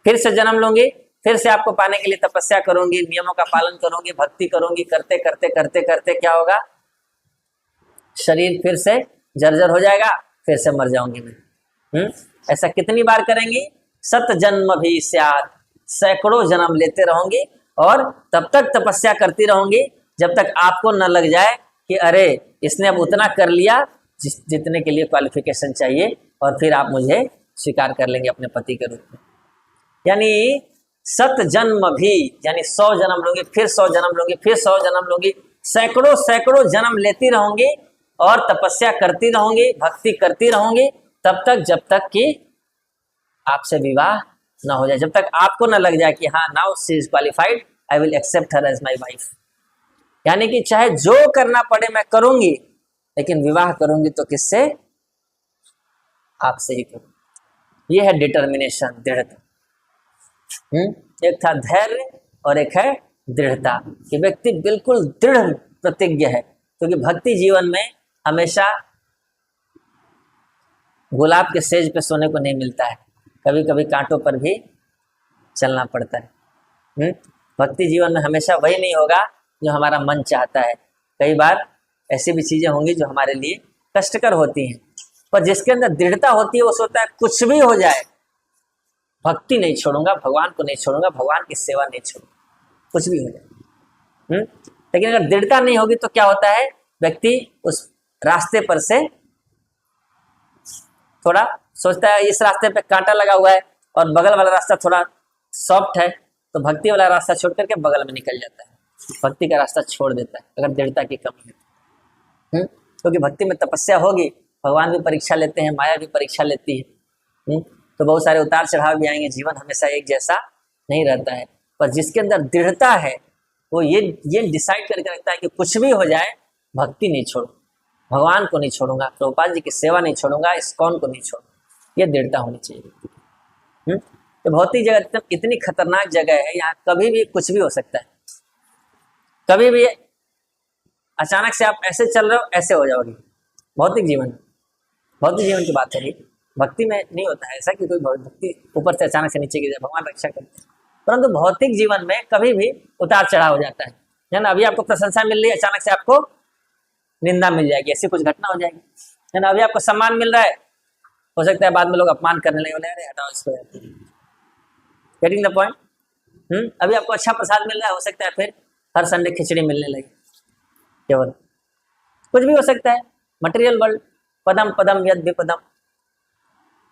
फिर से जन्म लूंगी, फिर से आपको पाने के लिए तपस्या करूंगी, नियमों का पालन करूंगी, भक्ति करूंगी, करते करते करते करते क्या होगा, शरीर फिर से जर्जर हो जाएगा, फिर से मर जाऊंगी मैं। ऐसा कितनी बार करेंगी, 7 जन्म भी स्यात्, सैकड़ों जन्म लेते रहूंगी, और तब तक तपस्या करती रहूंगी जब तक आपको न लग जाए कि अरे इसने अब उतना कर लिया जितने के लिए क्वालिफिकेशन चाहिए, और फिर आप मुझे स्वीकार कर लेंगे अपने पति के रूप में। यानी 7 जन्म भी, यानी 100 जन्म लूंगी, फिर 100 जन्म लूंगी, फिर 100 जन्म लूंगी, सैकड़ों सैकड़ों जन्म लेती रहूंगी और तपस्या करती रहूंगी, भक्ति करती रहूंगी, तब तक जब तक कि आपसे विवाह ना हो जाए, जब तक आपको ना लग जाए कि हाँ now she is qualified, I will accept her as my wife. यानी कि चाहे जो करना पड़े मैं करूंगी, लेकिन विवाह करूंगी तो किससे, आपसे ही करूंगी। ये है डिटर्मिनेशन, दृढ़ता। एक था धैर्य और एक है दृढ़ता, कि व्यक्ति बिल्कुल दृढ़ प्रतिज्ञ है, क्योंकि भक्ति जीवन में हमेशा गुलाब के सेज पे सोने को नहीं मिलता है, कभी कभी कांटों पर भी चलना पड़ता है। भक्ति जीवन में हमेशा वही नहीं होगा जो हमारा मन चाहता है, कई बार ऐसी भी चीजें होंगी जो हमारे लिए कष्टकर होती हैं, पर जिसके अंदर दृढ़ता होती है वो सोचता है कुछ भी हो जाए भक्ति नहीं छोड़ूंगा, भगवान को नहीं छोड़ूंगा, भगवान की सेवा नहीं छोड़ूंगा, कुछ भी हो जाए। लेकिन अगर दृढ़ता नहीं होगी तो क्या होता है, व्यक्ति उस रास्ते पर से थोड़ा सोचता है इस रास्ते पे कांटा लगा हुआ है और बगल वाला रास्ता थोड़ा सॉफ्ट है, तो भक्ति वाला रास्ता छोड़ करके बगल में निकल जाता है, भक्ति का रास्ता छोड़ देता है अगर दृढ़ता की कमी है। क्योंकि भक्ति में तपस्या होगी, भगवान भी परीक्षा लेते हैं, माया भी परीक्षा लेती है, तो बहुत सारे उतार चढ़ाव भी आएंगे, जीवन हमेशा एक जैसा नहीं रहता है। पर जिसके अंदर दृढ़ता है वो ये डिसाइड करके रखता है कि कुछ भी हो जाए भक्ति नहीं छोड़ू, भगवान को नहीं छोड़ूंगा, प्रभुपाद जी की सेवा नहीं छोड़ूंगा, इस्कॉन को नहीं छोड़ूंगा, ये दृढ़ता होनी चाहिए। तो भौतिक जगत इतनी खतरनाक जगह है, यहाँ कभी भी कुछ भी हो सकता है, कभी भी अचानक से आप ऐसे चल रहे हो ऐसे हो जाओगे। भौतिक जीवन की बात है, भक्ति में नहीं होता है ऐसा कि कोई भक्ति ऊपर से अचानक से नीचे गिर जाए, भगवान रक्षा करते हैं, परंतु भौतिक जीवन में कभी भी उतार चढ़ाव हो जाता है ना। अभी आपको प्रशंसा मिल रही है, अचानक से आपको निंदा मिल जाएगी, ऐसी कुछ घटना हो जाएगी, है ना। अभी आपको सम्मान मिल रहा है, हो सकता है बाद में लोग अपमान करने लगे, बोले अरे हटाओ इसको, गेटिंग द पॉइंट। अभी आपको अच्छा प्रसाद मिल रहा है, हो सकता है फिर हर संडे खिचड़ी मिलने लगी, केवल कुछ भी हो सकता है। मटेरियल वर्ल्ड, पदम पदम यद विपदम।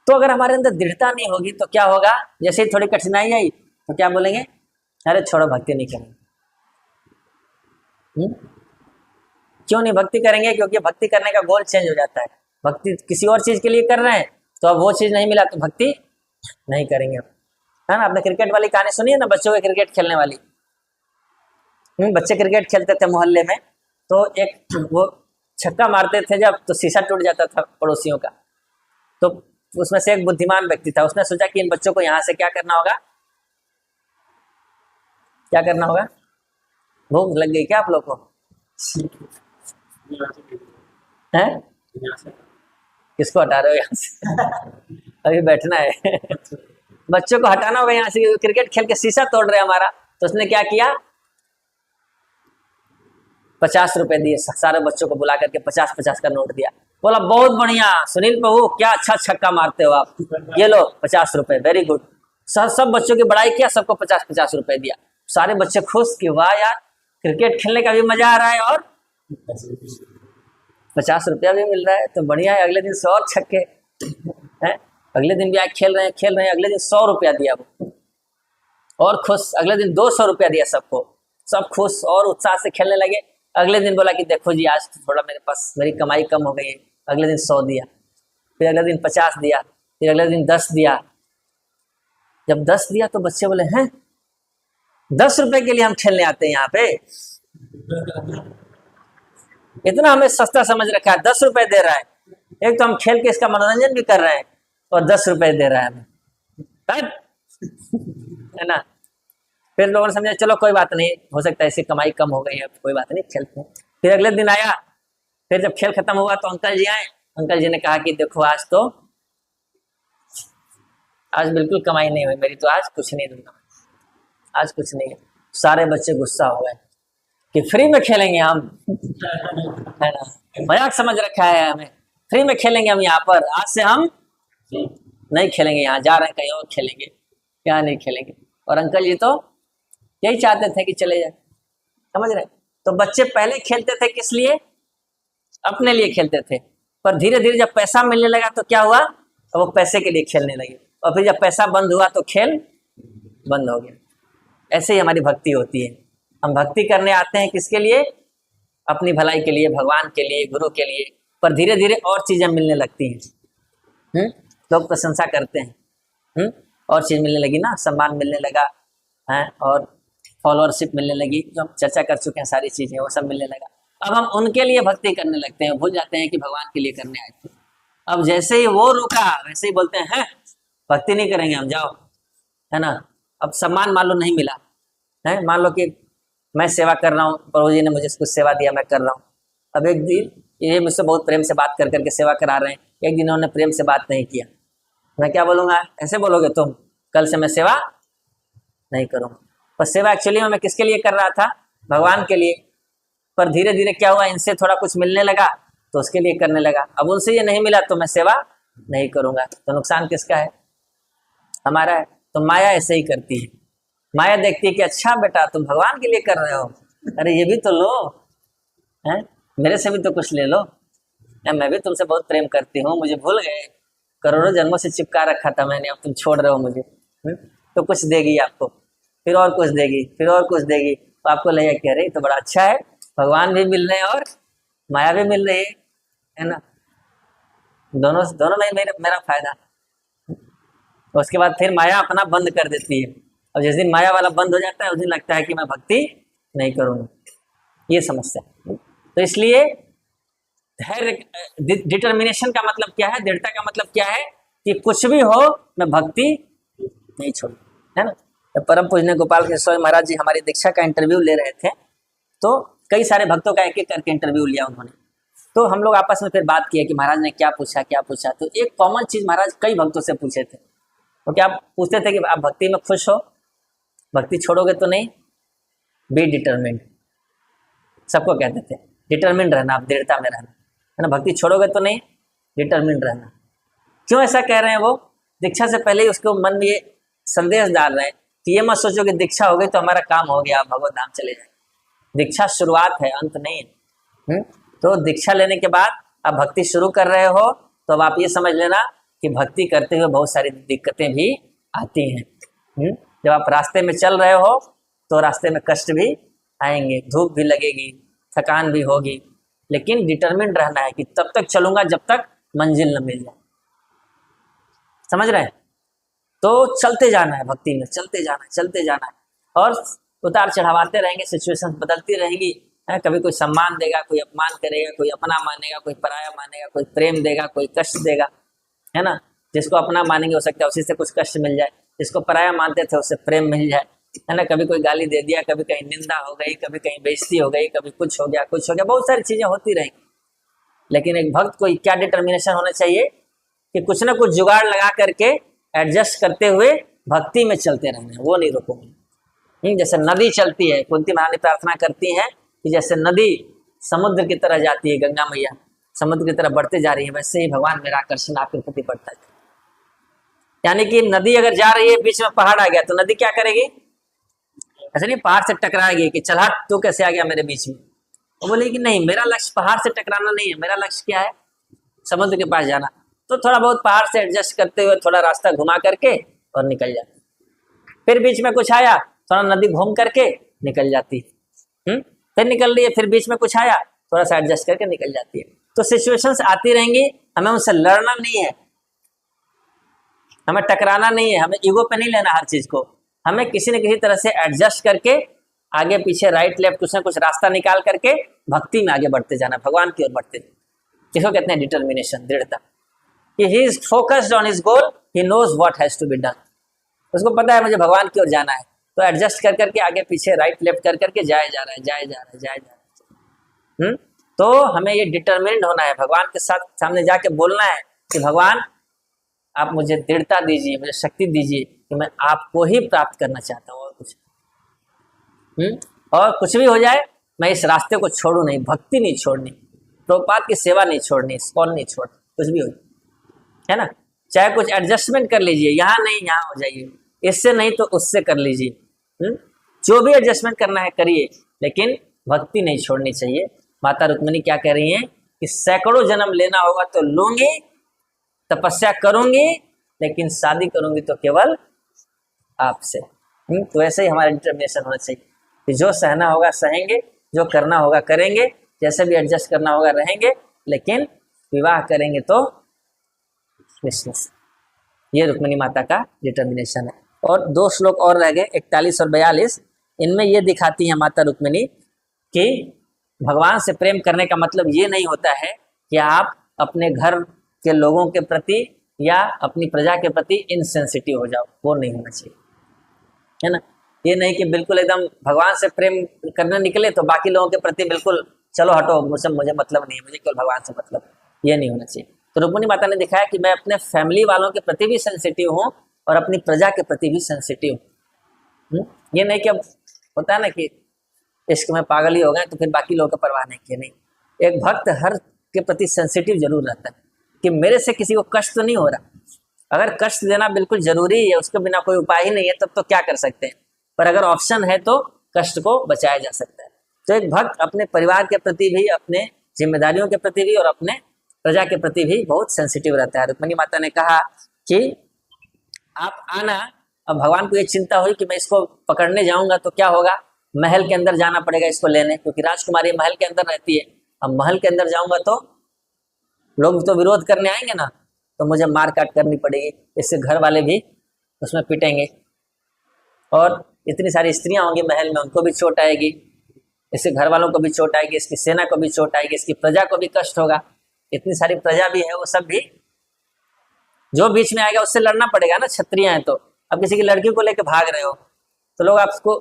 तो अगर हमारे अंदर दृढ़ता नहीं होगी तो क्या होगा, जैसे ही थोड़ी कठिनाई आई तो क्या बोलेंगे, अरे छोड़ो भक्ति नहीं करेंगे। क्यों नहीं भक्ति करेंगे, क्योंकि भक्ति करने का गोल चेंज हो जाता है, भक्ति किसी और चीज के लिए कर रहे हैं, तो अब वो चीज नहीं मिला तो भक्ति नहीं करेंगे, है ना। आपने क्रिकेट वाली कहानी सुनी है ना, बच्चों के क्रिकेट खेलने वाली। बच्चे क्रिकेट खेलते थे मोहल्ले में, तो एक वो छक्का मारते थे जब, तो शीशा टूट जाता था पड़ोसियों का। तो उसमें से एक बुद्धिमान व्यक्ति था, उसने सोचा कि इन बच्चों को यहाँ से क्या करना होगा, क्या करना होगा, भूख लग गई क्या आप लोग को, हैं? किसको हटा रहे हो यहाँ से? अभी बैठना है। बच्चों को हटाना होगा यहाँ से, क्रिकेट खेल के शीशा तोड़ रहे हमारा। तो उसने क्या किया, 50 रुपए दिए, सारे बच्चों को बुला करके 50-50 का नोट दिया, बोला बहुत बढ़िया सुनील प्रभु, क्या अच्छा छक्का मारते हो आप, ये लो 50 रुपए, वेरी गुड। सब बच्चों की बड़ाई किया, सबको 50-50 रुपए दिया। सारे बच्चे खुश कि वाह यार, क्रिकेट खेलने का भी मजा आ रहा है और 50 रुपया भी मिल रहा है, तो बढ़िया है, अगले दिन से और छक्के। है। अगले दिन भी आए, खेल रहे हैं, अगले दिन 100 रुपया दिया वो, और खुश। अगले दिन 200 रुपया दिया सबको, सब खुश और उत्साह से खेलने लगे। अगले दिन बोला कि देखो जी आज तो थोड़ा मेरे पास मेरी कमाई कम हो गई है। अगले दिन 100 दिया, फिर अगले दिन 50 दिया, फिर अगले दिन 10 दिया। जब 10 दिया तो बच्चे बोले हैं 10 रुपए के लिए हम खेलने आते हैं यहाँ पे, इतना हमें सस्ता समझ रखा है, 10 रुपए दे रहा है। एक तो हम खेल के इसका मनोरंजन भी कर रहे हैं और 10 रुपए दे रहा है हमें, है ना। फिर लोगों ने समझा चलो कोई बात नहीं, हो सकता है इसकी कमाई कम हो गई है, कोई बात नहीं खेलते हैं। फिर अगले दिन आया, फिर जब खेल खत्म हुआ तो अंकल जी आए। अंकल जी ने कहा कि देखो आज बिल्कुल कमाई नहीं हुई मेरी, तो आज कुछ नहीं दूंगा, आज कुछ नहीं है। सारे बच्चे गुस्सा हो गए कि फ्री में खेलेंगे हम, है ना, मजाक समझ रखा है हमें, फ्री में खेलेंगे हम यहाँ पर, आज से हम नहीं खेलेंगे, यहाँ जा रहे हैं कहीं और खेलेंगे, यहाँ नहीं खेलेंगे। और अंकल जी तो यही चाहते थे कि चले जाए, समझ रहे। तो बच्चे पहले खेलते थे किस लिए? अपने लिए खेलते थे, पर धीरे धीरे जब पैसा मिलने लगा तो क्या हुआ, तो वो पैसे के लिए खेलने लगे, और फिर जब पैसा बंद हुआ तो खेल बंद हो गया। ऐसे ही हमारी भक्ति होती है, हम भक्ति करने आते हैं किसके लिए? अपनी भलाई के लिए, भगवान के लिए, गुरु के लिए, पर धीरे धीरे और चीजें मिलने लगती हैं। लोग प्रशंसा करते हैं, और चीज मिलने लगी ना, सम्मान मिलने लगा है, और फॉलोअरशिप मिलने लगी, जो हम चर्चा कर चुके हैं सारी चीजें, वो सब मिलने लगा। अब हम उनके लिए भक्ति करने लगते हैं, भूल जाते हैं कि भगवान के लिए करने आए थे। अब जैसे ही वो रुका वैसे ही बोलते हैं भक्ति नहीं करेंगे हम, जाओ, है ना। अब सम्मान मान लो नहीं मिला है, मान लो कि मैं सेवा कर रहा हूँ, प्रभु जी ने मुझे कुछ सेवा दिया, मैं कर रहा हूँ। अब एक दिन ये मुझसे बहुत प्रेम से बात कर करके सेवा करा रहे हैं, एक दिन उन्होंने प्रेम से बात नहीं किया, मैं क्या बोलूँगा? ऐसे बोलोगे तुम, कल से मैं सेवा नहीं करूँगा। पर सेवा एक्चुअली में मैं किसके लिए कर रहा था? भगवान के लिए। पर धीरे धीरे क्या हुआ, इनसे थोड़ा कुछ मिलने लगा तो उसके लिए करने लगा। अब उनसे ये नहीं मिला तो मैं सेवा नहीं करूँगा, तो नुकसान किसका है? हमारा है। तो माया ऐसे ही करती है, माया देखती है कि अच्छा बेटा तुम भगवान के लिए कर रहे हो, अरे ये भी तो लो, है, मेरे से भी तो कुछ ले लो, मैं भी तुमसे बहुत प्रेम करती हूँ, मुझे भूल गए, करोड़ों जन्मों से चिपका रखा था मैंने, अब तुम छोड़ रहे हो मुझे। तो कुछ देगी आपको, फिर और कुछ देगी, फिर और कुछ देगी, तो आपको लगेगा कि अरे तो बड़ा अच्छा है, भगवान भी मिल रहे हैं और माया भी मिल रही है ना, दोनों दोनों में मेरा फायदा। उसके बाद फिर माया अपना बंद कर देती है। अब जिस दिन माया वाला बंद हो जाता है उस दिन लगता है कि मैं भक्ति नहीं करूँगा, ये समस्या। तो इसलिए धैर्य, डिटर्मिनेशन का मतलब क्या है, दृढ़ता का मतलब क्या है कि कुछ भी हो मैं भक्ति नहीं छोड़ू, है ना। तो परम पूजनीय गोपाल कृष्ण स्वामी महाराज जी हमारी दीक्षा का इंटरव्यू ले रहे थे, तो कई सारे भक्तों का एक एक करके इंटरव्यू लिया उन्होंने। तो हम लोग आपस में फिर बात किया कि महाराज ने क्या पूछा क्या पूछा। तो एक कॉमन चीज महाराज कई भक्तों से पूछे थे, तो क्या पूछते थे कि आप भक्ति में खुश हो, भक्ति छोड़ोगे तो नहीं, बी डिटरमिन्ड, सबको कहते थे डिटरमिन्ड रहना, आप दृढ़ता में रहना, है ना। भक्ति छोड़ोगे तो नहीं, डिटरमिन्ड रहना। क्यों ऐसा कह रहे हैं? वो दीक्षा से पहले ही उसको मन में ये संदेश डाल रहे हैं कि ये मत सोचो कि दीक्षा हो गई तो हमारा काम हो गया, आप भगवत धाम चले जाए। दीक्षा शुरुआत है, अंत नहीं है। तो दीक्षा लेने के बाद आप भक्ति शुरू कर रहे हो तो अब आप ये समझ लेना कि भक्ति करते हुए बहुत सारी दिक्कतें भी आती हैं। जब आप रास्ते में चल रहे हो तो रास्ते में कष्ट भी आएंगे, धूप भी लगेगी, थकान भी होगी, लेकिन डिटरमिन्ड रहना है कि तब तक चलूंगा जब तक मंजिल न मिल जाए। समझ रहे हैं? तो चलते जाना है, भक्ति में चलते जाना है, चलते जाना है, और उतार चढ़ावाते रहेंगे, सिचुएशन बदलती रहेंगी। कभी कोई सम्मान देगा, कोई अपमान करेगा, कोई अपना मानेगा, कोई पराया मानेगा, कोई प्रेम देगा, कोई कष्ट देगा, है ना। जिसको अपना मानेंगे हो सकता है उसी से कुछ कष्ट मिल जाए, जिसको पराया मानते थे उससे प्रेम मिल जाए, है ना। कभी कोई गाली दे दिया, कभी कहीं निंदा हो गई, कभी कहीं बेइज्जती हो गई, कभी कुछ हो गया, बहुत सारी चीजें होती रहेंगी। लेकिन एक भक्त को क्या डिटर्मिनेशन होना चाहिए कि कुछ ना कुछ जुगाड़ लगा करके एडजस्ट करते हुए भक्ति में चलते रहना है, वो नहीं रुकूंगी। जैसे नदी चलती है, कुंती महारानी प्रार्थना करती हैं कि जैसे नदी समुद्र की तरह जाती है, गंगा मैया समुद्र की तरह बढ़ते जा रही है, वैसे ही भगवान मेरा आकर्षण आपके प्रति बढ़ता है। यानी कि नदी अगर जा रही है, बीच में पहाड़ आ गया तो नदी क्या करेगी? ऐसे नहीं पहाड़ से टकराएगी कि चल हट, तू कैसे आ गया मेरे बीच में। वो बोले कि नहीं, मेरा लक्ष्य पहाड़ से टकराना नहीं है, मेरा लक्ष्य क्या है? समुद्र के पास जाना। तो थोड़ा बहुत पहाड़ से एडजस्ट करते हुए थोड़ा रास्ता घुमा करके और निकल जाती। फिर बीच में कुछ आया, थोड़ा नदी घूम करके निकल जाती। फिर निकल रही है, फिर बीच में कुछ आया, थोड़ा सा एडजस्ट करके निकल जाती है। तो सिचुएशंस आती रहेंगी, हमें उनसे लड़ना नहीं है, हमें टकराना नहीं है, हमें ईगो पे नहीं लेना हर चीज को। हमें किसी न किसी तरह से एडजस्ट करके आगे पीछे राइट लेफ्ट कुछ ना कुछ रास्ता निकाल करके भक्ति में आगे बढ़ते जाना, भगवान की ओर बढ़ते। इसको कहते हैं डिटर्मिनेशन, दृढ़ता। He is focused on his goal, he knows what has to be done. उसको पता है मुझे भगवान की ओर जाना है, तो एडजस्ट कर करके आगे पीछे राइट लेफ्ट कर करके जाया जा रहा है, जाया जा रहा है, जाया जा रहा है। तो हमें ये डिटरमिन्ड होना है, भगवान के साथ सामने जाके बोलना है कि भगवान आप मुझे दृढ़ता दीजिए, मुझे शक्ति दीजिए कि मैं आपको ही प्राप्त करना चाहता हूँ, और कुछ भी हो जाए मैं इस रास्ते को छोड़ू नहीं, भक्ति नहीं छोड़नी, प्रभुपाद की सेवा नहीं छोड़नी, स्कॉल नहीं छोड़नी, कुछ भी हो, है ना। चाहे कुछ एडजस्टमेंट कर लीजिए, यहाँ नहीं यहाँ हो जाइए, इससे नहीं तो उससे कर लीजिए, जो भी एडजस्टमेंट करना है करिए, लेकिन भक्ति नहीं छोड़नी चाहिए। माता रुक्मिणी क्या कह रही हैं कि सैकड़ों जन्म लेना होगा तो लूंगी, तपस्या करूंगी, लेकिन शादी करूंगी तो केवल आपसे। तो ऐसे ही हमारा डिटर्मिनेशन होना चाहिए कि जो सहना होगा सहेंगे, जो करना होगा करेंगे, जैसे भी एडजस्ट करना होगा रहेंगे, लेकिन विवाह करेंगे तो विष्णु से। ये रुक्मिणी माता का डिटर्मिनेशन है। और 2 श्लोक और रह गए, 41 और 42। इनमें ये दिखाती है माता रुक्मिणी कि भगवान से प्रेम करने का मतलब ये नहीं होता है कि आप अपने घर के लोगों के प्रति या अपनी प्रजा के प्रति इनसेंसिटिव हो जाओ, वो नहीं होना चाहिए, है ना। ये नहीं कि बिल्कुल एकदम भगवान से प्रेम करने निकले तो बाकी लोगों के प्रति बिल्कुल चलो हटो, मुझे मतलब नहीं है, मुझे केवल भगवान से मतलब, ये नहीं होना चाहिए। तो रुक्मिणी माता ने दिखाया कि मैं अपने फैमिली वालों के प्रति भी सेंसिटिव हूँ और अपनी प्रजा के प्रति भी सेंसिटिव हूँ। ये नहीं कि अब होता है ना कि इश्क में पागल ही हो गए तो फिर बाकी लोगों का परवाह नहीं किया, नहीं। एक भक्त हर के प्रति सेंसिटिव जरूर रहता है कि मेरे से किसी को कष्ट तो नहीं हो रहा। अगर कष्ट देना बिल्कुल जरूरी है, उसके बिना कोई उपाय ही नहीं है, तब तो क्या कर सकते हैं, पर अगर ऑप्शन है तो कष्ट को बचाया जा सकता है। तो एक भक्त अपने परिवार के प्रति भी, अपने जिम्मेदारियों के प्रति भी और अपने प्रजा के प्रति भी बहुत सेंसिटिव रहता है। रुक्मिणी माता ने कहा कि आप आना। अब भगवान को ये चिंता हुई कि मैं इसको पकड़ने जाऊंगा तो क्या होगा, महल के अंदर जाना पड़ेगा इसको लेने, क्योंकि राजकुमारी महल के अंदर रहती है। अब महल के अंदर जाऊंगा तो लोग तो विरोध करने आएंगे ना, तो मुझे मार काट करनी पड़ेगी, इससे घर वाले भी उसमें पिटेंगे, और इतनी सारी स्त्रियां होंगी महल में, उनको भी चोट आएगी, इससे घर वालों को भी चोट आएगी, इसकी सेना को भी चोट आएगी, इसकी प्रजा को भी कष्ट होगा। इतनी सारी प्रजा भी है, वो सब भी जो बीच में आएगा उससे लड़ना पड़ेगा ना, क्षत्रिय हैं तो। अब किसी की लड़की को लेकर भाग रहे हो तो लोग आपको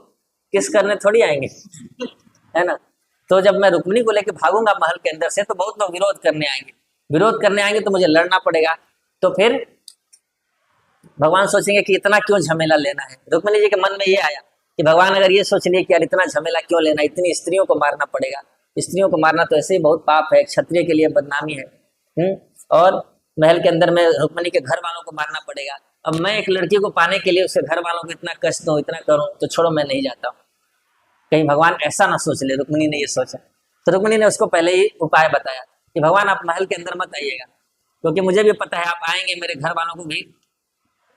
किस करने थोड़ी आएंगे, है ना। तो जब मैं रुक्मिणी को लेकर भागूंगा महल के अंदर से तो बहुत लोग विरोध करने आएंगे, तो मुझे लड़ना पड़ेगा। तो फिर भगवान सोचेंगे कि इतना क्यों झमेला लेना है। रुक्मिणी जी के मन में ये आया कि भगवान अगर ये सोच लिए कि यार इतना झमेला क्यों लेना, इतनी स्त्रियों को मारना पड़ेगा, स्त्रियों को मारना तो ऐसे ही बहुत पाप है, क्षत्रिय के लिए बदनामी है, और महल के अंदर में रुक्मिणी के घर वालों को मारना पड़ेगा। अब मैं एक लड़की को पाने के लिए उसके घर वालों को इतना कष्ट दूं, इतना करूं, तो छोड़ो मैं नहीं जाता हूँ, कहीं भगवान ऐसा ना सोच ले। रुक्मिणी ने ये सोचा, तो रुक्मिणी ने उसको पहले ही उपाय बताया कि भगवान आप महल के अंदर मत आइएगा, क्योंकि मुझे भी पता है आप आएंगे, मेरे घर वालों को भी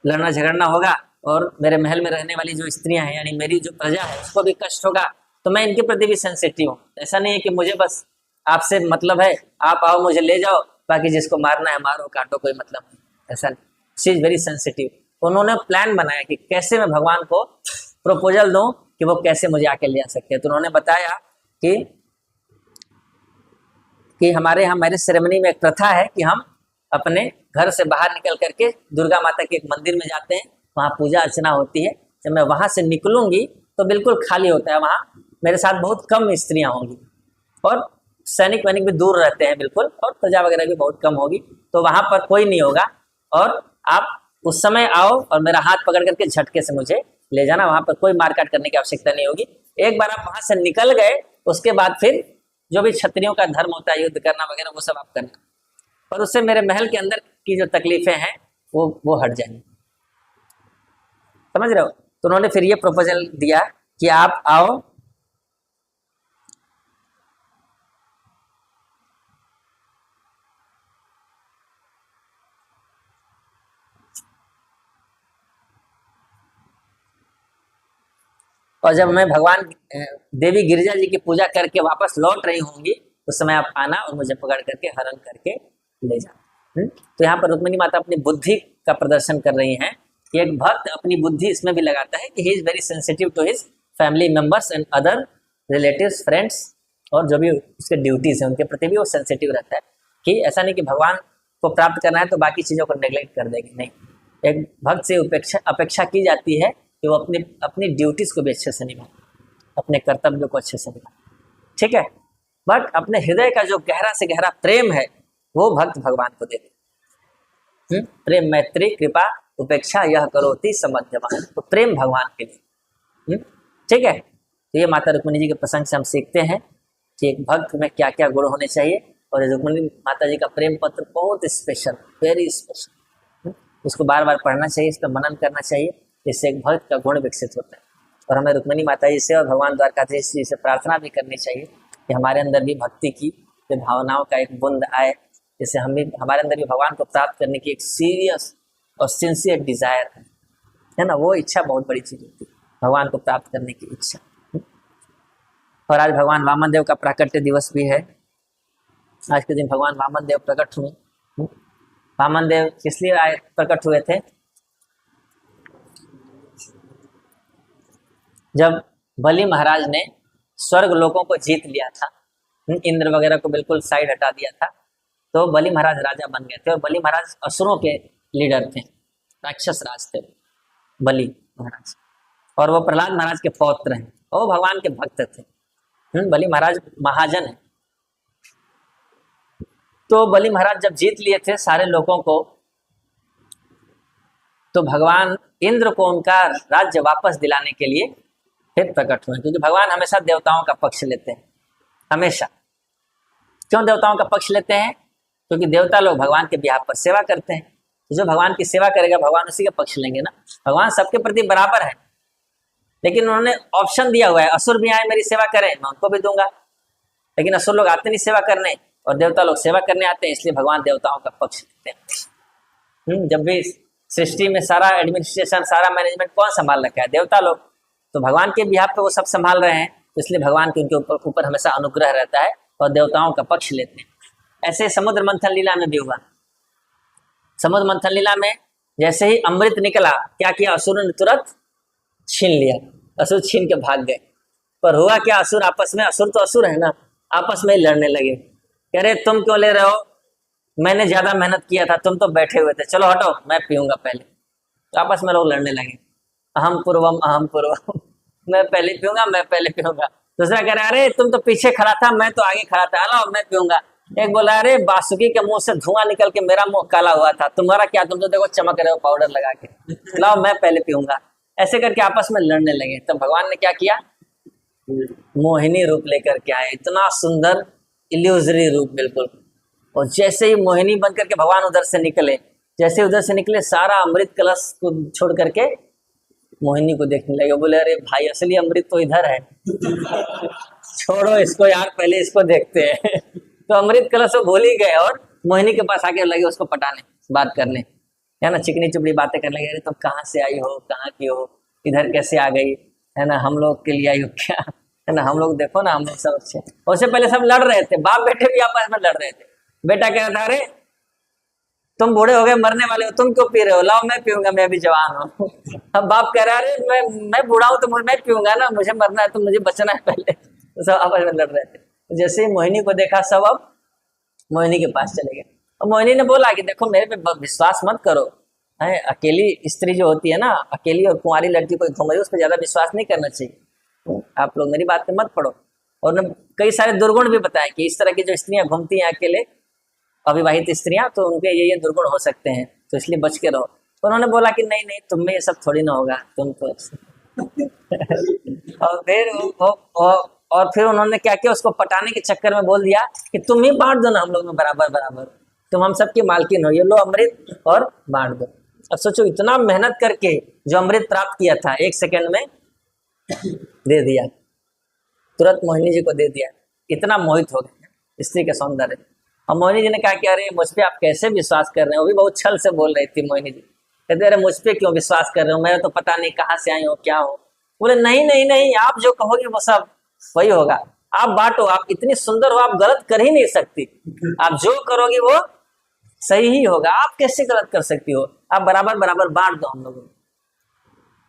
लड़ना झगड़ना होगा, और मेरे महल में रहने वाली जो स्त्रियां हैं यानी मेरी जो प्रजा है उसको भी कष्ट होगा, तो मैं इनके प्रति भी सेंसिटिव हूँ। ऐसा नहीं है कि मुझे बस आपसे मतलब है, आप आओ मुझे ले जाओ, बाकी जिसको मारना है मारो काटो, कोई मतलब नहीं, ऐसा नहीं। She is very sensitive. उन्होंने प्लान बनाया कि कैसे मैं भगवान को प्रपोजल दूं कि वो कैसे मुझे आके ले आ सकते हैं। तो उन्होंने बताया कि हमारे यहाँ मैरिज सेरेमनी में एक प्रथा है कि हम अपने घर से बाहर निकल करके दुर्गा माता के एक मंदिर में जाते हैं, वहाँ पूजा अर्चना होती है। जब मैं वहाँ से निकलूंगी तो बिल्कुल खाली होता है, वहाँ मेरे साथ बहुत कम स्त्रियाँ होंगी, और सैनिक वैनिक भी दूर रहते हैं बिल्कुल, और प्रजा वगैरह भी बहुत कम होगी, तो वहाँ पर कोई नहीं होगा, और आप उस समय आओ और मेरा हाथ पकड़ करके झटके से मुझे ले जाना, वहाँ पर कोई मारकाट करने की आवश्यकता नहीं होगी। एक बार आप वहाँ से निकल गए उसके बाद फिर जो भी क्षत्रियों का धर्म होता है, युद्ध करना वगैरह, वो सब आप करना, पर उससे मेरे महल के अंदर की जो तकलीफें हैं वो हट जाएंगी। समझ रहे हो। तो उन्होंने फिर ये प्रपोजल दिया कि आप आओ, और जब मैं भगवान देवी गिरिजा जी की पूजा करके वापस लौट रही होंगी उस समय आप आना और मुझे पकड़ करके हरण करके ले जाना। तो यहाँ पर रुक्मिणी माता अपनी बुद्धि का प्रदर्शन कर रही हैं कि एक भक्त अपनी बुद्धि इसमें भी लगाता है कि he is very sensitive to his family members and other relatives friends, और जो भी उसके ड्यूटीज हैं उनके प्रति भी वो सेंसिटिव रहता है कि ऐसा नहीं कि भगवान को प्राप्त करना है तो बाकी चीज़ों को नेग्लेक्ट कर देगी, नहीं। एक भक्त से अपेक्षा की जाती है कि वो अपनी अपनी ड्यूटीज को भी अच्छे से निभाए, अपने कर्तव्य को अच्छे से निभाए, ठीक है। बट अपने हृदय का जो गहरा से गहरा प्रेम है वो भक्त भगवान को देते। प्रेम मैत्री कृपा उपेक्षा यह करोति समध्यमा, तो प्रेम भगवान के लिए, ठीक है। तो ये माता रुक्मिणी जी के प्रसंग से हम सीखते हैं कि एक भक्त में क्या क्या गुण होने चाहिए, और रुक्मिणी माता जी का प्रेम पत्र बहुत स्पेशल, वेरी स्पेशल, उसको बार बार पढ़ना चाहिए, इस पर मनन करना चाहिए, जिससे एक भक्त का गुण विकसित होता है। और हमें रुक्मिणी माता जी से और भगवान द्वारकाधीश जी से प्रार्थना भी करनी चाहिए कि हमारे अंदर भी भक्ति की भावनाओं का एक बूंद आए, जैसे हम भी हमारे अंदर भी भगवान को प्राप्त करने की एक सीरियस और सिंसियर डिजायर है ना, वो इच्छा बहुत बड़ी चीज होती है, भगवान को प्राप्त करने की इच्छा। और आज भगवान वामन देव का प्राकट्य दिवस भी है। आज के दिन भगवान वामन देव प्रकट हुए। वामन देव किस लिए आए प्रकट हुए थे? जब बलि महाराज ने स्वर्ग लोकों को जीत लिया था, इंद्र वगैरह को बिल्कुल साइड हटा दिया था, तो बलि महाराज राजा बन गए थे। और बलि महाराज असुरों के लीडर थे, राक्षस राज थे बलि महाराज, और वो प्रहलाद महाराज के पौत्र हैं, वो भगवान के भक्त थे। बलि महाराज महाजन है। तो बलि महाराज जब जीत लिए थे सारे लोगों को, तो भगवान इंद्र को उनका राज्य वापस दिलाने के लिए फिर प्रकट हुए, क्योंकि भगवान हमेशा देवताओं का पक्ष लेते हैं, हमेशा। क्यों देवताओं का पक्ष लेते हैं? क्योंकि देवता लोग भगवान के बिहाफ पर सेवा करते हैं, तो जो भगवान की सेवा करेगा भगवान उसी का पक्ष लेंगे ना। भगवान सबके प्रति बराबर है, लेकिन उन्होंने ऑप्शन दिया हुआ है, असुर भी आए मेरी सेवा करें मैं उनको भी दूंगा, लेकिन असुर लोग आते नहीं सेवा करने और देवता लोग सेवा करने आते हैं, इसलिए भगवान देवताओं का पक्ष लेते हैं। जब भी सृष्टि में सारा एडमिनिस्ट्रेशन सारा मैनेजमेंट कौन संभाल रखा है? देवता लोग। तो भगवान के बिहाफ पे वो सब संभाल रहे हैं, तो इसलिए भगवान के उनके ऊपर हमेशा अनुग्रह रहता है और देवताओं का पक्ष लेते हैं। ऐसे समुद्र मंथन लीला में भी हुआ। समुद्र मंथन लीला में जैसे ही अमृत निकला, क्या किया? असुर ने तुरंत छीन लिया, असुर छीन के भाग गए। पर हुआ क्या? असुर आपस में, असुर तो असुर है ना, आपस में ही लड़ने लगे। कह रहे तुम क्यों ले रहे हो, मैंने ज्यादा मेहनत किया था, तुम तो बैठे हुए थे, चलो हटो मैं पीऊंगा पहले। तो आपस में लोग लड़ने लगे, अहम पूर्वम अहम पूर्वम, मैं पहले पीऊंगा, मैं पहले पीऊंगा। दूसरा कह रहा अरे तुम तो पीछे खड़ा था, मैं तो आगे खड़ा था, लाओ मैं पीऊंगा। एक बोला अरे बासुकी के मुंह से धुआं निकल के मेरा मुंह काला हुआ था, तुम्हारा क्या, तुम तो देखो चमक रहे हो पाउडर लगा के, लाओ मैं पहले पीऊंगा। ऐसे करके आपस में लड़ने लगे। तब भगवान ने क्या किया? मोहिनी रूप लेकर के आए, इतना सुंदर इल्यूजरी रूप बिल्कुल। और जैसे ही मोहिनी बन करके भगवान उधर से निकले, जैसे उधर से निकले सारा अमृत कलश को छोड़ करके मोहिनी को देखने लगे। बोले अरे भाई असली अमृत तो इधर है, छोड़ो इसको यार, पहले इसको देखते हैं। तो अमृत कलश वो भूल ही गए और मोहिनी के पास आके लगे उसको पटाने, बात करने, है ना, चिकनी चुपड़ी बातें करने लगे। अरे तुम कहाँ से आई हो, कहाँ की हो, इधर कैसे आ गई, है ना, हम लोग के लिए आई हो क्या, है ना, हम लोग देखो ना, हम लोग सब अच्छे। उससे पहले सब लड़ रहे थे, बाप बेटे भी आपस में लड़ रहे थे। बेटा कह रहा था अरे तुम बूढ़े हो गए, मरने वाले हो, तुम क्यों पी रहे हो, लाओ मैं पीऊंगा, मैं भी जवान हूँ। अब बाप कह रहा है अरे मैं बूढ़ा हूँ तो मैं पीऊंगा ना, मुझे मरना है तो मुझे बचना है पहले। तो सब आपस में लड़ रहे थे। जैसे ही मोहिनी को देखा सब अब मोहिनी के पास चले गए। और मोहिनी ने बोला कि देखो मेरे पे विश्वास मत करो, है अकेली स्त्री जो होती है ना, अकेली और कुंवारी लड़की कोई घूम रही है, उस पर ज्यादा विश्वास नहीं करना चाहिए, आप लोग मेरी बात पे मत पढ़ो। और उन्होंने कई सारे दुर्गुण भी बताए कि इस तरह की जो स्त्रियां घूमती हैं अकेले, अविवाहित स्त्रियां, तो उनके ये दुर्गुण हो सकते हैं, तो इसलिए बच के रहो। तो उन्होंने बोला कि नहीं नहीं, तुम में ये सब थोड़ी ना होगा, तुम तो और फिर उन्होंने क्या किया, उसको पटाने के चक्कर में बोल दिया कि तुम ही बांट दो ना हम लोग में बराबर बराबर, तुम हम सबकी मालकिन हो, ये लो अमृत और बांट दो। अब सोचो इतना मेहनत करके जो अमृत प्राप्त किया था 1 सेकंड में दे दिया, तुरंत मोहिनी जी को दे दिया। इतना मोहित हो गए स्त्री के सौंदर्य। और मोहिनी जी ने कहा कि अरे मुझ पे आप कैसे विश्वास कर रहे हो, वो भी बहुत छल से बोल रही थी मोहिनी जी। कहते अरे मुझ पे क्यों विश्वास कर रहे हो, मैं तो पता नहीं कहाँ से आई हूँ क्या हो, बोले नहीं नहीं नहीं, आप जो कहोगे वो सब वही होगा, आप बांटो, आप इतनी सुंदर हो, आप गलत कर ही नहीं सकती, आप जो करोगे वो सही ही होगा, आप कैसे गलत कर सकती हो, आप बराबर बराबर बांट दो हम लोगों को।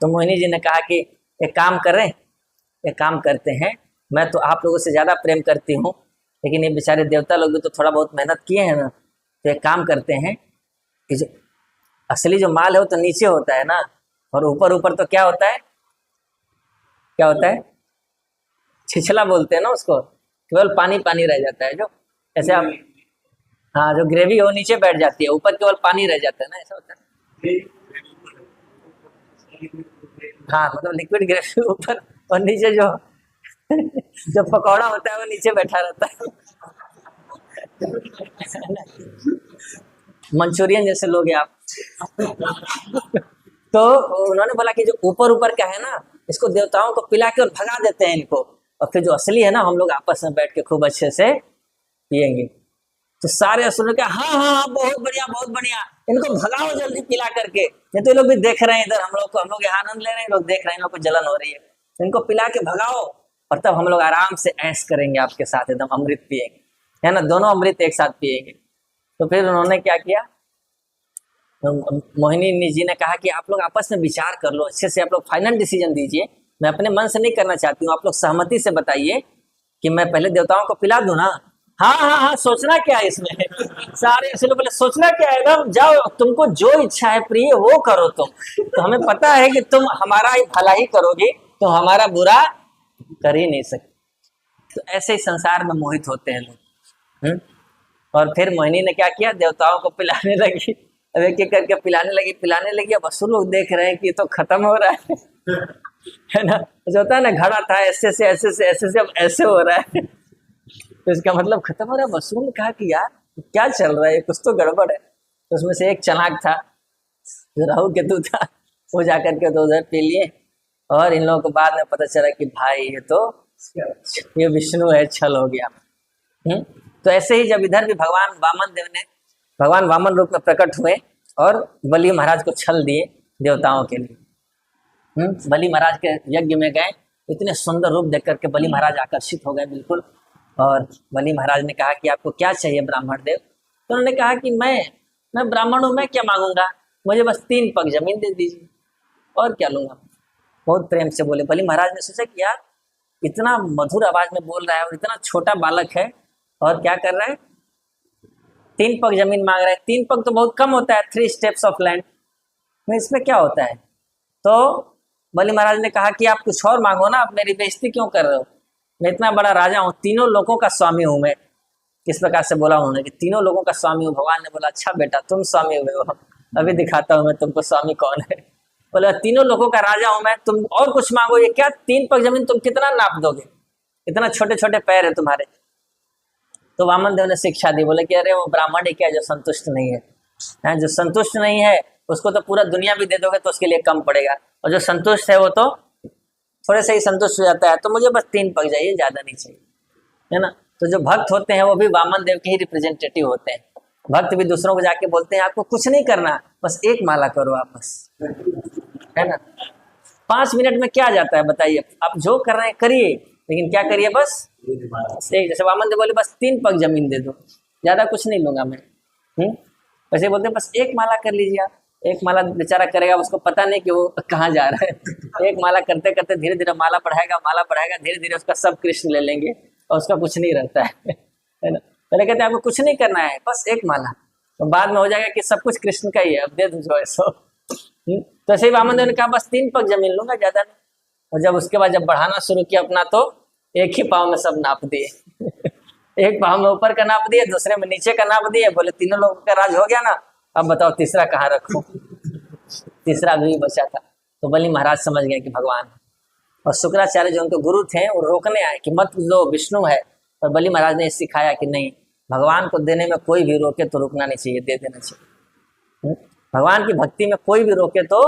तो मोहिनी जी ने कहा कि एक काम करें, एक काम करते हैं, मैं तो आप लोगों से ज्यादा प्रेम करती हूँ, लेकिन ये बेचारे देवता लोग भी तो थोड़ा बहुत मेहनत किए हैं ना, तो एक काम करते हैं कि जो असली जो माल है वो तो नीचे होता है ना, और ऊपर ऊपर तो क्या होता है, क्या होता है, छिछला बोलते हैं ना उसको, केवल पानी पानी रह जाता है, जो ऐसे आप, हाँ जो ग्रेवी हो नीचे बैठ जाती है, ऊपर केवल पानी रह जाता है ना, ऐसा होता है। हाँ मतलब लिक्विड ग्रेवी ऊपर, और नीचे जो जो पकौड़ा होता है वो नीचे बैठा रहता है। मंचूरियन जैसे लोग हैं आप। तो उन्होंने बोला कि जो ऊपर ऊपर का है ना, इसको देवताओं को पिला के और भगा देते हैं इनको, और फिर जो असली है ना हम लोग आपस में बैठ के खूब अच्छे से पियेंगे। तो सारे असुर ने कहा हाँ हाँ हाँ बहुत बढ़िया बहुत बढ़िया, इनको भगाओ जल्दी पिला करके, नहीं तो ये लोग भी देख रहे हैं इधर हम लोग को, हम लोग यहाँ आनंद ले रहे हैं, लोग देख रहे हैं, इन लोग को जलन हो रही है, तो इनको पिला के भगाओ, और तब हम लोग आराम से ऐश करेंगे आपके साथ, एकदम अमृत पियेंगे, है ना, दोनों अमृत एक साथ पियेंगे। तो फिर उन्होंने क्या किया, तो मोहिनी जी ने कहा कि आप लोग आपस में विचार कर लो अच्छे से, आप लोग फाइनल डिसीजन दीजिए, मैं अपने मन से नहीं करना चाहती हूँ, आप लोग सहमति से बताइए कि मैं पहले देवताओं को पिला दूं ना। हाँ हाँ हाँ सोचना क्या है इसमें, सारे इसलिए बोले सोचना क्या है ना, जाओ तुमको जो इच्छा है प्रिय वो करो तुम, तो हमें पता है कि तुम हमारा ही भला ही करोगी, तो हमारा बुरा कर ही नहीं सकते। तो ऐसे ही संसार में मोहित होते हैं लोग। और फिर मोहिनी ने क्या किया, देवताओं को पिलाने लगी, अब एक एक करके पिलाने लगी, अब असुर लोग देख रहे हैं कि ये तो खत्म हो रहा है ना, जो होता है ना घड़ा था ऐसे से ऐसे से ऐसे से, अब ऐसे हो रहा है, तो इसका मतलब खत्म हो रहा है। असुर ने कहा कि यार क्या चल रहा है, कुछ तो गड़बड़ है। तो उसमें से एक चालाक था जो राहु केतु था, वो जाकर के तो उधर पी लिए, और इन लोगों को बाद में पता चला कि भाई ये विष्णु है, छल हो गया। तो ऐसे ही जब इधर भी भगवान वामन रूप में प्रकट हुए और बलि महाराज को छल दिए देवताओं के लिए। बलि महाराज के यज्ञ में गए, इतने सुंदर रूप देख करके बलि महाराज आकर्षित हो गए बिल्कुल, और बलि महाराज ने कहा कि आपको क्या चाहिए ब्राह्मण देव। तो उन्होंने कहा कि मैं ब्राह्मण हूँ, मैं क्या मांगूंगा, मुझे बस 3 पग जमीन दे दीजिए, और क्या लूंगा। बहुत प्रेम से बोले। बलि महाराज ने सोचा कि यार इतना मधुर आवाज में बोल रहा है और इतना छोटा बालक है, और क्या कर रहा है, 3 पग जमीन मांग रहा है। 3 पग तो बहुत कम होता है, 3 स्टेप्स ऑफ लैंड में, इसमें क्या होता है। तो बलि महाराज ने कहा कि आप कुछ और मांगो ना, आप मेरी बेइज्जती क्यों कर रहे हो, मैं इतना बड़ा राजा हूँ, तीनों लोगों का स्वामी हूँ मैं। किस प्रकार से बोला उन्होंने कि तीनों लोगों का स्वामी हूँ। भगवान ने बोला अच्छा बेटा तुम स्वामी हुए हो, अभी दिखाता हूँ मैं तुमको स्वामी कौन है। बोला तीनों लोगों का राजा हूँ मैं, तुम और कुछ मांगो, ये क्या 3 पग जमीन तुम कितना नाप दोगे, इतना छोटे छोटे पैर है तुम्हारे। तो वामन देव ने शिक्षा दी, बोले कि अरे वो ब्राह्मण ही क्या जो संतुष्ट नहीं है, जो संतुष्ट नहीं है उसको तो पूरा दुनिया भी दे दोगे तो उसके लिए कम पड़ेगा, और जो संतुष्ट है वो तो थोड़े से ही संतुष्ट हो जाता है, तो मुझे बस 3 पग चाहिए, ज्यादा नहीं चाहिए, है ना। तो जो भक्त होते हैं वो भी वामन देव के ही रिप्रेजेंटेटिव होते हैं। भक्त भी दूसरों को जाके बोलते हैं आपको कुछ नहीं करना, बस 1 माला करो आप बस, है ना। 5 मिनट में क्या जाता है बताइए, आप जो कर रहे हैं करिए, लेकिन क्या करिए बस एक, जैसे वामन देव बोले बस 3 पग जमीन दे दो, ज्यादा कुछ नहीं लूंगा मैं। वैसे बोलते हैं बस 1 माला कर लीजिए आप। 1 माला बेचारा करेगा, उसको पता नहीं कि वो कहाँ जा रहा है। 1 माला करते करते धीरे धीरे माला बढ़ाएगा, धीरे धीरे उसका सब कृष्ण ले लेंगे और उसका कुछ नहीं रहता है ना। पहले कहते हैं आपको कुछ नहीं करना है, बस 1 माला, तो बाद में हो जाएगा कि सब कुछ कृष्ण का ही है, अब दे दो जो ऐसा। तो ऐसे ही वामन देव ने कहा बस 3 पग जमीन लूंगा, ज्यादा नहीं। और जब उसके बाद जब बढ़ाना शुरू किया अपना, तो एक ही पाँव में सब नाप दिए। एक पाँव में ऊपर का नाप दिए, दूसरे में नीचे का नाप दिए, बोले तीनों लोगों का राज हो गया ना, अब बताओ तीसरा कहाँ रखूं। तीसरा भी बचा था। तो बलि महाराज समझ गए कि भगवान, और शुक्राचार्य जो उनके गुरु थे वो रोकने आए कि मत लो विष्णु है, और बलि महाराज ने सिखाया कि नहीं, भगवान को देने में कोई भी रोके तो रुकना नहीं चाहिए, दे देना चाहिए। भगवान की भक्ति में कोई भी रोके तो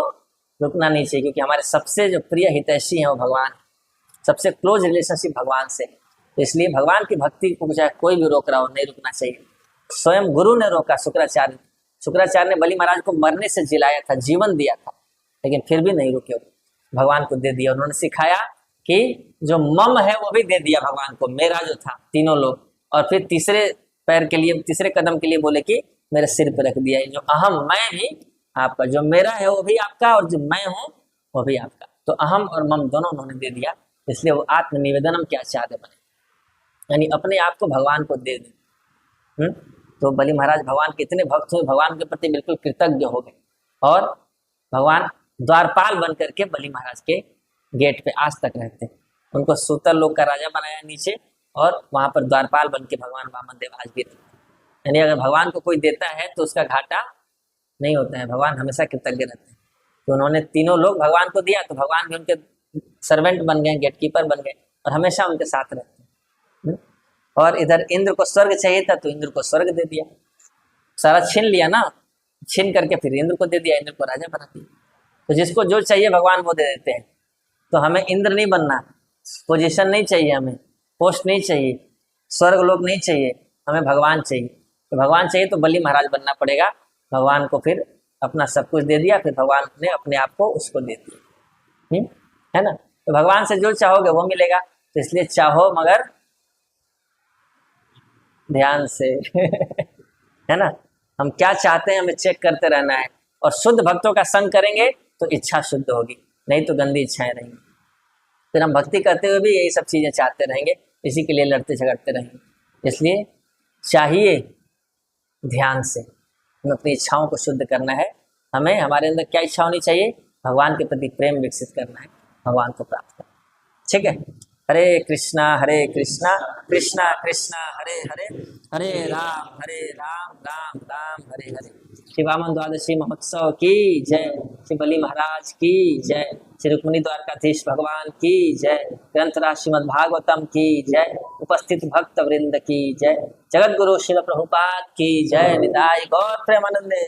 रुकना नहीं चाहिए, क्योंकि हमारे सबसे जो प्रिय हितैषी है वो भगवान, सबसे क्लोज रिलेशनशिप भगवान से। तो इसलिए भगवान की भक्ति को चाहे कोई भी रोक रहा हो, नहीं रुकना चाहिए। स्वयं गुरु ने रोका, शुक्राचार्य ने बलि महाराज को मरने से जिलाया था, जीवन दिया था, लेकिन फिर भी नहीं रुके। भगवान को दे दिया। उन्होंने सिखाया कि जो मम है वो भी दे दिया भगवान को, मेरा जो था तीनों लोग। और फिर तीसरे पैर के लिए, तीसरे कदम के लिए बोले कि मेरे सिर पर रख दिया, जो अहम मैं भी आपका, जो मेरा है वो भी आपका और जो मैं हूँ वो भी आपका। तो अहम और मम दोनों उन्होंने दे दिया, इसलिए वो आत्मनिवेदनम क्या चाहते बने, यानी अपने आप को भगवान को दे दे। तो बलि महाराज भगवान के इतने भक्त हुए, भगवान के प्रति बिल्कुल कृतज्ञ हो गए, और भगवान द्वारपाल बन करके बलि महाराज के गेट पे आज तक रहते हैं। उनको सूतर लोक का राजा बनाया नीचे, और वहां पर द्वारपाल बन के भगवान वामन देव आज भी रहते हैं। यानी अगर भगवान को कोई देता है तो उसका घाटा नहीं होता है, भगवान हमेशा कृतज्ञ रहते हैं। तो उन्होंने तीनों लोग भगवान को दिया, तो भगवान भी उनके सर्वेंट बन गए, गेटकीपर बन गए, और हमेशा उनके साथ रहते हैं। और इधर इंद्र को स्वर्ग चाहिए था, तो इंद्र को स्वर्ग दे दिया, सारा छीन लिया ना, छीन करके फिर इंद्र को दे दिया, इंद्र को राजा बना दिया। तो जिसको जो चाहिए भगवान वो दे देते हैं। तो हमें इंद्र नहीं बनना, पोजीशन नहीं चाहिए, हमें पोस्ट नहीं चाहिए, स्वर्ग लोक नहीं चाहिए, हमें भगवान चाहिए। तो भगवान चाहिए तो बलि महाराज बनना पड़ेगा। भगवान को फिर अपना सब कुछ दे दिया, फिर भगवान ने अपने आप को उसको दे दिया, है ना। तो भगवान से जो चाहोगे वो मिलेगा, तो इसलिए चाहो मगर ध्यान से है ना। हम क्या चाहते हैं हमें चेक करते रहना है, और शुद्ध भक्तों का संग करेंगे तो इच्छा शुद्ध होगी, नहीं तो गंदी इच्छाएं रहेंगी। फिर हम भक्ति करते हुए भी यही सब चीजें चाहते रहेंगे, इसी के लिए लड़ते झगड़ते रहेंगे। इसलिए चाहिए ध्यान से हमें अपनी इच्छाओं को शुद्ध करना है। हमें हमारे अंदर क्या इच्छा होनी चाहिए, भगवान के प्रति प्रेम विकसित करना है, भगवान को प्राप्त करना, ठीक है। हरे कृष्णा कृष्णा कृष्णा हरे हरे, हरे राम राम राम हरे हरे। श्री वामन द्वादशी महोत्सव की जय, श्री बलि महाराज की जय, श्री रुक्मिणी द्वारकाधीश भगवान की जय, ग्रंथराज श्रीमद् भागवतम की जय, उपस्थित भक्त वृंद की जय, जगत गुरु श्रील प्रभुपाद की जय, निताई गौर प्रेमानंदे।